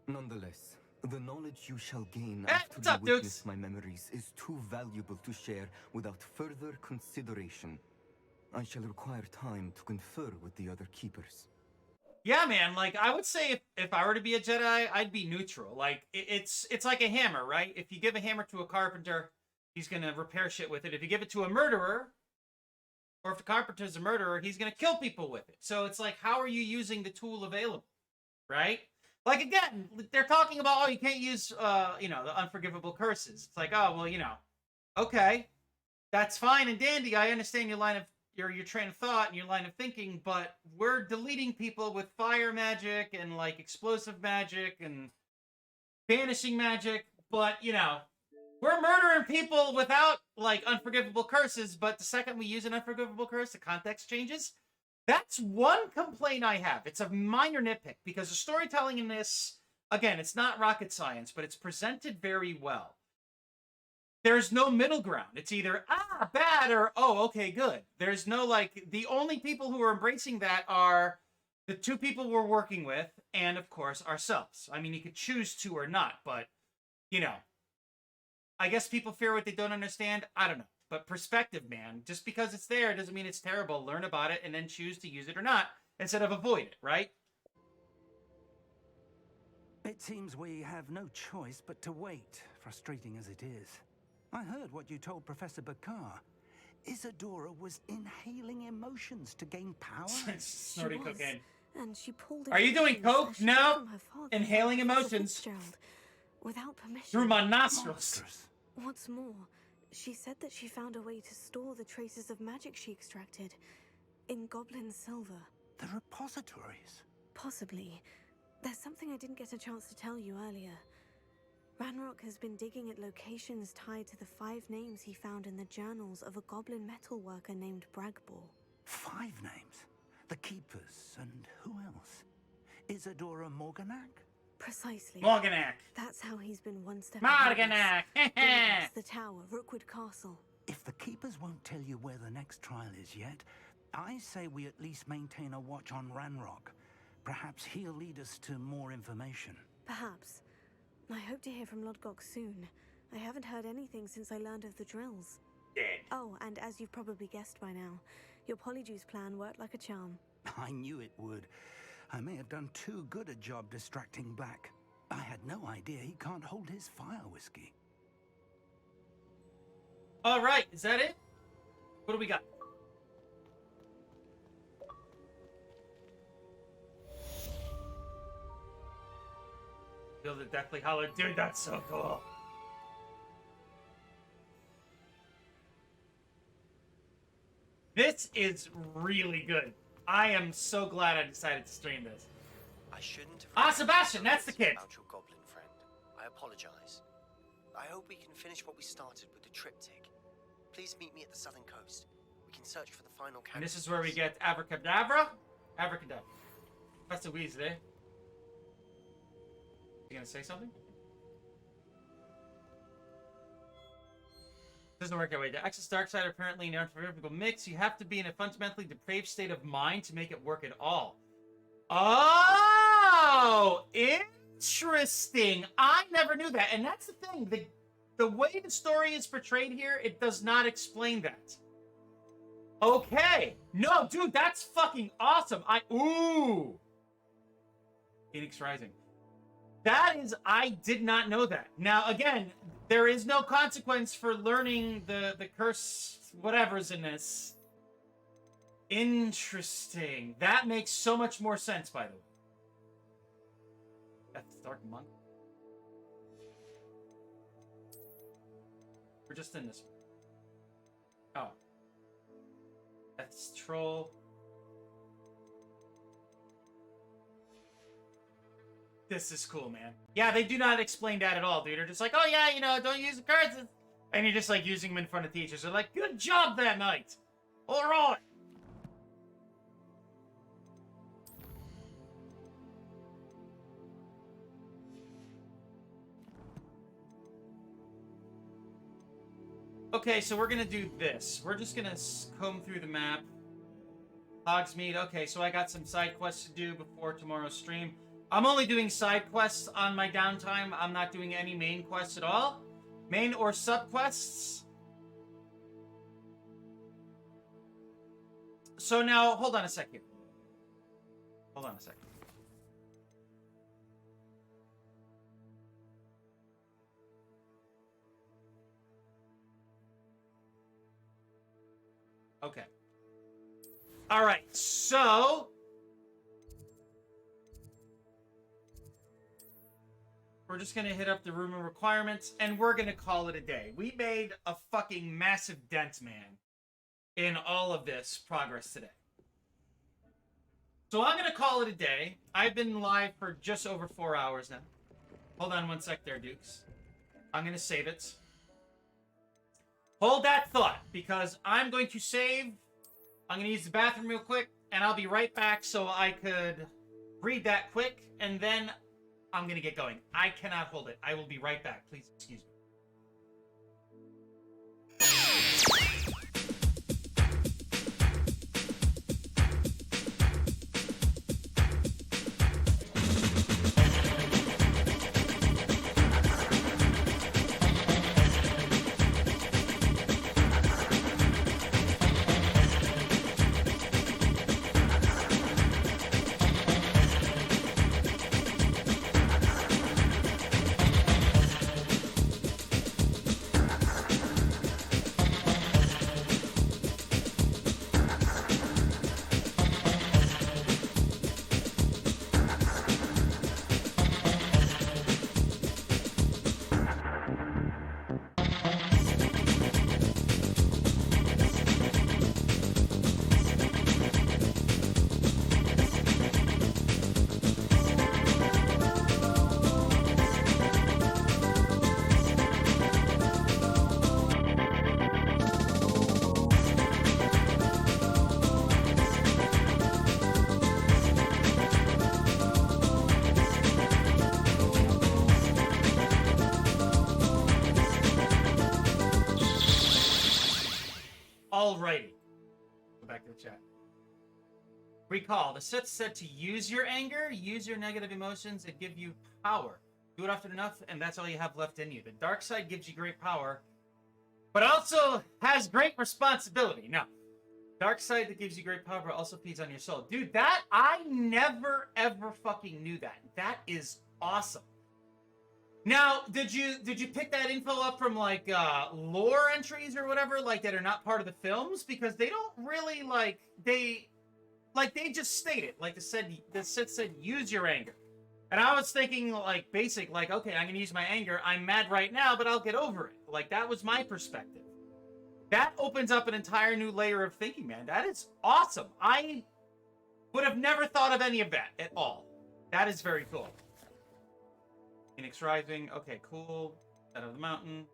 Nonetheless, the knowledge you shall gain after you witness my memories is too valuable to share without further consideration. I shall require time to confer with the other keepers. Yeah, man, like, I would say if I were to be a Jedi, I'd be neutral. Like, it's like a hammer, right? If you give a hammer to a carpenter, he's gonna repair shit with it. If you give it to a murderer, or if the carpenter's a murderer, he's gonna kill people with it. So it's like, how are you using the tool available, right? Like, again, they're talking about, oh, you can't use, you know, the unforgivable curses. It's like, oh, well, you know, okay, that's fine and dandy. I understand your line of your train of thought and your line of thinking, but we're deleting people with fire magic and like explosive magic and banishing magic, but you know, we're murdering people without like unforgivable curses, but the second we use an unforgivable curse, the context changes. That's one complaint I have. It's a minor nitpick because the storytelling in this, again, it's not rocket science, but it's presented very well. There's no middle ground. It's either, bad, or, oh, okay, good. There's no, like, the only people who are embracing that are the two people we're working with and, of course, ourselves. I mean, you could choose to or not, but, you know, I guess people fear what they don't understand. I don't know. But perspective, man, just because it's there doesn't mean it's terrible. Learn about it and then choose to use it or not instead of avoid it, right? It seems we have no choice but to wait, frustrating as it is. I heard what you told Professor Bakar. Isadora was inhaling emotions to gain power. Snorting cocaine. And she pulled. Are you doing coke? No. Inhaling emotions. Without permission. Through my nostrils. What's more, she said that she found a way to store the traces of magic she extracted in goblin silver. The repositories? Possibly. There's something I didn't get a chance to tell you earlier. Ranrock has been digging at locations tied to the 5 names he found in the journals of a goblin metalworker named Bragball. 5 names? The Keepers, and who else? Isadora Morganac? Precisely. Morganac. That's how he's been one step Morganac. ahead. The tower, Rookwood Castle. If the Keepers won't tell you where the next trial is yet, I say we at least maintain a watch on Ranrock. Perhaps he'll lead us to more information. Perhaps. I hope to hear from Lodgok soon. I haven't heard anything since I learned of the drills. Dead. Oh, and as you've probably guessed by now, your Polyjuice plan worked like a charm. I knew it would. I may have done too good a job distracting Black. I had no idea he can't hold his fire whiskey. All right, is that it? What do we got? Build a Deathly Hollow. Dude, that's so cool. This is really good. I am so glad I decided to stream this. I shouldn't have... Sebastian, that's the kid. ...about your goblin friend. I apologize. I hope we can finish what we started with the triptych. Please meet me at the southern coast. We can search for the final And this is where we get Abracadabra? Abracadabra. That's a Weasley. You gonna say something? Doesn't work that way. The access dark side are apparently an unforgivable mix. You have to be in a fundamentally depraved state of mind to make it work at all. Oh, interesting. I never knew that. And that's the thing. The way the story is portrayed here, it does not explain that. Okay. No, dude, that's fucking awesome. Ooh. Phoenix Rising. That is, I did not know that. Now, again, there is no consequence for learning the curse whatever's in this. Interesting. That makes so much more sense, by the way. That's Dark Monk. We're just in this one. Oh. That's Troll. This is cool, man. Yeah, they do not explain that at all, dude. They're just like, oh yeah, you know, don't use the curses. And you're just like using them in front of teachers. They're like, good job that night. All right. Okay, so we're gonna do this. We're just gonna comb through the map. Hogsmeade. Okay, so I got some side quests to do before tomorrow's stream. I'm only doing side quests on my downtime. I'm not doing any main quests at all. Main or sub quests. So now, hold on a second. Hold on a second. Okay. All right, so we're just gonna hit up the room and requirements, and we're gonna call it a day. We made a fucking massive dent, man, in all of this progress today. So I'm gonna call it a day. I've been live for just over 4 hours now. Hold on one sec there, Dukes. I'm gonna save it. Hold that thought, because I'm going to save. I'm gonna use the bathroom real quick, and I'll be right back so I could read that quick, and then I'm gonna get going. I cannot hold it. I will be right back. Please excuse me. Alrighty. Go back to the chat. Recall, the set said to use your anger, use your negative emotions, and give you power. Do it often enough, and that's all you have left in you. The dark side gives you great power, but also has great responsibility. Now, dark side that gives you great power, but also feeds on your soul. Dude, that, I never, ever fucking knew that. That is awesome. Now, did you pick that info up from like lore entries or whatever, like that are not part of the films? Because they don't really they just state it. Like the set said use your anger. And I was thinking like basic, like, okay, I'm gonna use my anger. I'm mad right now, but I'll get over it. Like that was my perspective. That opens up an entire new layer of thinking, man. That is awesome. I would have never thought of any of that at all. That is very cool. Phoenix Rising. Okay, cool. Out of the mountain.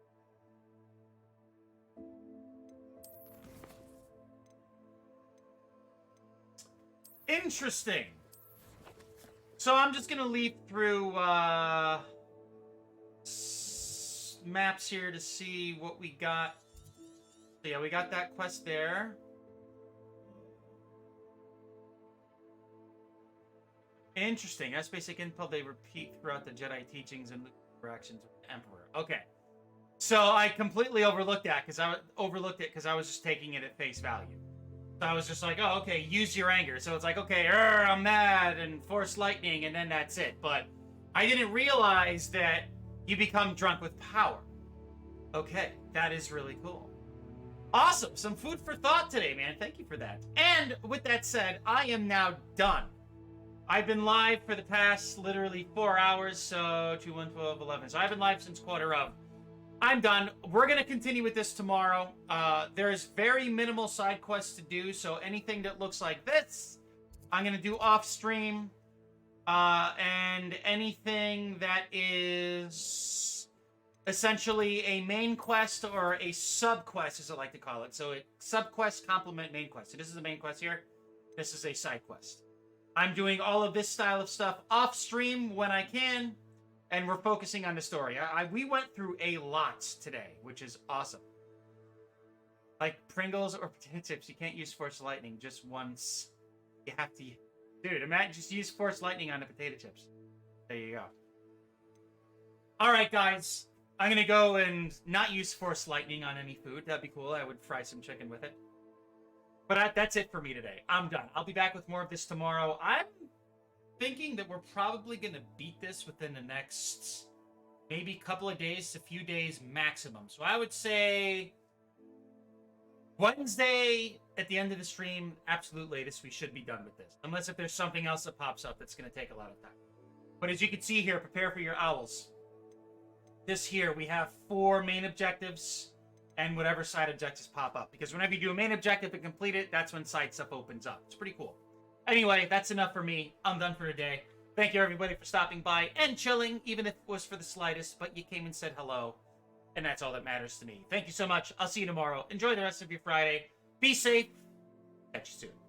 Interesting. So I'm just gonna leaf through maps here to see what we got. So yeah, we got that quest there. Interesting. As basic info they repeat throughout the Jedi teachings and interactions with the Emperor. Okay. So I completely overlooked that because I was just taking it at face value. So I was just like, oh, okay, use your anger. So it's like, okay, I'm mad and force lightning, and then that's it. But I didn't realize that you become drunk with power. Okay, that is really cool. Awesome, some food for thought today, man. Thank you for that. And with that said, I am now done. I've been live for the past literally 4 hours, so 2, 1, 12, 11. So I've been live since quarter of. I'm done. We're going to continue with this tomorrow. There's very minimal side quests to do, so anything that looks like this, I'm going to do off stream. And anything that is essentially a main quest or a sub quest, as I like to call it. So a sub quest complement main quest. So this is the main quest here. This is a side quest. I'm doing all of this style of stuff off stream when I can, and we're focusing on the story. We went through a lot today, which is awesome. Like Pringles or potato chips, you can't use Force Lightning just once. You have to, dude. Imagine just use Force Lightning on the potato chips. There you go. All right, guys. I'm gonna go and not use Force Lightning on any food. That'd be cool. I would fry some chicken with it. But that's it for me today. I'm done. I'll be back with more of this tomorrow. I'm thinking that we're probably going to beat this within the next maybe couple of days, a few days maximum. So I would say Wednesday at the end of the stream, absolute latest, we should be done with this. Unless if there's something else that pops up that's going to take a lot of time. But as you can see here, prepare for your owls. This here, we have 4 main objectives and whatever side objectives pop up. Because whenever you do a main objective and complete it, that's when side stuff opens up. It's pretty cool. Anyway, that's enough for me. I'm done for today. Thank you, everybody, for stopping by and chilling, even if it was for the slightest, but you came and said hello, and that's all that matters to me. Thank you so much. I'll see you tomorrow. Enjoy the rest of your Friday. Be safe. Catch you soon.